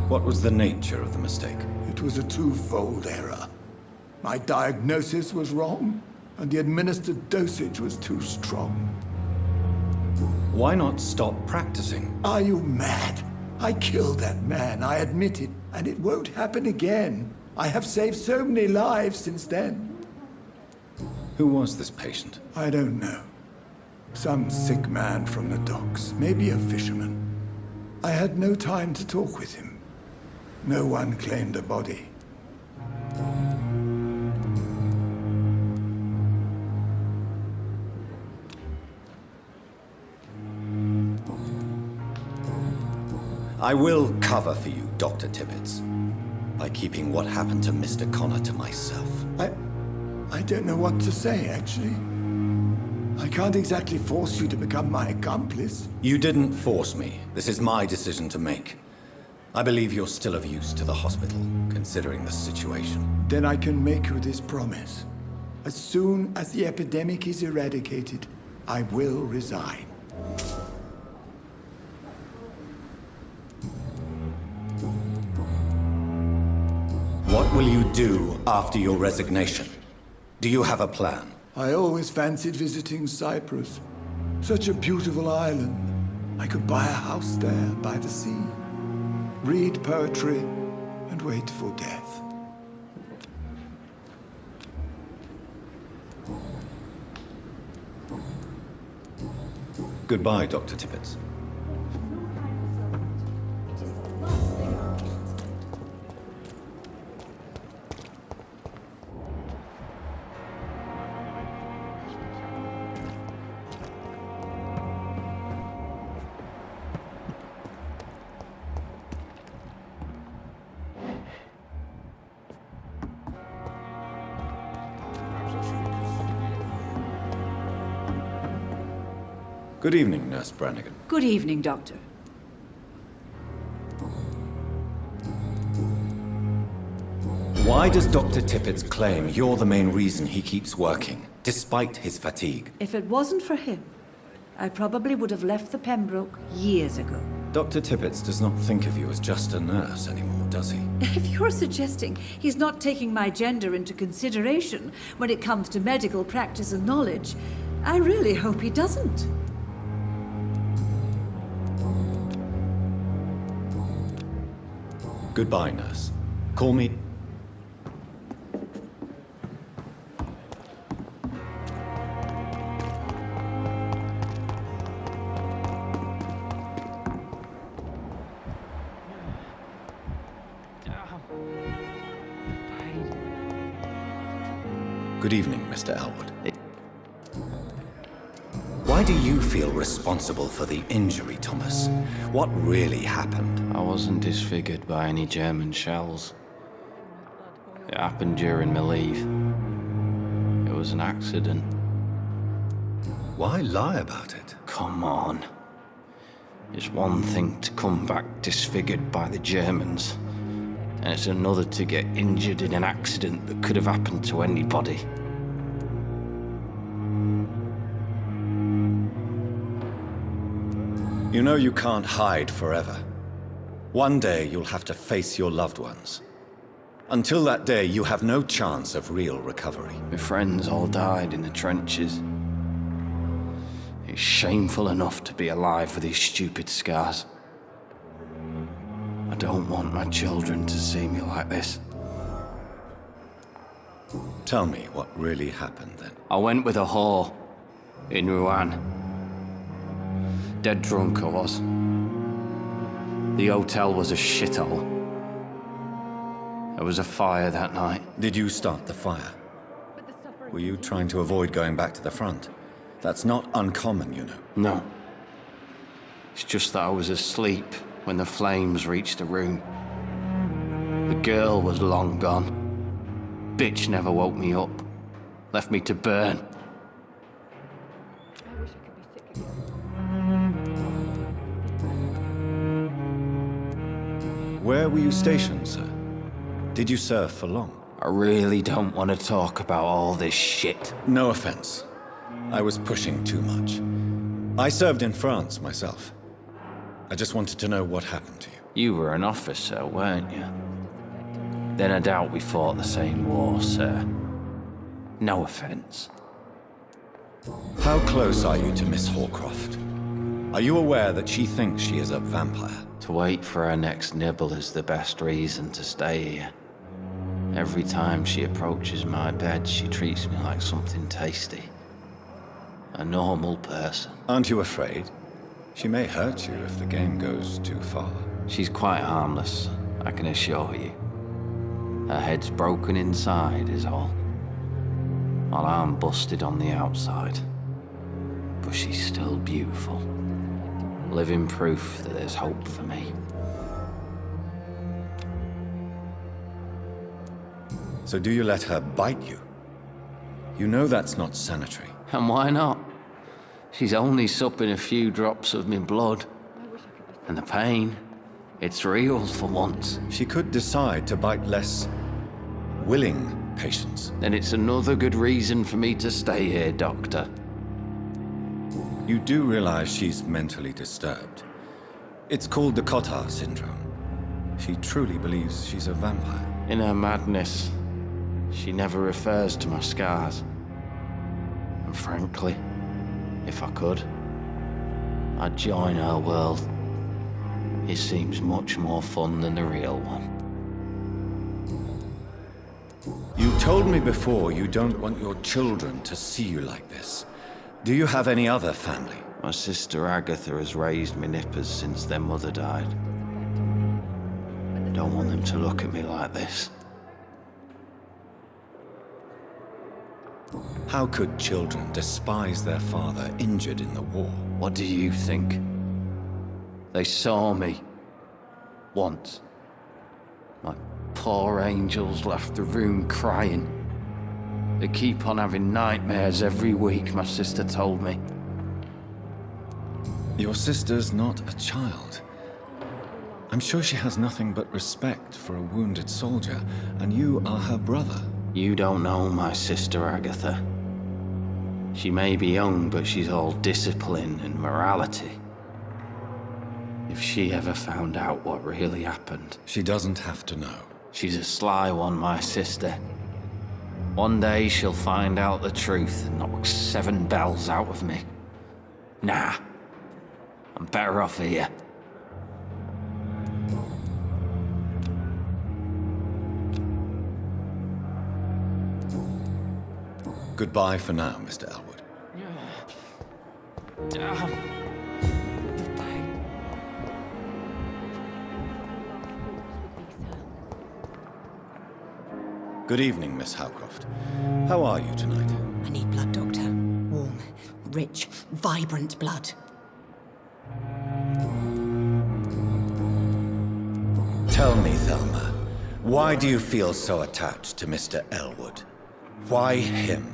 What was the nature of the mistake? It was a twofold error. My diagnosis was wrong, and the administered dosage was too strong. Why not stop practicing? Are you mad? I killed that man, I admit it, and it won't happen again. I have saved so many lives since then. Who was this patient? I don't know. Some sick man from the docks, maybe a fisherman. I had no time to talk with him. No one claimed a body. I will cover for you, Dr. Tibbets, by keeping what happened to Mr. Connor to myself. I don't know what to say, actually. I can't exactly force you to become my accomplice. You didn't force me. This is my decision to make. I believe you're still of use to the hospital, considering the situation. Then I can make you this promise. As soon as the epidemic is eradicated, I will resign. What will you do after your resignation? Do you have a plan? I always fancied visiting Cyprus. Such a beautiful island. I could buy a house there by the sea, read poetry, and wait for death. Goodbye, Dr. Tibbets. Good evening, Nurse Brannigan. Good evening, Doctor. Why does Dr. Tippett claim you're the main reason he keeps working, despite his fatigue? If it wasn't for him, I probably would have left the Pembroke years ago. Dr. Tippett does not think of you as just a nurse anymore, does he? If you're suggesting he's not taking my gender into consideration when it comes to medical practice and knowledge, I really hope he doesn't. Goodbye, nurse. Call me... Good evening, Mr. Elwood. Why do you feel responsible for the injury, Thomas? What really happened? I wasn't disfigured by any German shells. It happened during my leave. It was an accident. Why lie about it? Come on. It's one thing to come back disfigured by the Germans, and it's another to get injured in an accident that could have happened to anybody. You know you can't hide forever. One day you'll have to face your loved ones. Until that day, you have no chance of real recovery. My friends all died in the trenches. It's shameful enough to be alive with these stupid scars. I don't want my children to see me like this. Tell me what really happened then. I went with a whore in Rouen. Dead drunk I was. The hotel was a shithole. There was a fire that night. Did you start the fire? Were you trying to avoid going back to the front? That's not uncommon, you know. No. It's just that I was asleep when the flames reached the room. The girl was long gone. Bitch never woke me up. Left me to burn. Where were you stationed, sir? Did you serve for long? I really don't want to talk about all this shit. No offense. I was pushing too much. I served in France myself. I just wanted to know what happened to you. You were an officer, weren't you? Then I doubt we fought the same war, sir. No offense. How close are you to Miss Horcroft? Are you aware that she thinks she is a vampire? To wait for her next nibble is the best reason to stay here. Every time she approaches my bed, she treats me like something tasty. A normal person. Aren't you afraid? She may hurt you if the game goes too far. She's quite harmless, I can assure you. Her head's broken inside is all. While I'm busted on the outside. But she's still beautiful. Living proof that there's hope for me. So do you let her bite you? You know that's not sanitary. And why not? She's only supping a few drops of me blood. And the pain, it's real for once. She could decide to bite less willing patients. Then it's another good reason for me to stay here, Doctor. You do realize she's mentally disturbed. It's called the Cotard syndrome. She truly believes she's a vampire. In her madness, she never refers to my scars. And frankly, if I could, I'd join her world. It seems much more fun than the real one. You told me before you don't want your children to see you like this. Do you have any other family? My sister Agatha has raised me nippers since their mother died. I don't want them to look at me like this. How could children despise their father injured in the war? What do you think? They saw me. Once. My poor angels left the room crying. They keep on having nightmares every week, my sister told me. Your sister's not a child. I'm sure she has nothing but respect for a wounded soldier, and you are her brother. You don't know my sister Agatha. She may be young, but she's all discipline and morality. If she ever found out what really happened... She doesn't have to know. She's a sly one, my sister. One day she'll find out the truth and knock 7 bells out of me. Nah. I'm better off here. Goodbye for now, Mr. Elwood. Good evening, Miss Howcroft. How are you tonight? I need blood, Doctor. Warm, rich, vibrant blood. Tell me, Thelma, why do you feel so attached to Mr. Elwood? Why him?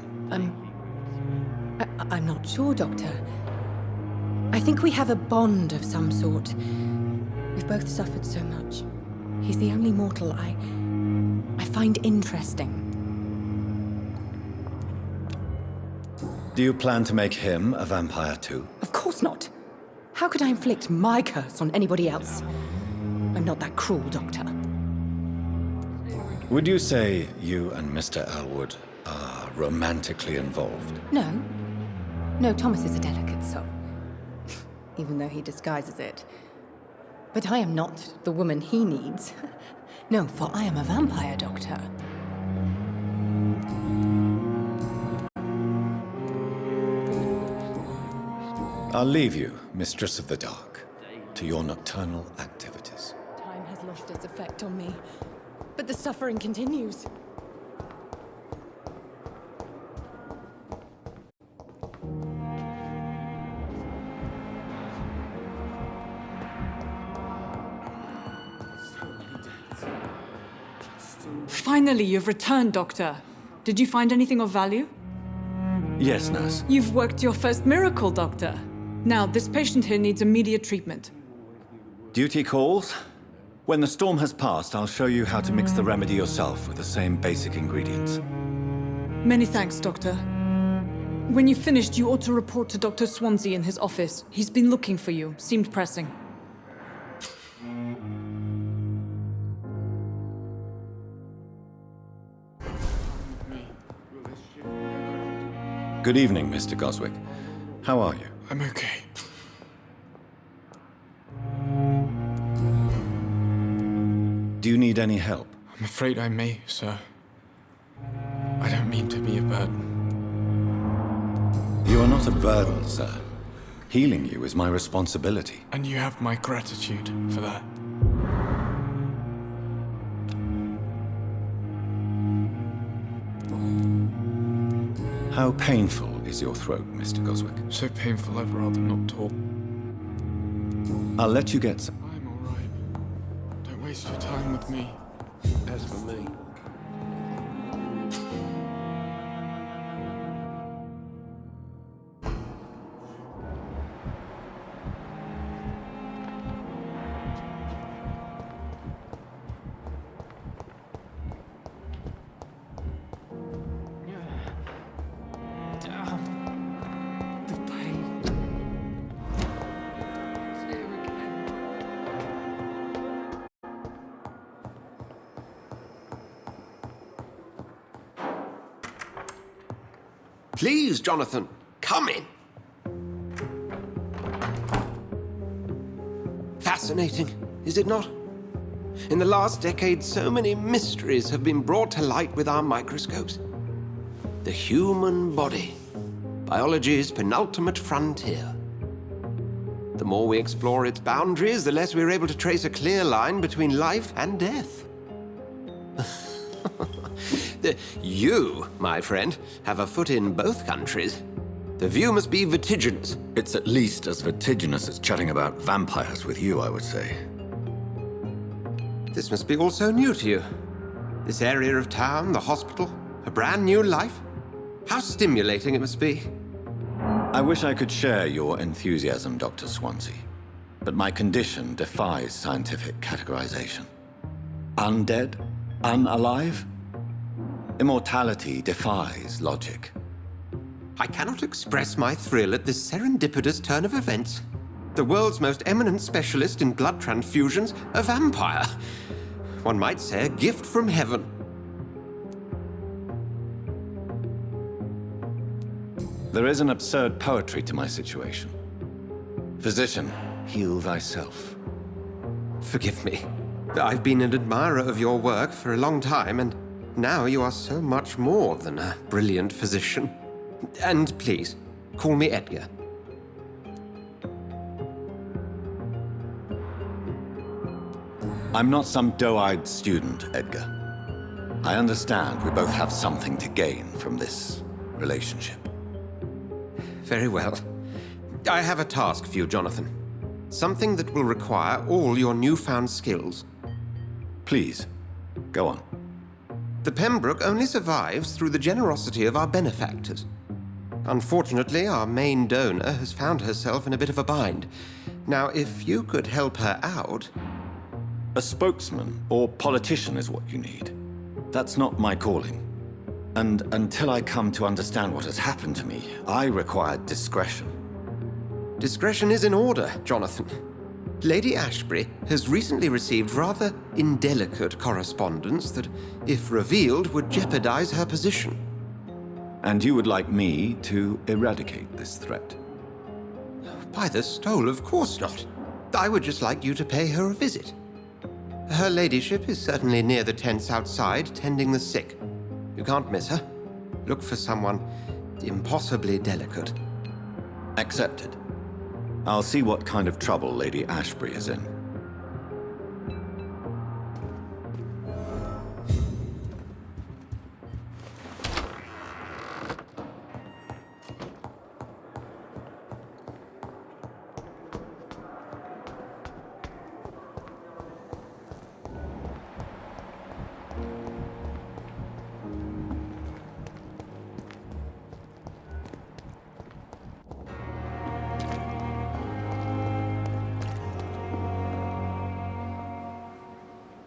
I'm not sure, Doctor. I think we have a bond of some sort. We've both suffered so much. He's the only mortal I find interesting. Do you plan to make him a vampire too? Of course not. How could I inflict my curse on anybody else? I'm not that cruel, Doctor. Would you say you and Mr. Elwood are romantically involved? No. No, Thomas is a delicate soul. Even though he disguises it. But I am not the woman he needs. No, for I am a vampire, Doctor. I'll leave you, Mistress of the Dark, to your nocturnal activities. Time has lost its effect on me, but the suffering continues. Finally, you've returned, Doctor. Did you find anything of value? Yes, nurse. You've worked your first miracle, Doctor. Now, this patient here needs immediate treatment. Duty calls. When the storm has passed, I'll show you how to mix the remedy yourself with the same basic ingredients. Many thanks, Doctor. When you've finished, you ought to report to Dr. Swansea in his office. He's been looking for you. Seemed pressing. Good evening, Mr. Goswick. How are you? I'm okay. Do you need any help? I'm afraid I may, sir. I don't mean to be a burden. You are not a burden, sir. Healing you is my responsibility. And you have my gratitude for that. How painful is your throat, Mr. Goswick? So painful I'd rather not talk. I'll let you get some. I'm all right. Don't waste your time with me. As for me, Please, Jonathan, come in. Fascinating, is it not? In the last decade, so many mysteries have been brought to light with our microscopes. The human body, biology's penultimate frontier. The more we explore its boundaries, the less we're able to trace a clear line between life and death. You, my friend, have a foot in both countries. The view must be vertiginous. It's at least as vertiginous as chatting about vampires with you, I would say. This must be all so new to you. This area of town, the hospital, a brand new life. How stimulating it must be. I wish I could share your enthusiasm, Dr. Swansea. But my condition defies scientific categorization. Undead? Unalive? Immortality defies logic. I cannot express my thrill at this serendipitous turn of events. The world's most eminent specialist in blood transfusions, a vampire. One might say a gift from heaven. There is an absurd poetry to my situation. Physician, heal thyself. Forgive me. I've been an admirer of your work for a long time, and now you are so much more than a brilliant physician. And please, call me Edgar. I'm not some doe-eyed student, Edgar. I understand we both have something to gain from this relationship. Very well. I have a task for you, Jonathan. Something that will require all your newfound skills. Please, go on. The Pembroke only survives through the generosity of our benefactors. Unfortunately, our main donor has found herself in a bit of a bind. Now, if you could help her out... A spokesman or politician is what you need. That's not my calling. And until I come to understand what has happened to me, I require discretion. Discretion is in order, Jonathan. Lady Ashbury has recently received rather indelicate correspondence that, if revealed, would jeopardize her position. And you would like me to eradicate this threat? By the stole, of course not. I would just like you to pay her a visit. Her ladyship is certainly near the tents outside, tending the sick. You can't miss her. Look for someone impossibly delicate. Accepted. I'll see what kind of trouble Lady Ashbury is in.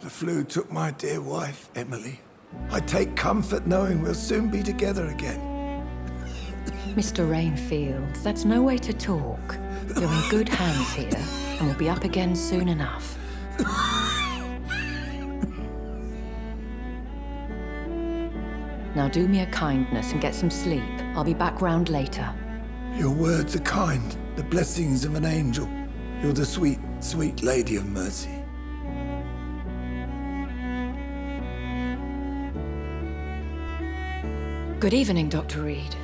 The flu took my dear wife, Emily. I take comfort knowing we'll soon be together again. Mr. Rainfield, that's no way to talk. You're in good hands here, and we'll be up again soon enough. Now do me a kindness and get some sleep. I'll be back round later. Your words are kind, the blessings of an angel. You're the sweet, sweet Lady of Mercy. Good evening, Dr. Reed.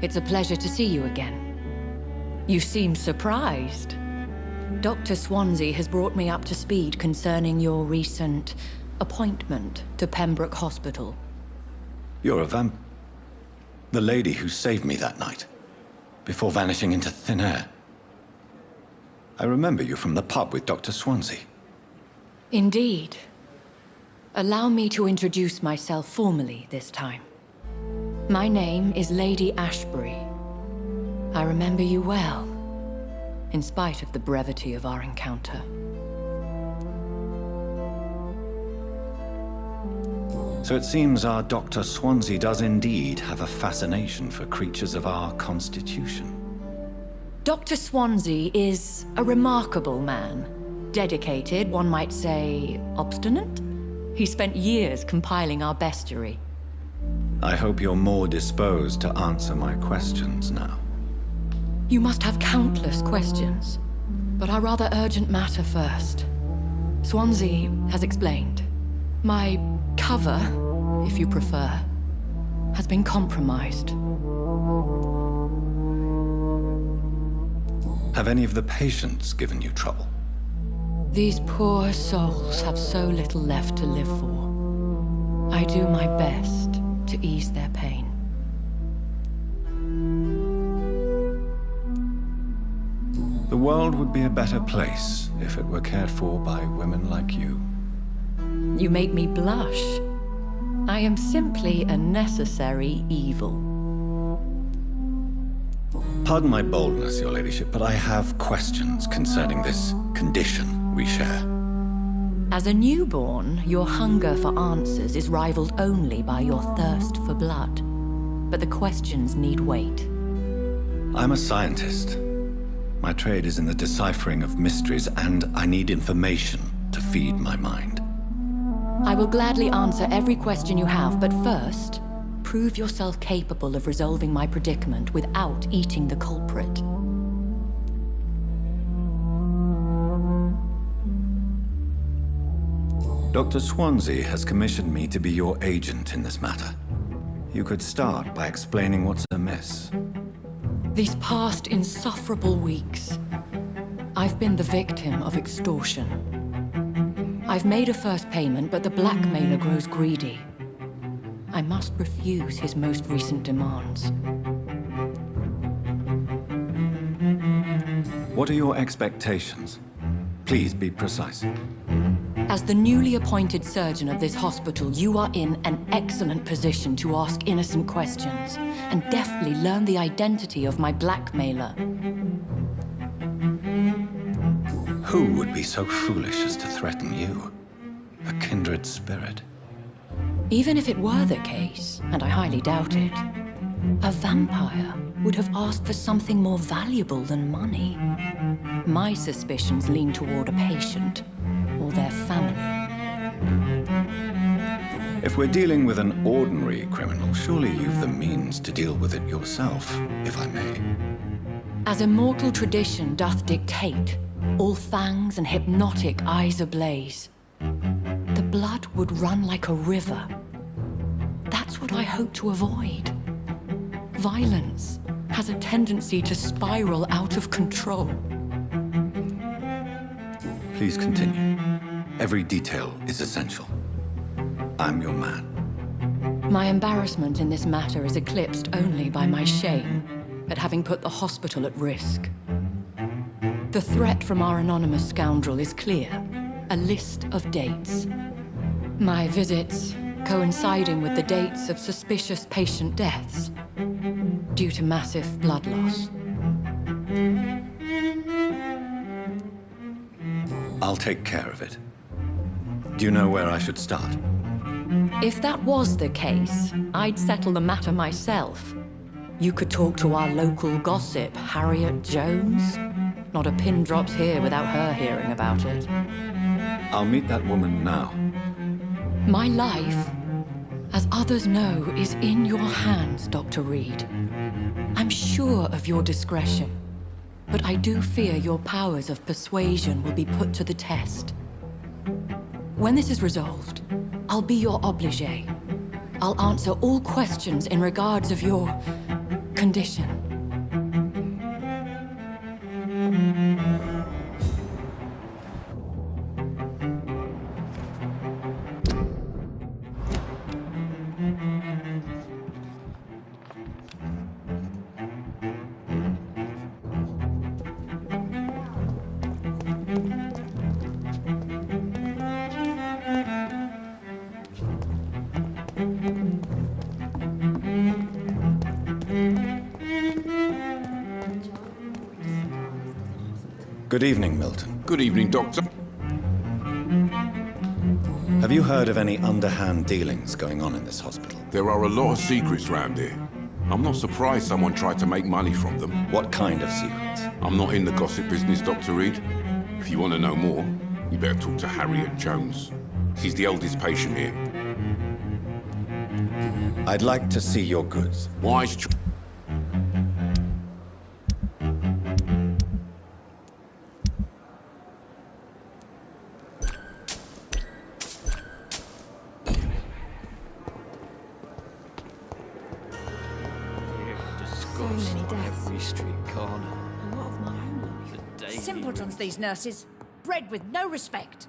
It's a pleasure to see you again. You seem surprised. Dr. Swansea has brought me up to speed concerning your recent appointment to Pembroke Hospital. You're a the lady who saved me that night, before vanishing into thin air. I remember you from the pub with Dr. Swansea. Indeed. Allow me to introduce myself formally this time. My name is Lady Ashbury. I remember you well, in spite of the brevity of our encounter. So it seems our Dr. Swansea does indeed have a fascination for creatures of our constitution. Dr. Swansea is a remarkable man. Dedicated, one might say, obstinate? He spent years compiling our bestiary. I hope you're more disposed to answer my questions now. You must have countless questions, but our rather urgent matter first. Swansea has explained. My cover, if you prefer, has been compromised. Have any of the patients given you trouble? These poor souls have so little left to live for. I do my best to ease their pain. The world would be a better place if it were cared for by women like you. You make me blush. I am simply a necessary evil. Pardon my boldness, your ladyship, but I have questions concerning this condition we share. As a newborn, your hunger for answers is rivaled only by your thirst for blood. But the questions need wait. I'm a scientist. My trade is in the deciphering of mysteries, and I need information to feed my mind. I will gladly answer every question you have, but first, prove yourself capable of resolving my predicament without eating the culprit. Dr. Swansea has commissioned me to be your agent in this matter. You could start by explaining what's amiss. These past insufferable weeks, I've been the victim of extortion. I've made a first payment, but the blackmailer grows greedy. I must refuse his most recent demands. What are your expectations? Please be precise. As the newly appointed surgeon of this hospital, you are in an excellent position to ask innocent questions and deftly learn the identity of my blackmailer. Who would be so foolish as to threaten you? A kindred spirit. Even if it were the case, and I highly doubt it, a vampire would have asked for something more valuable than money. My suspicions lean toward a patient or their family. If we're dealing with an ordinary criminal, surely you've the means to deal with it yourself, if I may. As immortal tradition doth dictate, all fangs and hypnotic eyes ablaze, the blood would run like a river. That's what I hope to avoid. Violence has a tendency to spiral out of control. Please continue. Every detail is essential. I'm your man. My embarrassment in this matter is eclipsed only by my shame at having put the hospital at risk. The threat from our anonymous scoundrel is clear. A list of dates. My visits coinciding with the dates of suspicious patient deaths due to massive blood loss. I'll take care of it. Do you know where I should start? If that was the case, I'd settle the matter myself. You could talk to our local gossip, Harriet Jones. Not a pin drops here without her hearing about it. I'll meet that woman now. My life, as others know, is in your hands, Dr. Reed. I'm sure of your discretion, but I do fear your powers of persuasion will be put to the test. When this is resolved, I'll be your obligé. I'll answer all questions in regards of your condition. Good evening, Milton. Good evening, Doctor. Have you heard of any underhand dealings going on in this hospital? There are a lot of secrets round here. I'm not surprised someone tried to make money from them. What kind of secrets? I'm not in the gossip business, Dr. Reed. If you want to know more, you better talk to Harriet Jones. She's the eldest patient here. I'd like to see your goods. Wise choice. Simpletons, these nurses. Bred with no respect.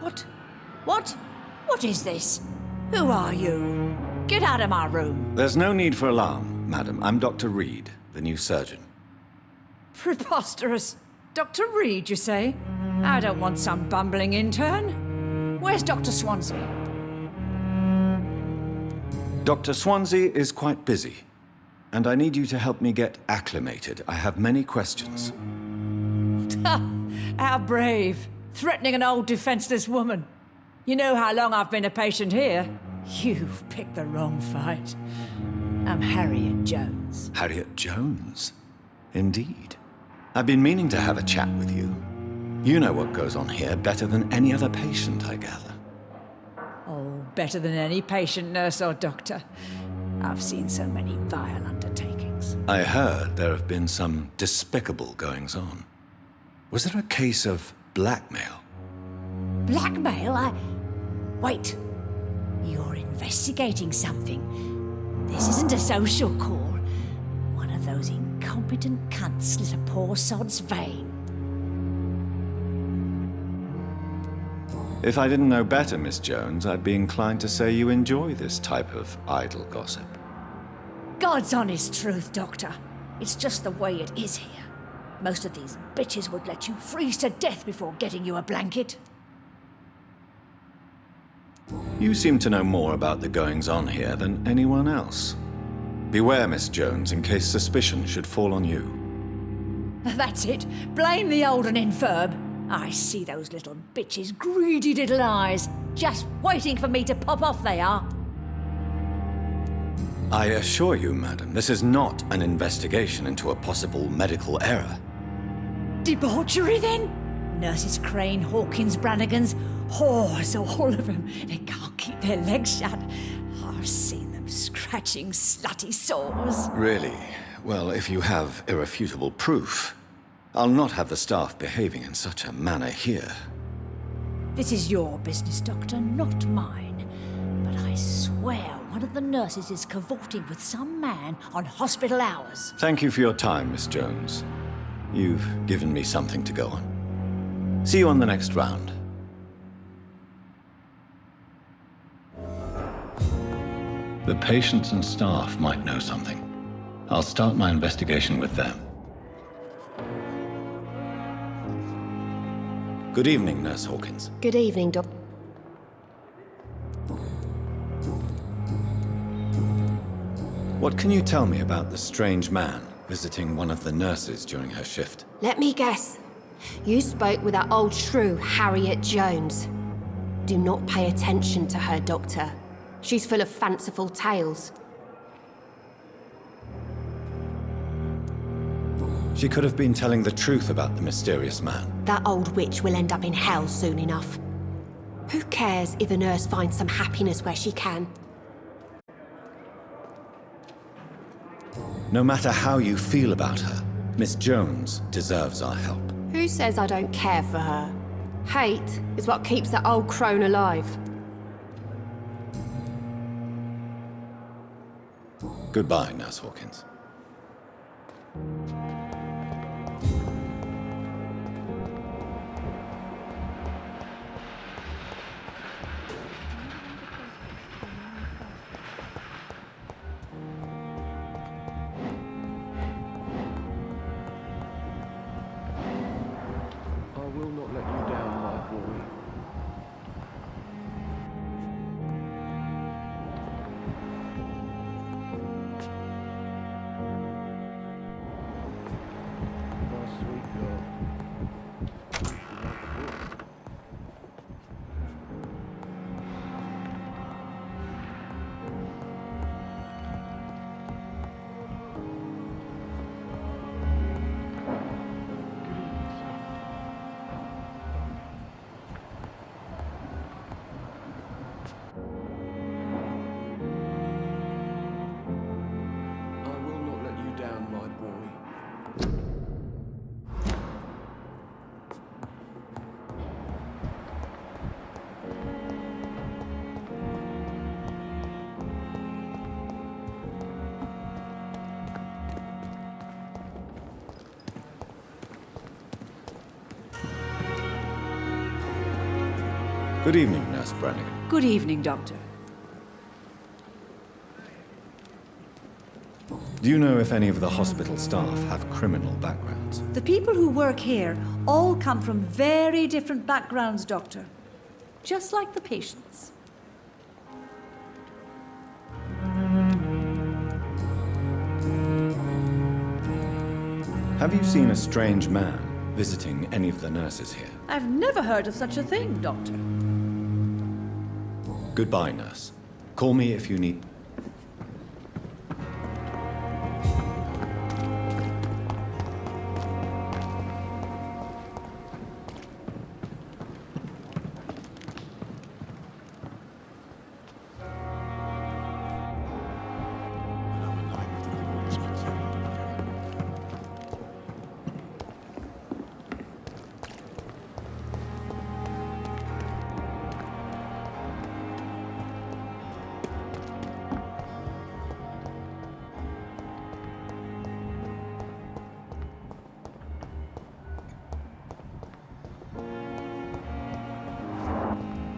What? What? What is this? Who are you? Get out of my room. There's no need for alarm, madam. I'm Dr. Reed, the new surgeon. Preposterous. Dr. Reed, you say? I don't want some bumbling intern. Where's Dr. Swansea? Dr. Swansea is quite busy, and I need you to help me get acclimated. I have many questions. How brave. Threatening an old defenseless woman. You know how long I've been a patient here? You've picked the wrong fight. I'm Harriet Jones. Harriet Jones? Indeed. I've been meaning to have a chat with you. You know what goes on here better than any other patient, I gather. Oh, better than any patient, nurse or doctor. I've seen so many vile undertakings. I heard there have been some despicable goings-on. Was there a case of blackmail? Blackmail? Wait. You're investigating something. This isn't a social call. One of those incompetent cunts slit a poor sod's vein. If I didn't know better, Miss Jones, I'd be inclined to say you enjoy this type of idle gossip. God's honest truth, Doctor. It's just the way it is here. Most of these bitches would let you freeze to death before getting you a blanket. You seem to know more about the goings-on here than anyone else. Beware, Miss Jones, in case suspicion should fall on you. That's it. Blame the old and infirm. I see those little bitches' greedy little eyes. Just waiting for me to pop off, they are. I assure you, madam, this is not an investigation into a possible medical error. Debauchery, then? Nurses Crane, Hawkins, Brannigans, whores, all of them. They can't keep their legs shut. I've seen them scratching slutty sores. Really? Well, if you have irrefutable proof, I'll not have the staff behaving in such a manner here. This is your business, Doctor, not mine. But I swear one of the nurses is cavorting with some man on hospital hours. Thank you for your time, Miss Jones. You've given me something to go on. See you on the next round. The patients and staff might know something. I'll start my investigation with them. Good evening, Nurse Hawkins. Good evening, Doc. What can you tell me about the strange man visiting one of the nurses during her shift. Let me guess. You spoke with that old shrew, Harriet Jones. Do not pay attention to her, Doctor. She's full of fanciful tales. She could have been telling the truth about the mysterious man. That old witch will end up in hell soon enough. Who cares if a nurse finds some happiness where she can? No matter how you feel about her, Miss Jones deserves our help. Who says I don't care for her? Hate is what keeps that old crone alive. Goodbye, Nurse Hawkins. I will not let you down, my boy. My sweet girl. I will not let you down, my boy. Good evening, Nurse Brannigan. Good evening, Doctor. Do you know if any of the hospital staff have criminal backgrounds? The people who work here all come from very different backgrounds, Doctor. Just like the patients. Have you seen a strange man visiting any of the nurses here? I've never heard of such a thing, Doctor. Goodbye, nurse. Call me if you need...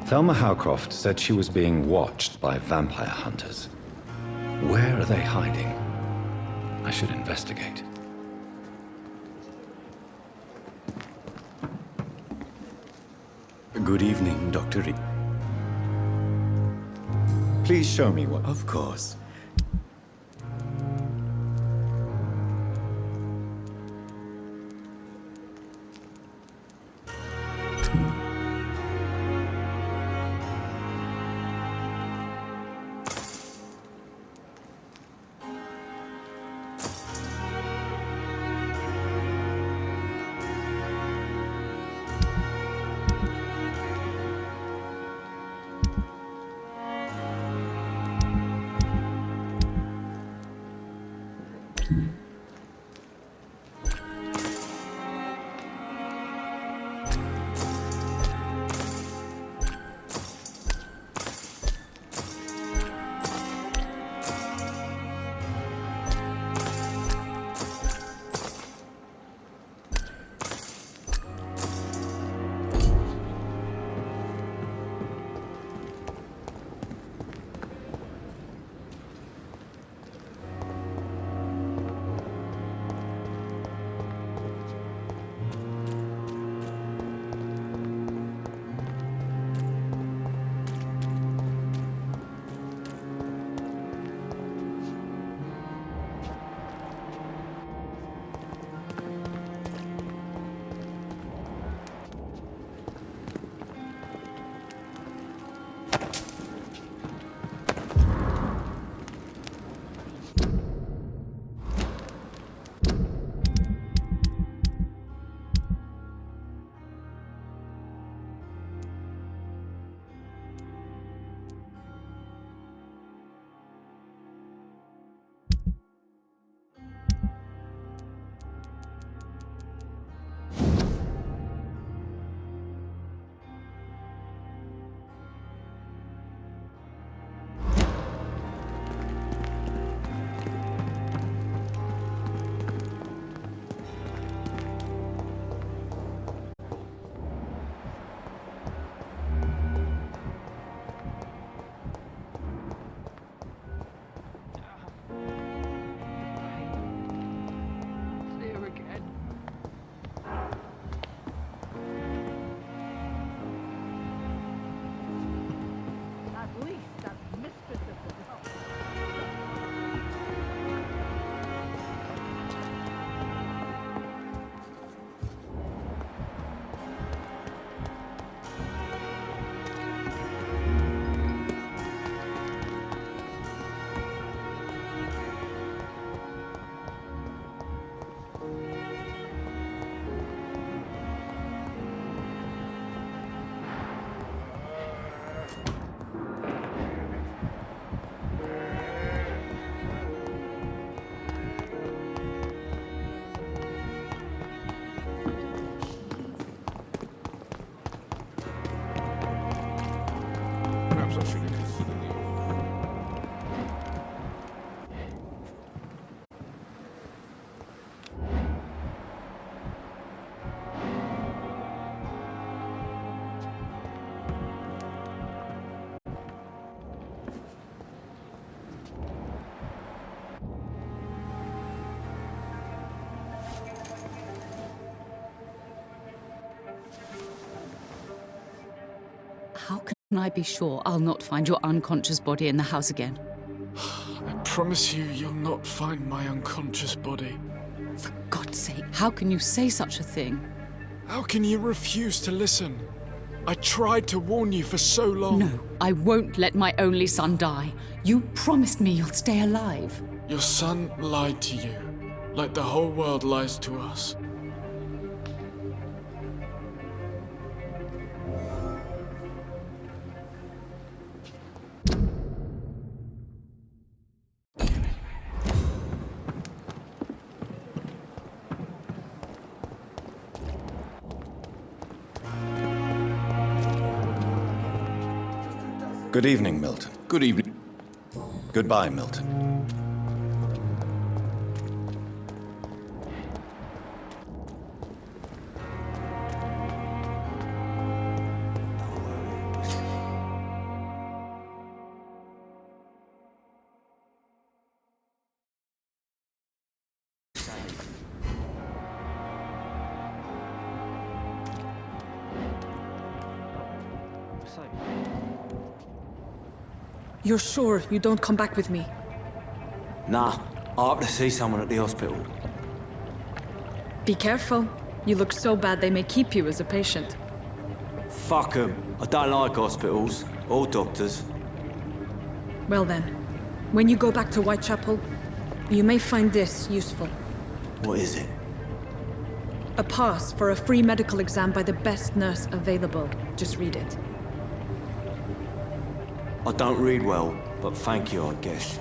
Thelma Howcroft said she was being watched by vampire hunters. Where are they hiding? I should investigate. Good evening, Dr. Reed. Please show me what... Of course. How can I be sure I'll not find your unconscious body in the house again? I promise you, you'll not find my unconscious body. For God's sake, how can you say such a thing? How can you refuse to listen? I tried to warn you for so long. No, I won't let my only son die. You promised me you'll stay alive. Your son lied to you, like the whole world lies to us. Good evening, Milton. Good evening. Goodbye, Milton. You're sure you don't come back with me? Nah, I have to see someone at the hospital. Be careful. You look so bad they may keep you as a patient. Fuck 'em. I don't like hospitals or doctors. Well then, when you go back to Whitechapel, you may find this useful. What is it? A pass for a free medical exam by the best nurse available. Just read it. I don't read well, but thank you, I guess.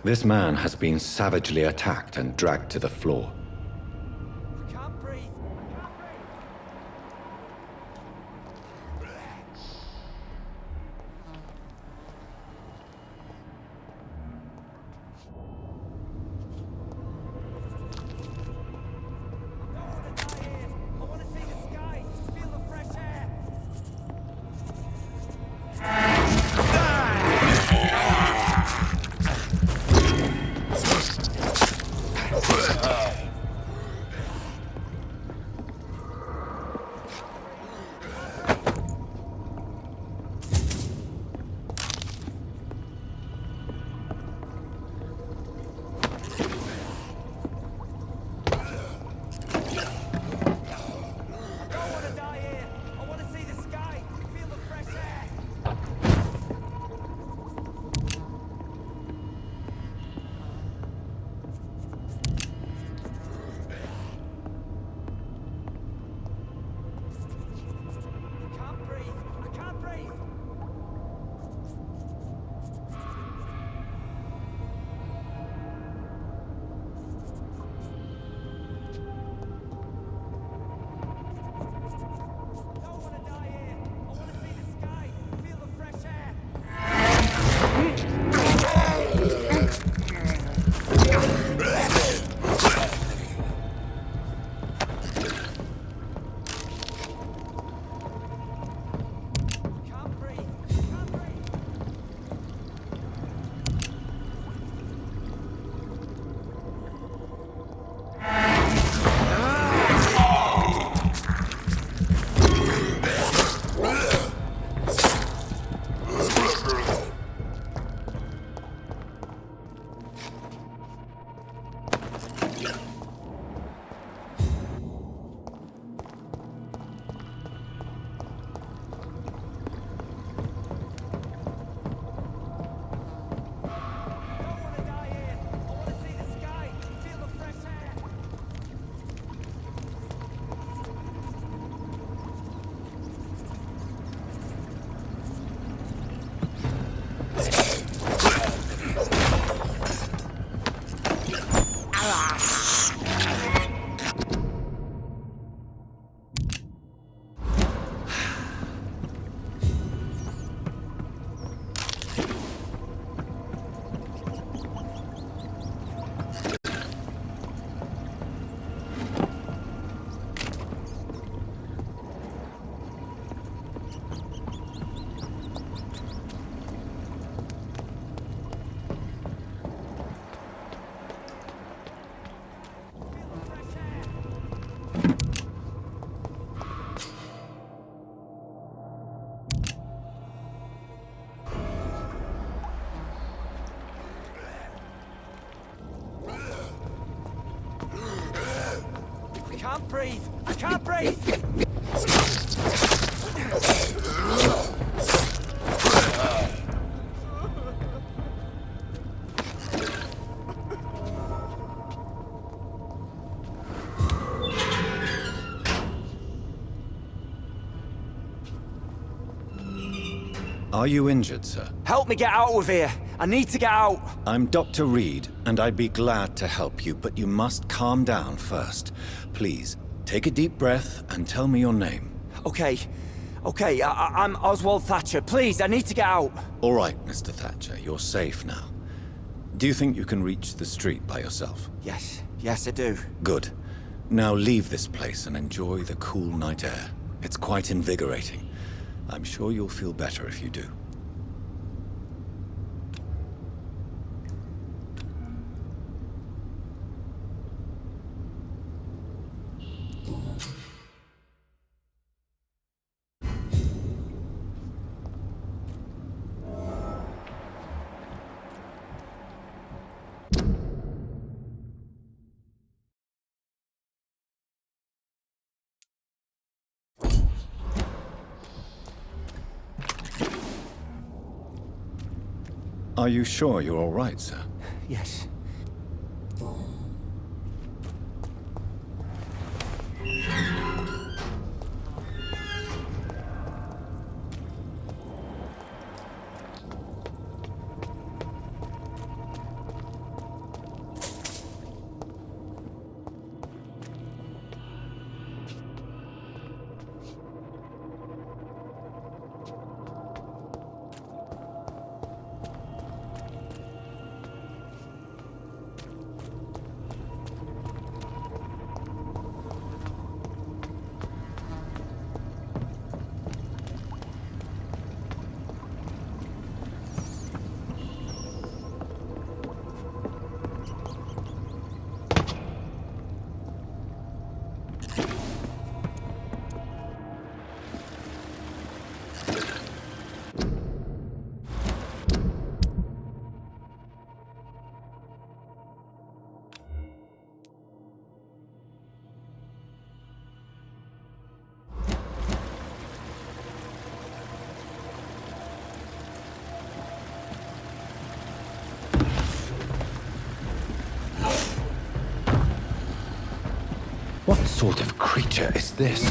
This man has been savagely attacked and dragged to the floor. can't breathe! I can't breathe! Are you injured, sir? Help me get out of here! I need to get out! I'm Dr. Reed, and I'd be glad to help you, but you must calm down first. Please, take a deep breath and tell me your name. Okay. I'm Oswald Thatcher. Please, I need to get out. All right, Mr. Thatcher, you're safe now. Do you think you can reach the street by yourself? Yes, I do. Good. Now leave this place and enjoy the cool night air. It's quite invigorating. I'm sure you'll feel better if you do. Are you sure you're all right, sir? Yes. What sort of creature is this?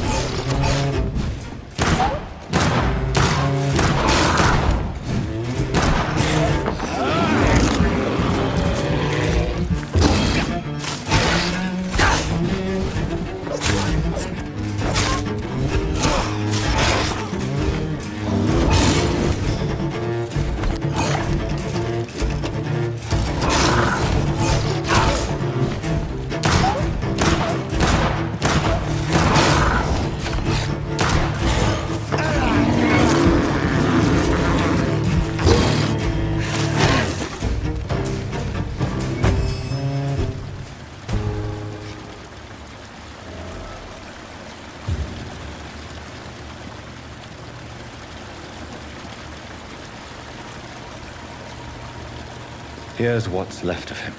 Here's what's left of him.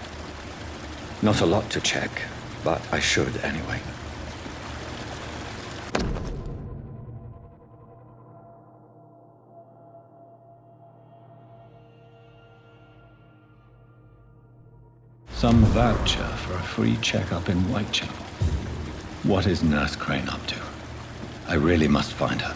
Not a lot to check, but I should anyway. Some voucher for a free checkup in Whitechapel. What is Nurse Crane up to? I really must find her.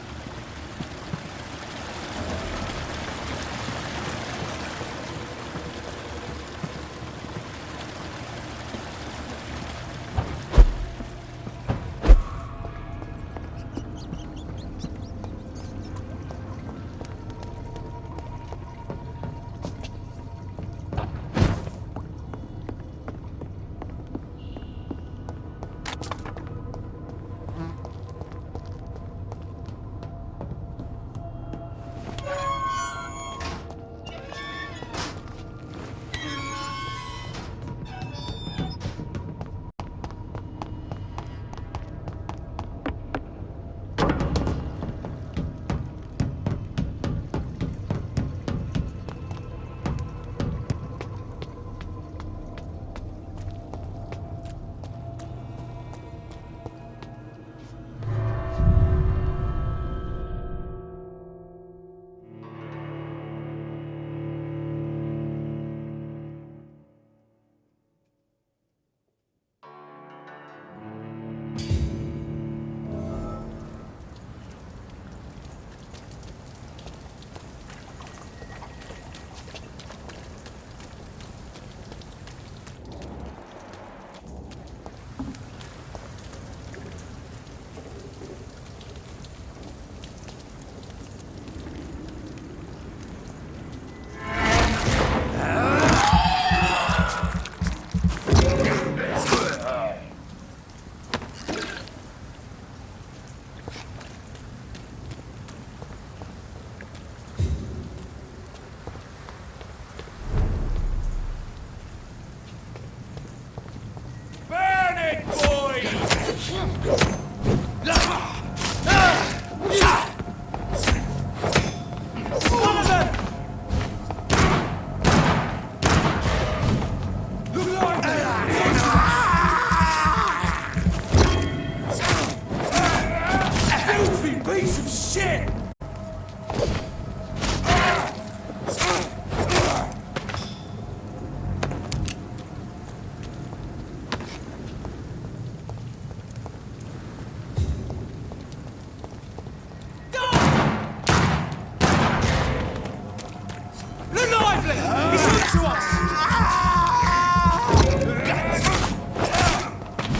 to us!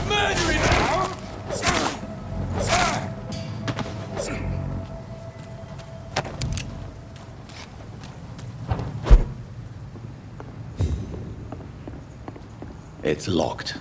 Murdering now! It's locked.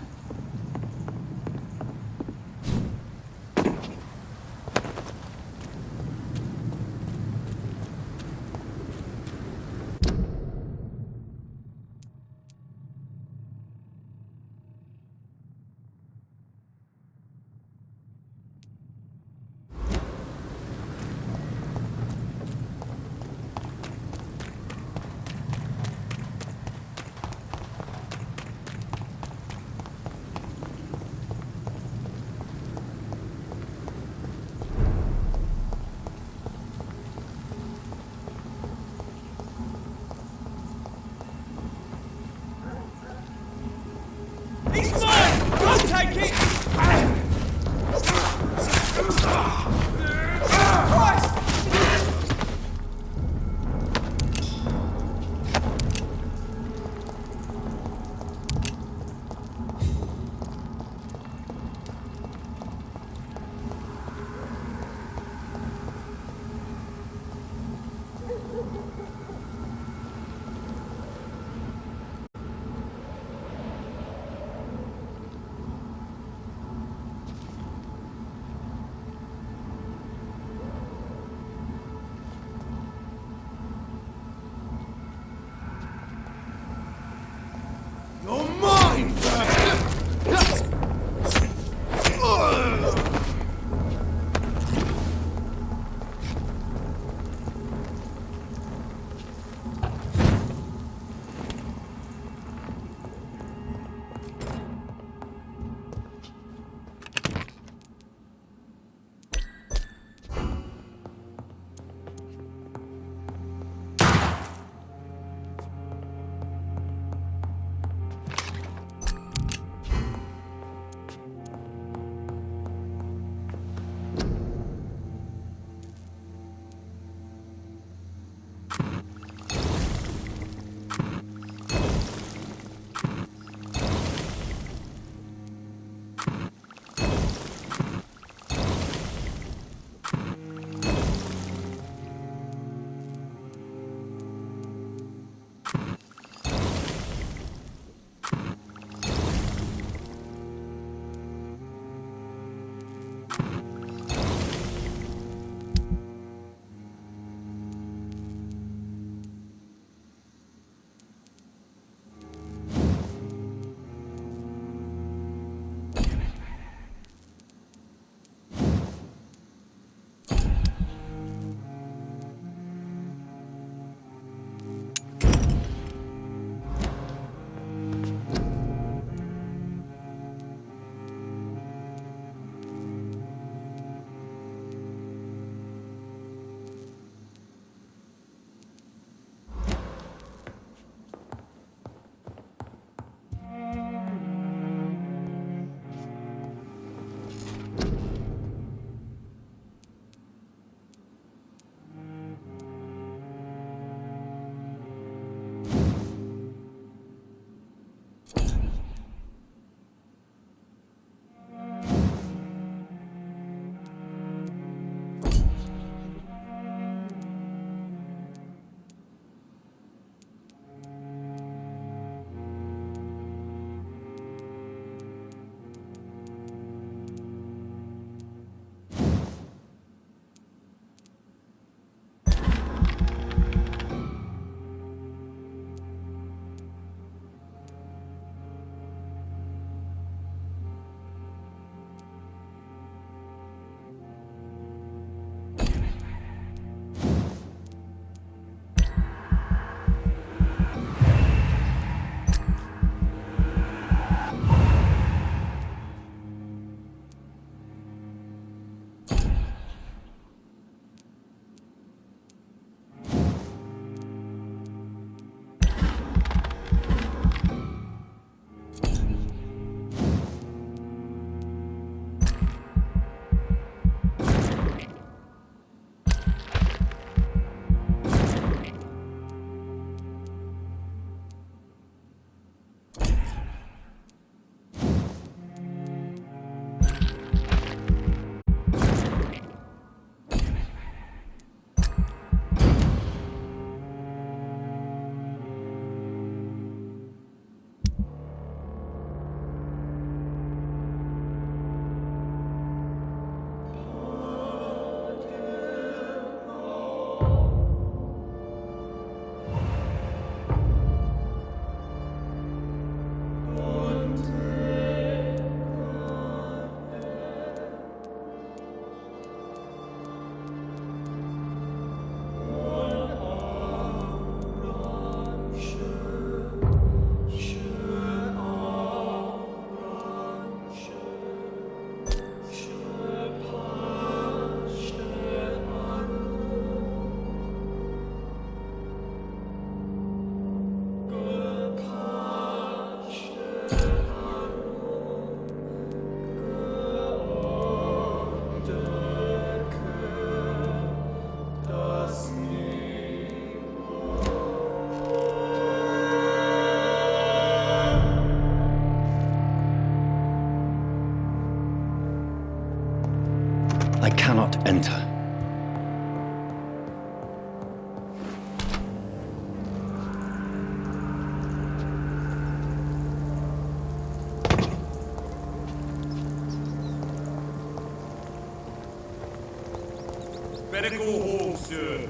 Medical hall, sir.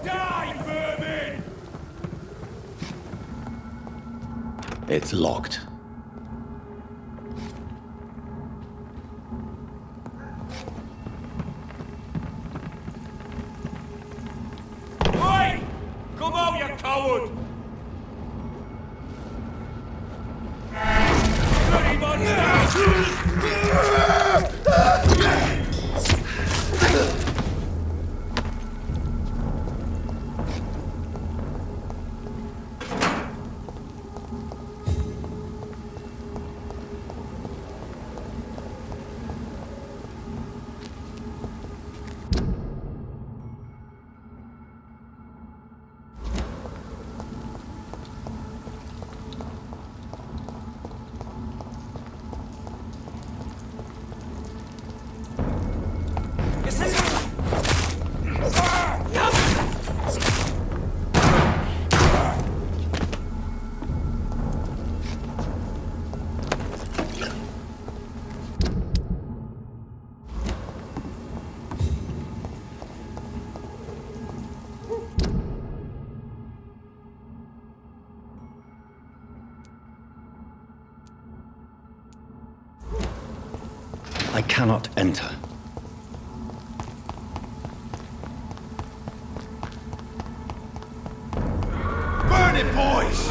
Die, vermin! It's locked. Oi! Come out, you coward! Bloody monster! I cannot enter. Burn it, boys!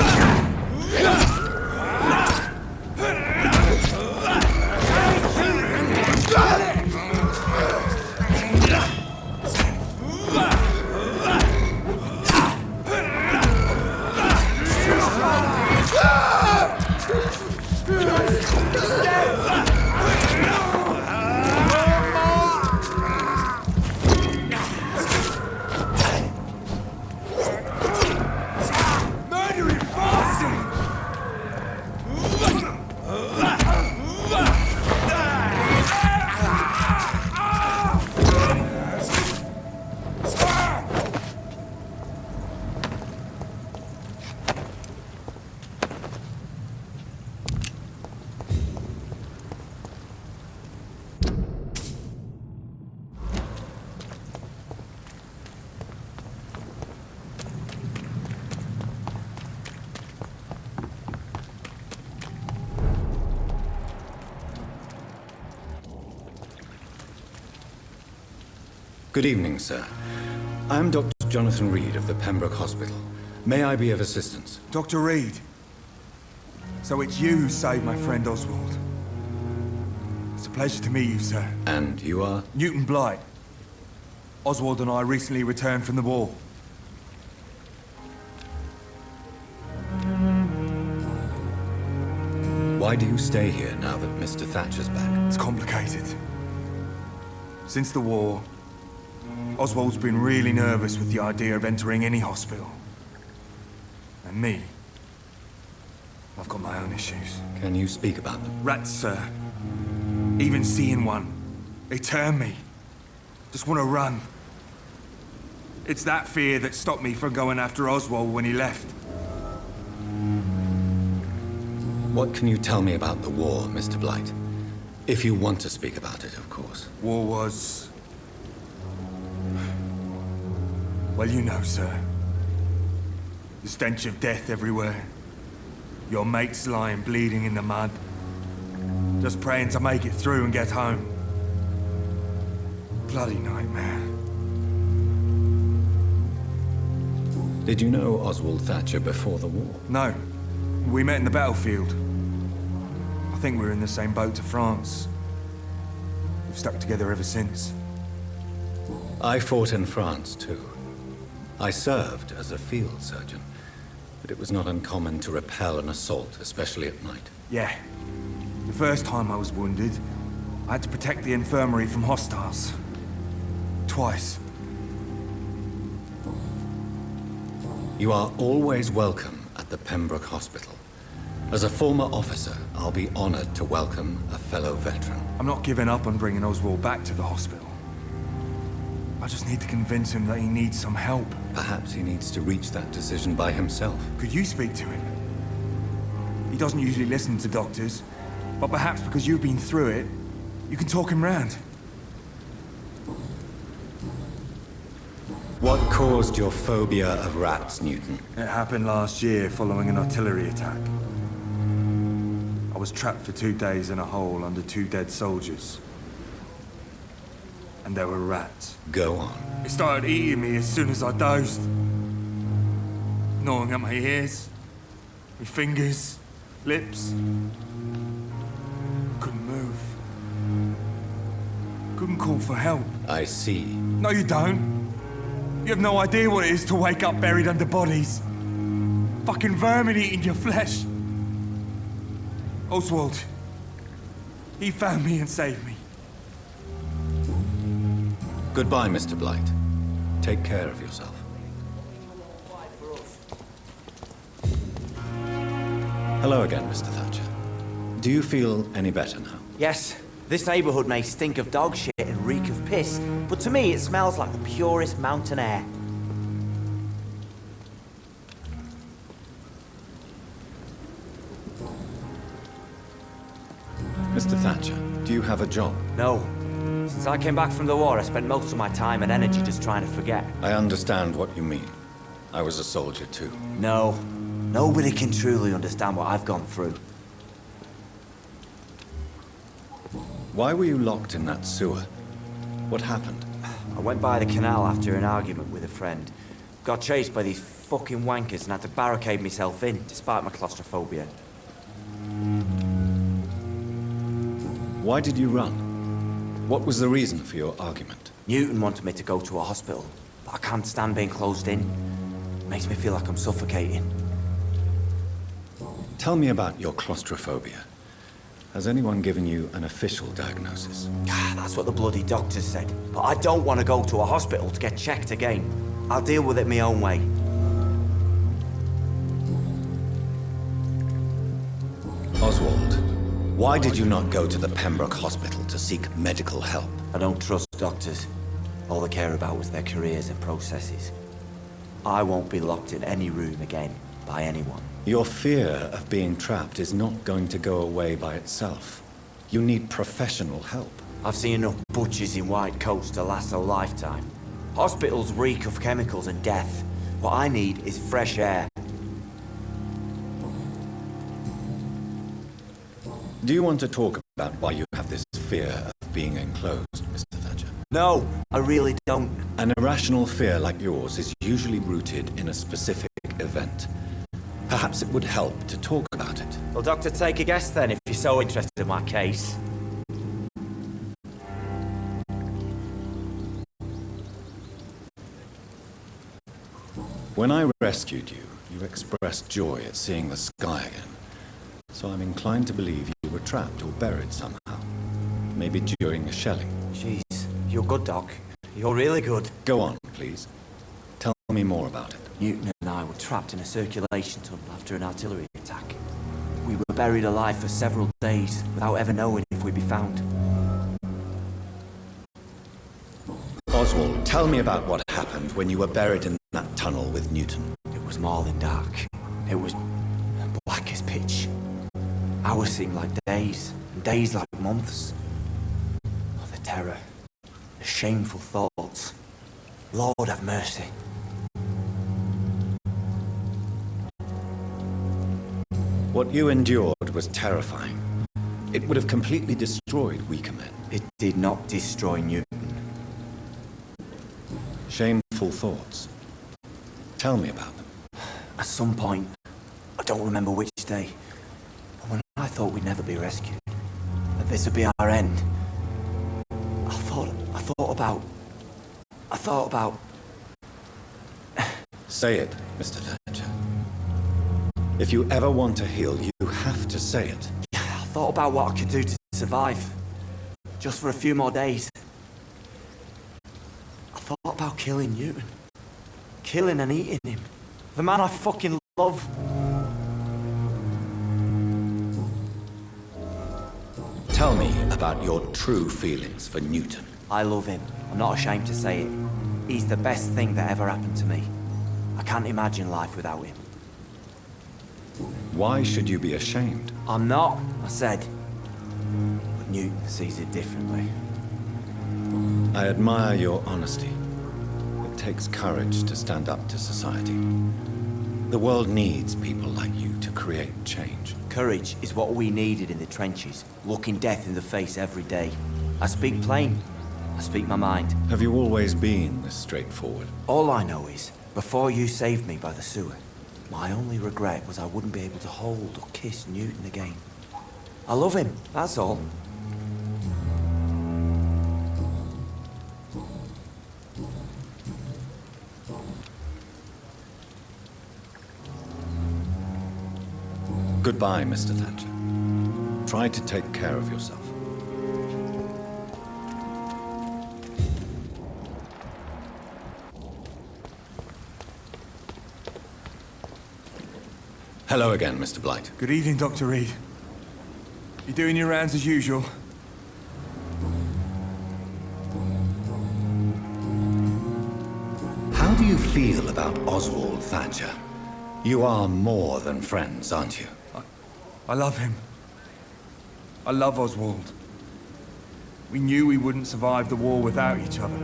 Good evening, sir. I'm Dr. Jonathan Reed of the Pembroke Hospital. May I be of assistance? Dr. Reed. So it's you who saved my friend Oswald. It's a pleasure to meet you, sir. And you are? Newton Blight. Oswald and I recently returned from the war. Why do you stay here now that Mr. Thatcher's back? It's complicated. Since the war, Oswald's been really nervous with the idea of entering any hospital. And me, I've got my own issues. Can you speak about them? Rats, sir. Even seeing one, they turn me. Just want to run. It's that fear that stopped me from going after Oswald when he left. What can you tell me about the war, Mr. Blight? If you want to speak about it, of course. War was... well, you know, sir. The stench of death everywhere. Your mates lying bleeding in the mud. Just praying to make it through and get home. Bloody nightmare. Did you know Oswald Thatcher before the war? No. We met in the battlefield. I think we're in the same boat to France. We've stuck together ever since. I fought in France, too. I served as a field surgeon, but it was not uncommon to repel an assault, especially at night. Yeah. The first time I was wounded, I had to protect the infirmary from hostiles. Twice. You are always welcome at the Pembroke Hospital. As a former officer, I'll be honored to welcome a fellow veteran. I'm not giving up on bringing Oswald back to the hospital. I just need to convince him that he needs some help. Perhaps he needs to reach that decision by himself. Could you speak to him? He doesn't usually listen to doctors, but perhaps because you've been through it, You can talk him round. What caused your phobia of rats, Newton? It happened last year following an artillery attack. I was trapped for 2 days in a hole under 2 dead soldiers. And there were rats. Go on. It started eating me as soon as I dozed. Gnawing at my ears, my fingers, lips. Couldn't move. Couldn't call for help. I see. No, you don't. You have no idea what it is to wake up buried under bodies. Fucking vermin eating your flesh. Oswald. He found me and saved me. Goodbye, Mr. Blight. Take care of yourself. Hello again, Mr. Thatcher. Do you feel any better now? Yes, this neighborhood may stink of dog shit and reek of piss, but to me it smells like the purest mountain air. Mr. Thatcher, do you have a job? No. Since I came back from the war, I spent most of my time and energy just trying to forget. I understand what you mean. I was a soldier too. No. Nobody can truly understand what I've gone through. Why were you locked in that sewer? What happened? I went by the canal after an argument with a friend. Got chased by these fucking wankers and had to barricade myself in, despite my claustrophobia. Why did you run? What was the reason for your argument? Newton wanted me to go to a hospital, but I can't stand being closed in. Makes me feel like I'm suffocating. Tell me about your claustrophobia. Has anyone given you an official diagnosis? That's what the bloody doctors said. But I don't want to go to a hospital to get checked again. I'll deal with it my own way. Oswald, why did you not go to the Pembroke Hospital to seek medical help? I don't trust doctors. All they care about was their careers and processes. I won't be locked in any room again by anyone. Your fear of being trapped is not going to go away by itself. You need professional help. I've seen enough butchers in white coats to last a lifetime. Hospitals reek of chemicals and death. What I need is fresh air. Do you want to talk about why you have this fear of being enclosed, Mr. Thatcher? No, I really don't. An irrational fear like yours is usually rooted in a specific event. Perhaps it would help to talk about it. Well, Doctor, take a guess then, if you're so interested in my case. When I rescued you, you expressed joy at seeing the sky again. So I'm inclined to believe you were trapped or buried somehow. Maybe during a shelling. Jeez, you're good, Doc. You're really good. Go on, please. Tell me more about it. Newton and I were trapped in a circulation tunnel after an artillery attack. We were buried alive for several days without ever knowing if we'd be found. Oswald, tell me about what happened when you were buried in that tunnel with Newton. It was more than dark. It was black as pitch. Hours seemed like days, and days like months. Oh, the terror. The shameful thoughts. Lord have mercy. What you endured was terrifying. It would have completely destroyed weaker men. It did not destroy Newton. Shameful thoughts. Tell me about them. At some point, I don't remember which day, but when I thought we'd never be rescued, that this would be our end, I thought about... Say it, Mr. Thatcher. If you ever want to heal, you have to say it. I thought about what I could do to survive. Just for a few more days. I thought about killing Newton. Killing and eating him. The man I fucking love. Tell me about your true feelings for Newton. I love him. I'm not ashamed to say it. He's the best thing that ever happened to me. I can't imagine life without him. Why should you be ashamed? I'm not, I said. But Newton sees it differently. I admire your honesty. It takes courage to stand up to society. The world needs people like you to create change. Courage is what we needed in the trenches, looking death in the face every day. I speak plain. I speak my mind. Have you always been this straightforward? All I know is, before you saved me by the sewer, my only regret was I wouldn't be able to hold or kiss Newton again. I love him, that's all. Goodbye, Mr. Thatcher. Try to take care of yourself. Hello again, Mr. Blight. Good evening, Dr. Reed. You doing your rounds as usual? How do you feel about Oswald Thatcher? You are more than friends, aren't you? I love him. I love Oswald. We knew we wouldn't survive the war without each other.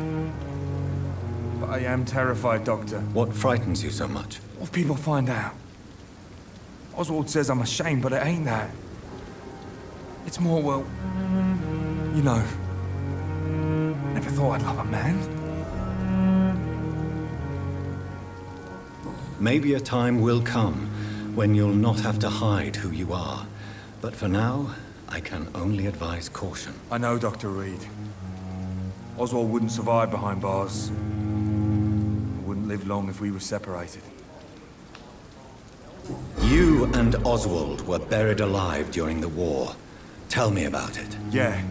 But I am terrified, Doctor. What frightens you so much? What if people find out? Oswald says I'm ashamed, but it ain't that. It's more, well, you know, never thought I'd love a man. Maybe a time will come when you'll not have to hide who you are. But for now, I can only advise caution. I know, Dr. Reed. Oswald wouldn't survive behind bars. Wouldn't live long if we were separated. You and Oswald were buried alive during the war. Tell me about it. Yeah.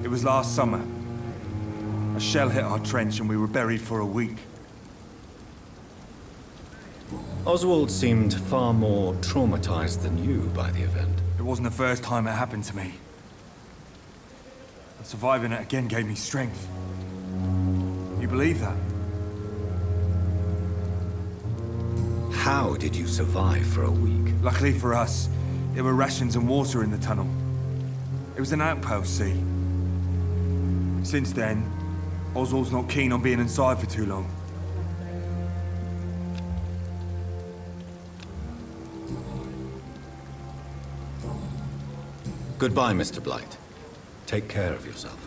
It was last summer. A shell hit our trench and we were buried for a week. Oswald seemed far more traumatized than you by the event. It wasn't the first time it happened to me. And surviving it again gave me strength. You believe that? How did you survive for a week? Luckily for us, there were rations and water in the tunnel. It was an outpost, see? Since then, Oswald's not keen on being inside for too long. Goodbye, Mr. Blight. Take care of yourself.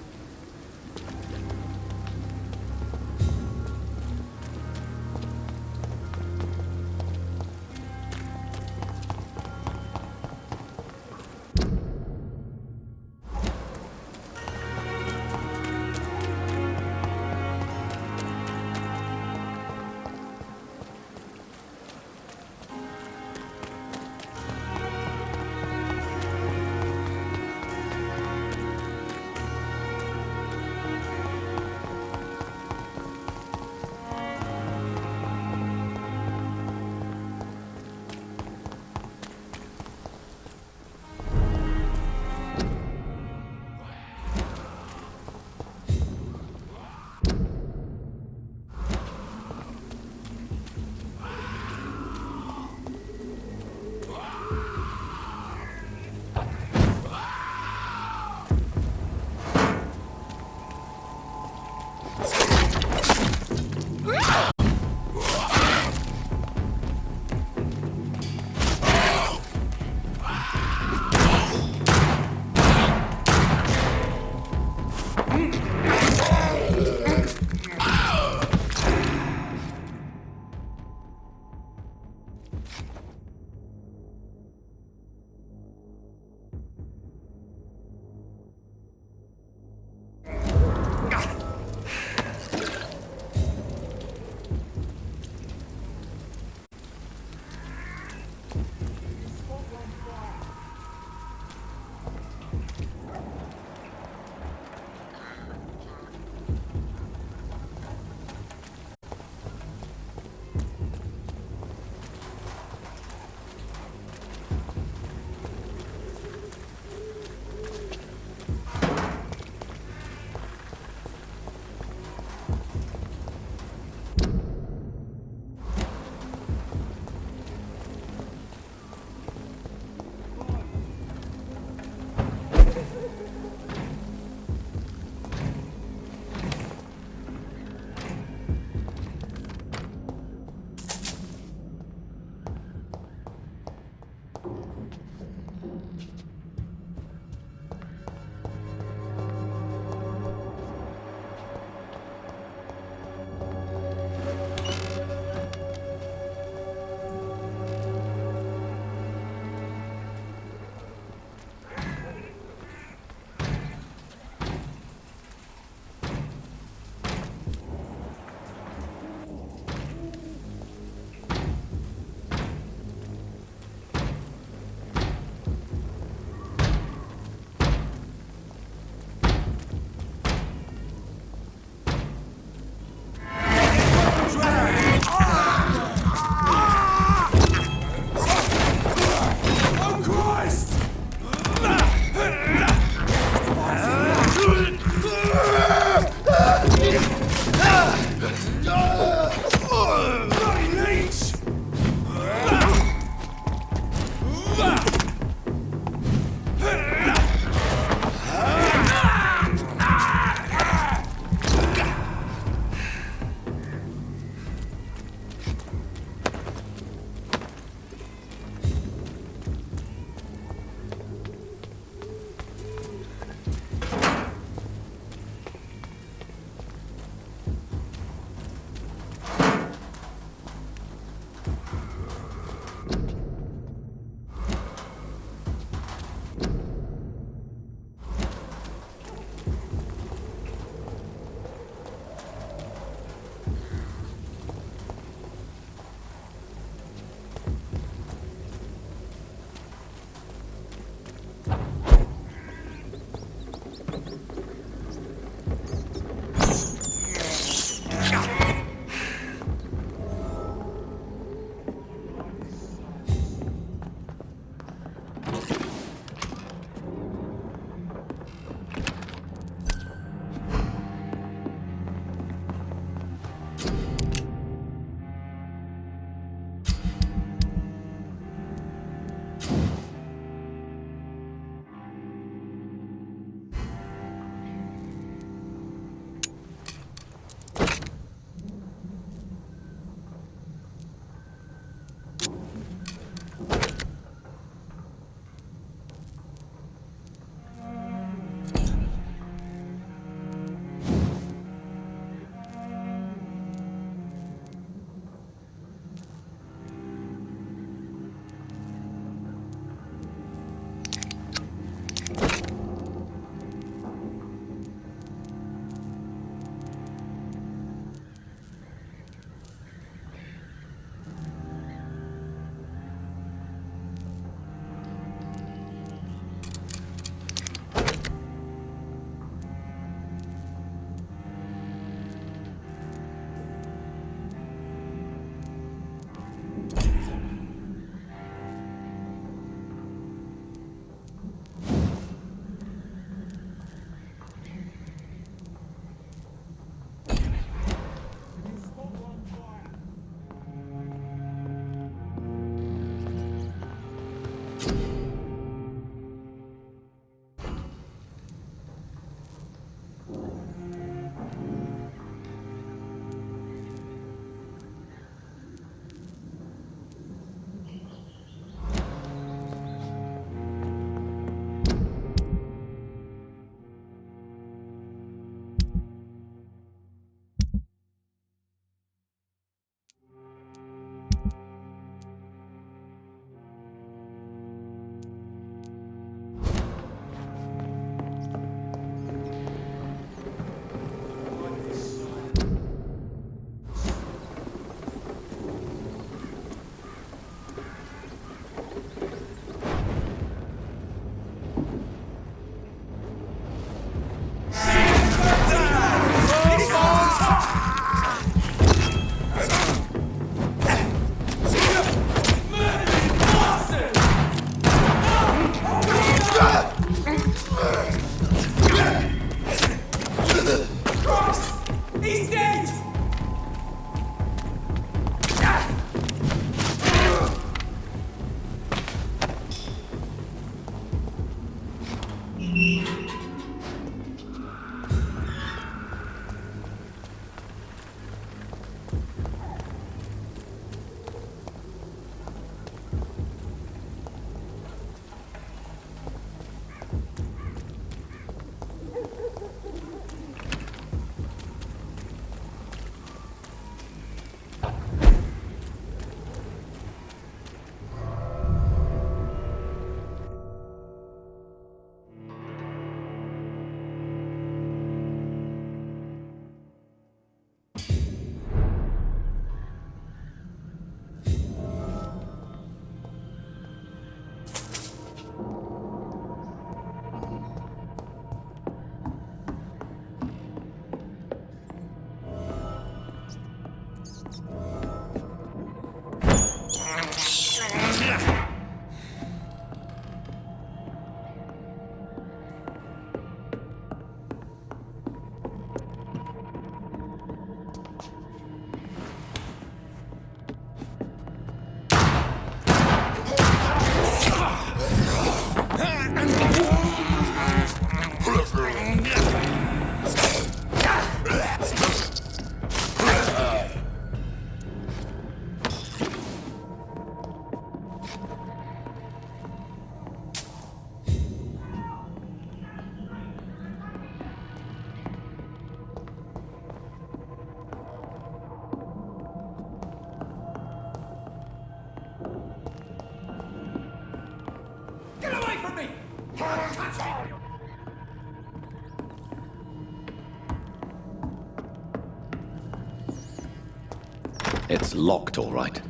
It's locked, all right.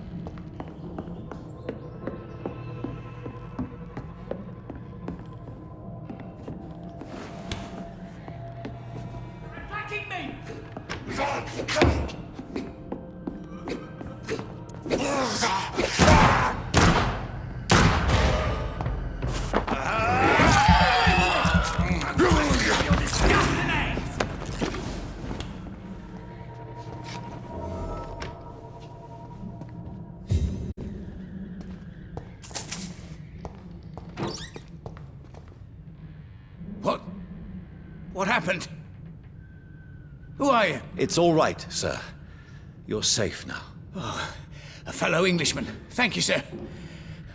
Attacking me! What happened? Who are you? It's all right, sir. You're safe now. Oh, a fellow Englishman. Thank you, sir.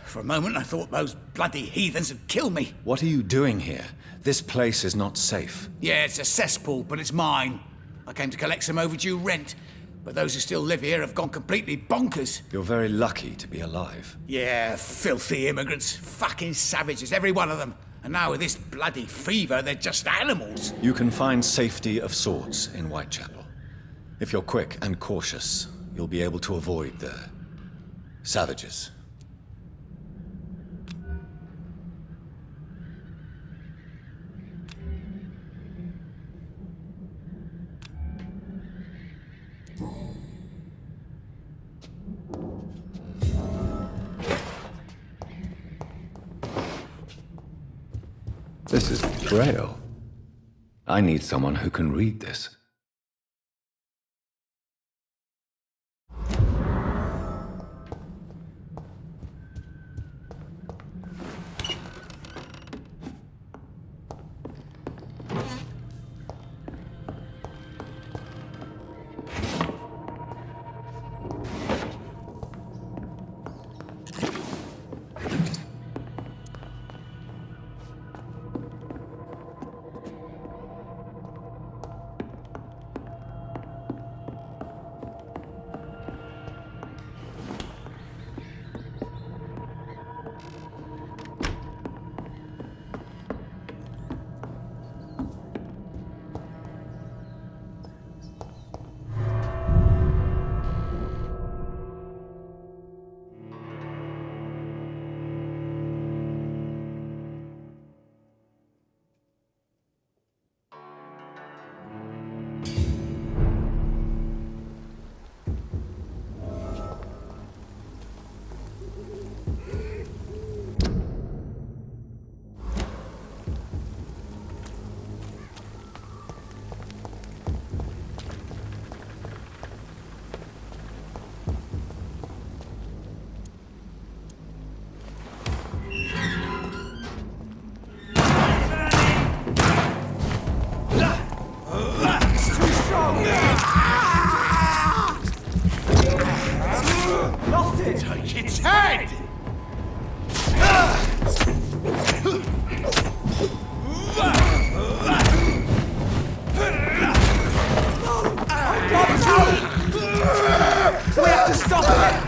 For a moment, I thought those bloody heathens had killed me. What are you doing here? This place is not safe. Yeah, it's a cesspool, but it's mine. I came to collect some overdue rent, but those who still live here have gone completely bonkers. You're very lucky to be alive. Yeah, filthy immigrants. Fucking savages, every one of them. And now with this bloody fever, they're just animals. You can find safety of sorts in Whitechapel. If you're quick and cautious, you'll be able to avoid the savages. This is Braille. I need someone who can read this. Take its head! We have to stop it!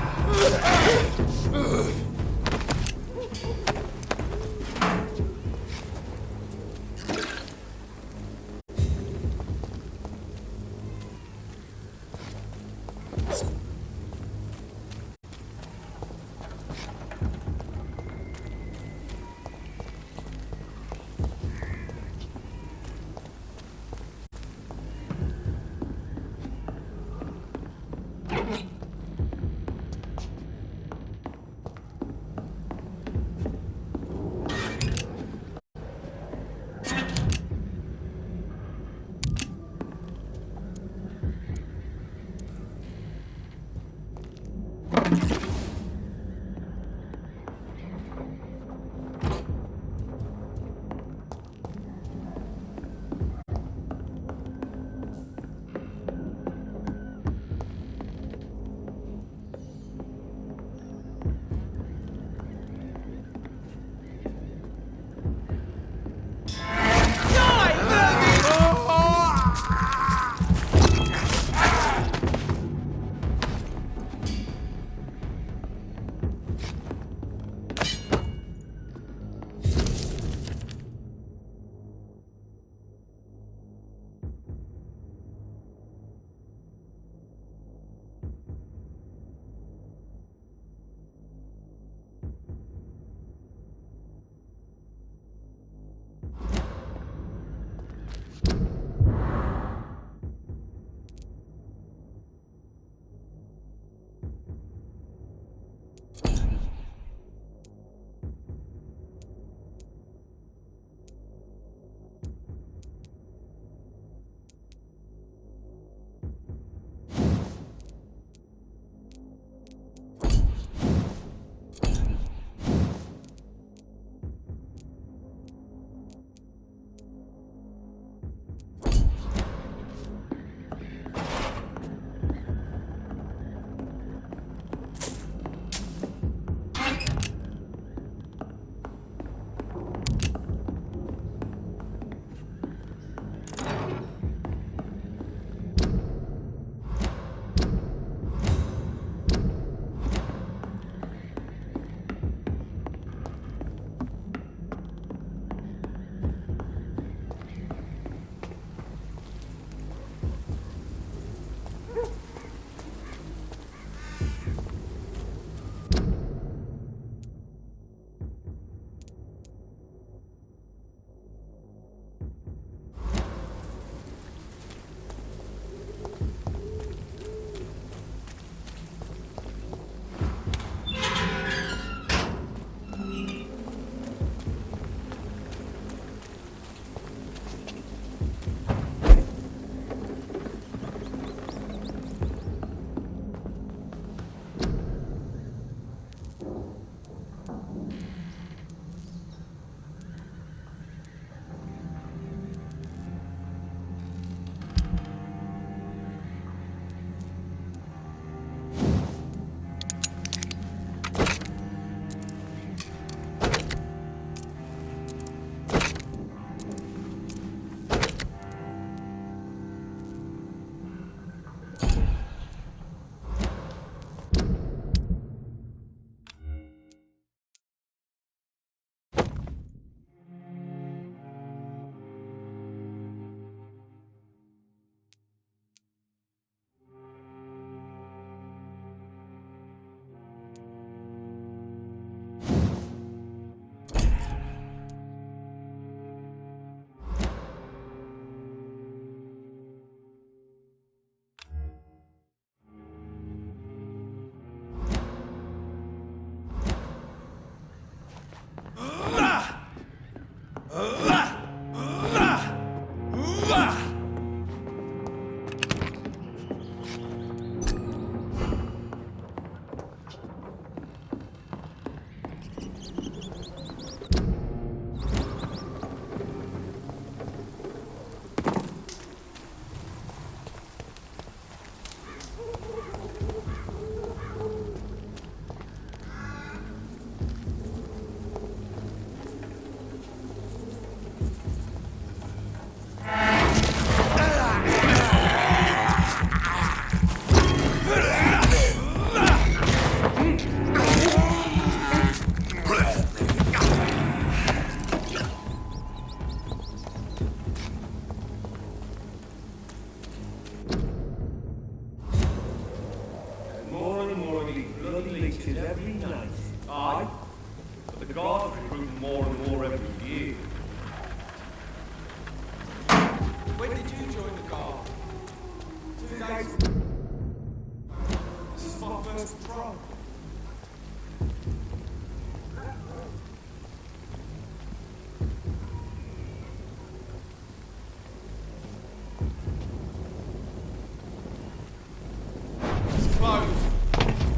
visited every night. Aye, but the guards recruit more and more every year. When did you join the guard? 2 days. This is my first patrol. It's closed.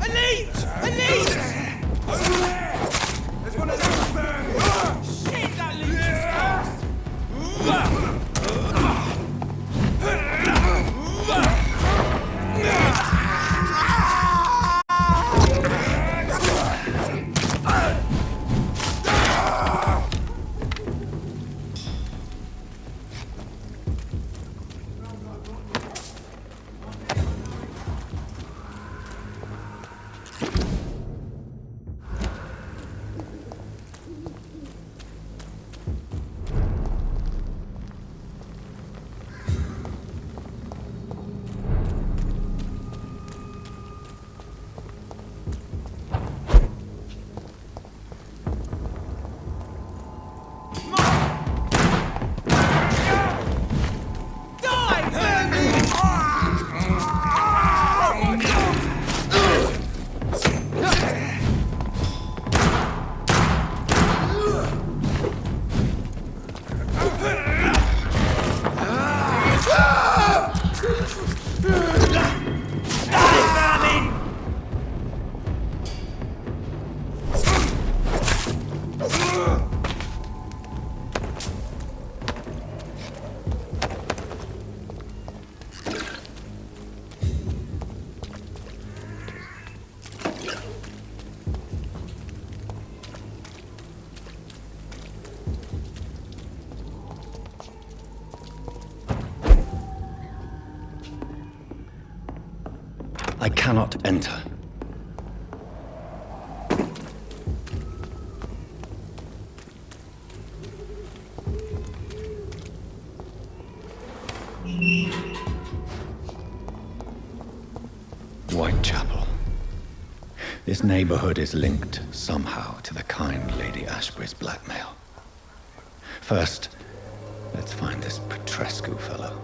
Elite! Elite! There's one of those burns! Shit, that leech is closed! I cannot enter. Whitechapel. This neighborhood is linked somehow to the kind Lady Ashbury's blackmail. First, let's find this Petrescu fellow.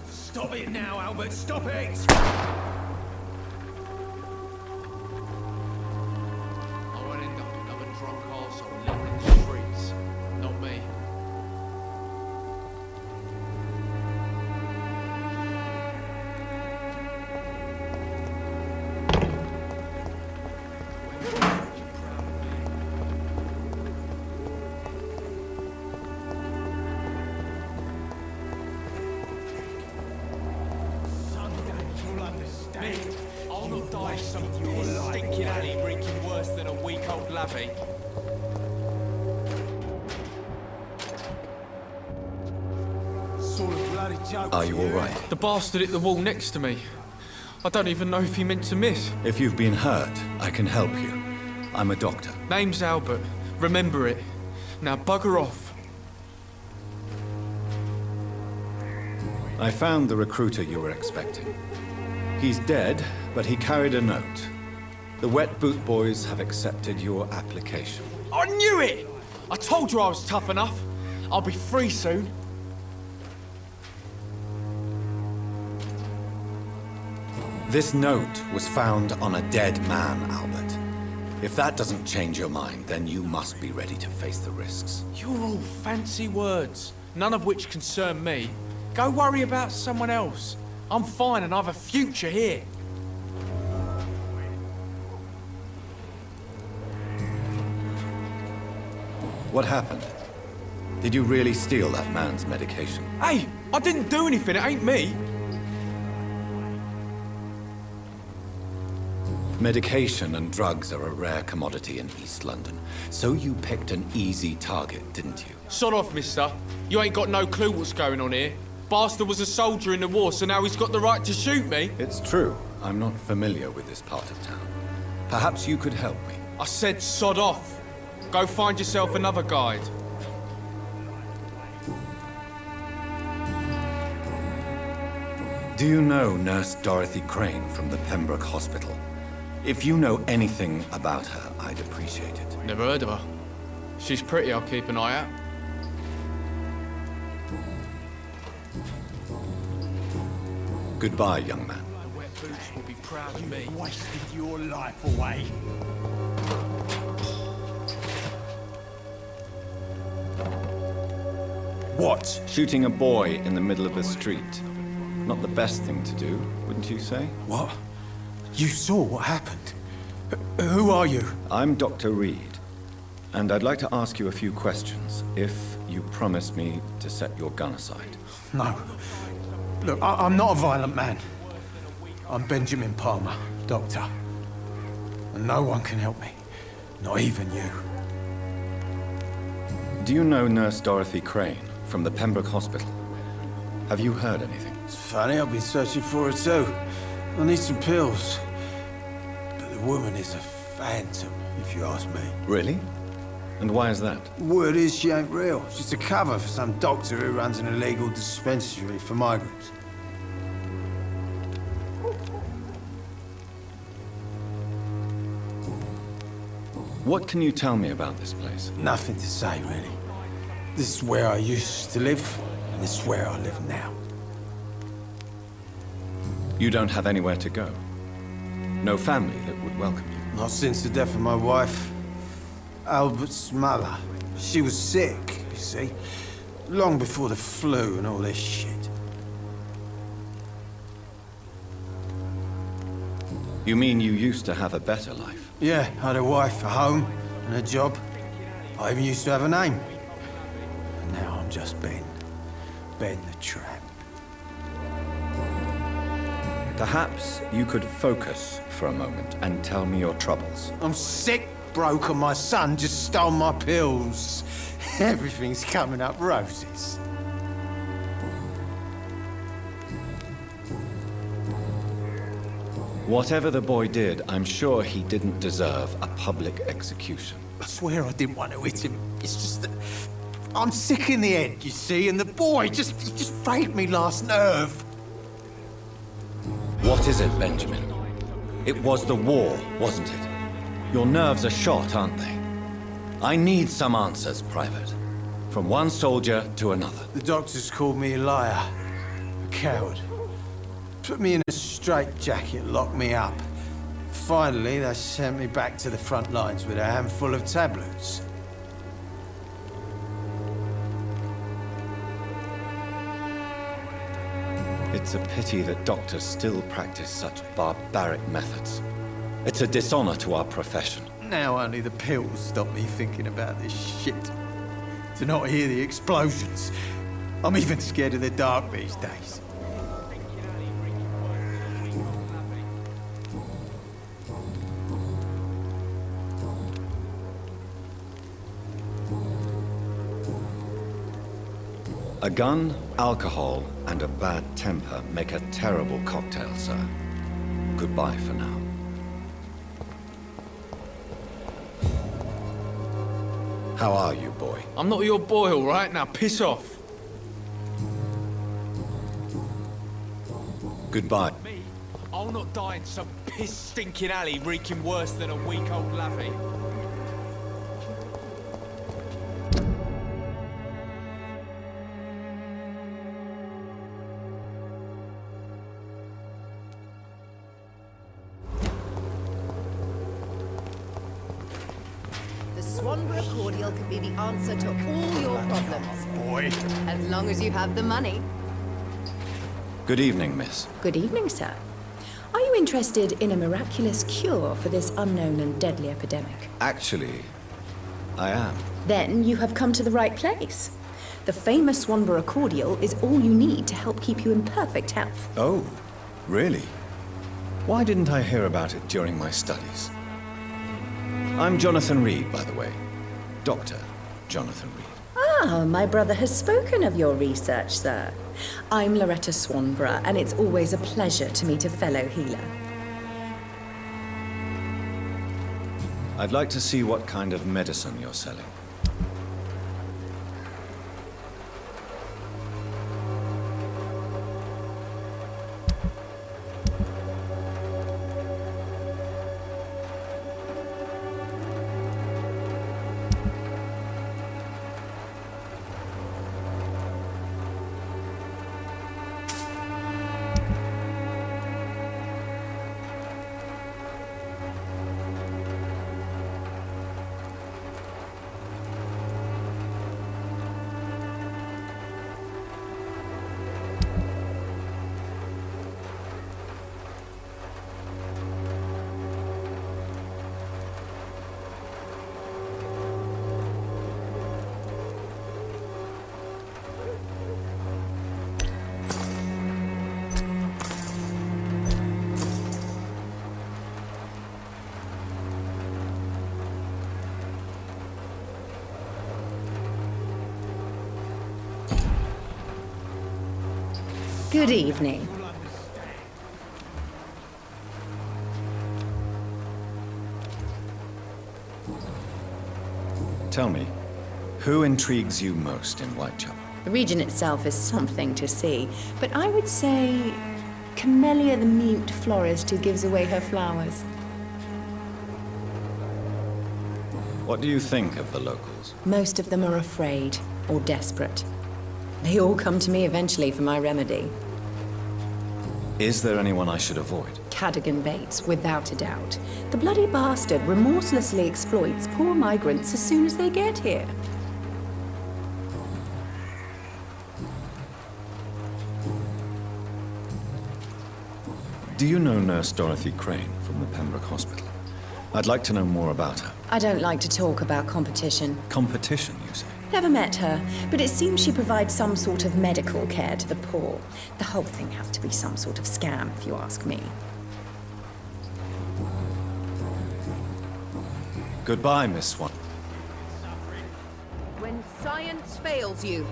Stop it now, Albert! Stop it! I won't end up another drunk arsehole living in the streets. Not me. I'll not die some stinking alley reeking worse than a week-old lavvy. Sort of bloody joke. Are you all right? The bastard hit the wall next to me. I don't even know if he meant to miss. If you've been hurt, I can help you. I'm a doctor. Name's Albert. Remember it. Now bugger off. I found the recruiter you were expecting. He's dead, but he carried a note. The Wet Boot Boys have accepted your application. I knew it! I told you I was tough enough. I'll be free soon. This note was found on a dead man, Albert. If that doesn't change your mind, then you must be ready to face the risks. You're all fancy words, none of which concern me. Go worry about someone else. I'm fine and I have a future here. What happened? Did you really steal that man's medication? Hey, I didn't do anything, it ain't me. Medication and drugs are a rare commodity in East London, so you picked an easy target, didn't you? Sod off, mister. You ain't got no clue what's going on here. Bastard was a soldier in the war, so now he's got the right to shoot me. It's true. I'm not familiar with this part of town. Perhaps you could help me. I said sod off. Go find yourself another guide. Do you know Nurse Dorothy Crane from the Pembroke Hospital? If you know anything about her, I'd appreciate it. Never heard of her. If she's pretty, I'll keep an eye out. Goodbye, young man. Wet boots will be proud of me. Wasted your life away. What? Shooting a boy in the middle of the street. Not the best thing to do, wouldn't you say? What? You saw what happened? Who are you? I'm Dr. Reed, and I'd like to ask you a few questions, if you promise me to set your gun aside. No. Look, I'm not a violent man. I'm Benjamin Palmer, doctor. And no one can help me. Not even you. Do you know Nurse Dorothy Crane from the Pembroke Hospital? Have you heard anything? It's funny, I've been searching for her too. I need some pills. But the woman is a phantom, if you ask me. Really? And why is that? Word is she ain't real. She's a cover for some doctor who runs an illegal dispensary for migrants. What can you tell me about this place? Nothing to say, really. This is where I used to live, and this is where I live now. You don't have anywhere to go? No family that would welcome you? Not since the death of my wife, Albert's mother. She was sick, you see. Long before the flu and all this shit. You mean you used to have a better life? Yeah, I had a wife, a home, and a job. I even used to have a name. And now I'm just Ben. Ben the Tramp. Perhaps you could focus for a moment and tell me your troubles. I'm sick, broke, and my son just stole my pills. Everything's coming up roses. Whatever the boy did, I'm sure he didn't deserve a public execution. I swear I didn't want to hit him. It's just that I'm sick in the head, you see, and the boy he just frayed me last nerve. What is it, Benjamin? It was the war, wasn't it? Your nerves are shot, aren't they? I need some answers, Private. From one soldier to another. The doctors called me a liar, a coward. Put me in a straitjacket, locked me up. Finally, they sent me back to the front lines with a handful of tablets. It's a pity that doctors still practice such barbaric methods. It's a dishonor to our profession. Now only the pills stop me thinking about this shit. To not hear the explosions. I'm even scared of the dark these days. A gun, alcohol, and a bad temper make a terrible cocktail, sir. Goodbye for now. How are you, boy? I'm not your boy, all right? Now piss off. Goodbye. Me? I'll not die in some piss-stinking alley reeking worse than a week-old lavvy. Swanborough cordial could be the answer to all your problems. Boy. As long as you have the money. Good evening, miss. Good evening, sir. Are you interested in a miraculous cure for this unknown and deadly epidemic? Actually, I am. Then you have come to the right place. The famous Swanborough cordial is all you need to help keep you in perfect health. Oh, really? Why didn't I hear about it during my studies? I'm Jonathan Reed, by the way. Dr. Jonathan Reed. Ah, my brother has spoken of your research, sir. I'm Loretta Swanborough, and it's always a pleasure to meet a fellow healer. I'd like to see what kind of medicine you're selling. Good evening. Tell me, who intrigues you most in Whitechapel? The region itself is something to see, but I would say Camellia the mute florist who gives away her flowers. What do you think of the locals? Most of them are afraid or desperate. They all come to me eventually for my remedy. Is there anyone I should avoid? Cadogan Bates, without a doubt. The bloody bastard remorselessly exploits poor migrants as soon as they get here. Do you know Nurse Dorothy Crane from the Pembroke Hospital? I'd like to know more about her. I don't like to talk about competition. Competition, you say? Never met her, but it seems she provides some sort of medical care to the poor. The whole thing has to be some sort of scam, if you ask me. Goodbye, Miss Swan. When science fails you,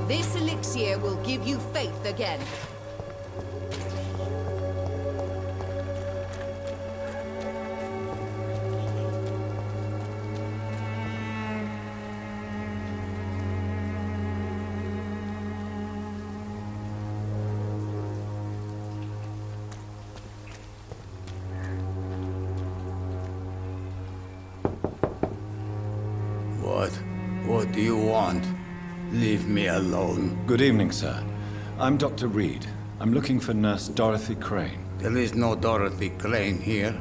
this elixir will give you faith again. What do you want? Leave me alone. Good evening, sir. I'm Dr. Reed. I'm looking for Nurse Dorothy Crane. There is no Dorothy Crane here.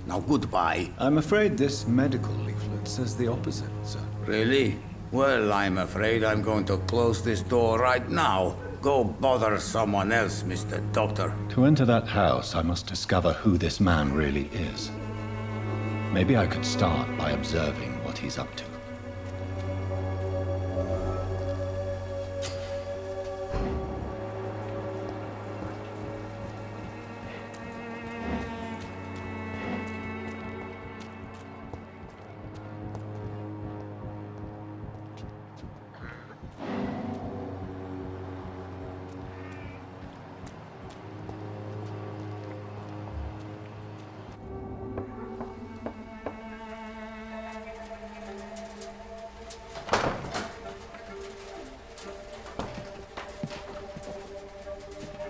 Now goodbye. I'm afraid this medical leaflet says the opposite, sir. Really? Well, I'm afraid I'm going to close this door right now. Go bother someone else, Mr. Doctor. To enter that house, I must discover who this man really is. Maybe I could start by observing what he's up to.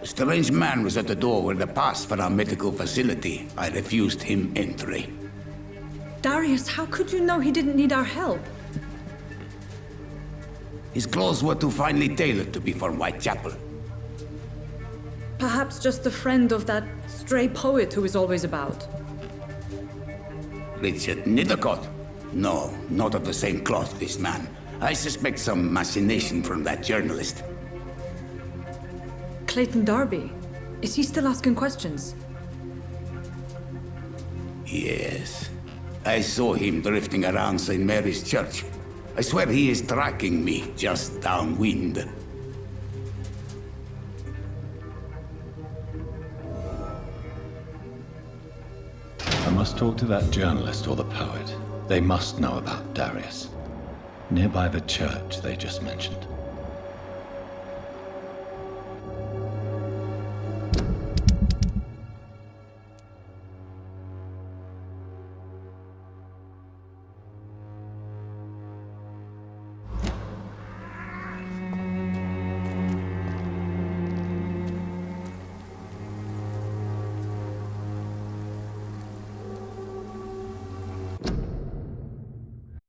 A strange man was at the door with a pass for our medical facility. I refused him entry. Darius, how could you know he didn't need our help? His clothes were too finely tailored to be for Whitechapel. Perhaps just a friend of that stray poet who is always about. Richard Nithercott. No, not of the same cloth, this man. I suspect some machination from that journalist. Clayton Darby? Is he still asking questions? Yes. I saw him drifting around St. Mary's Church. I swear he is tracking me just downwind. I must talk to that journalist or the poet. They must know about Darius. Nearby the church they just mentioned.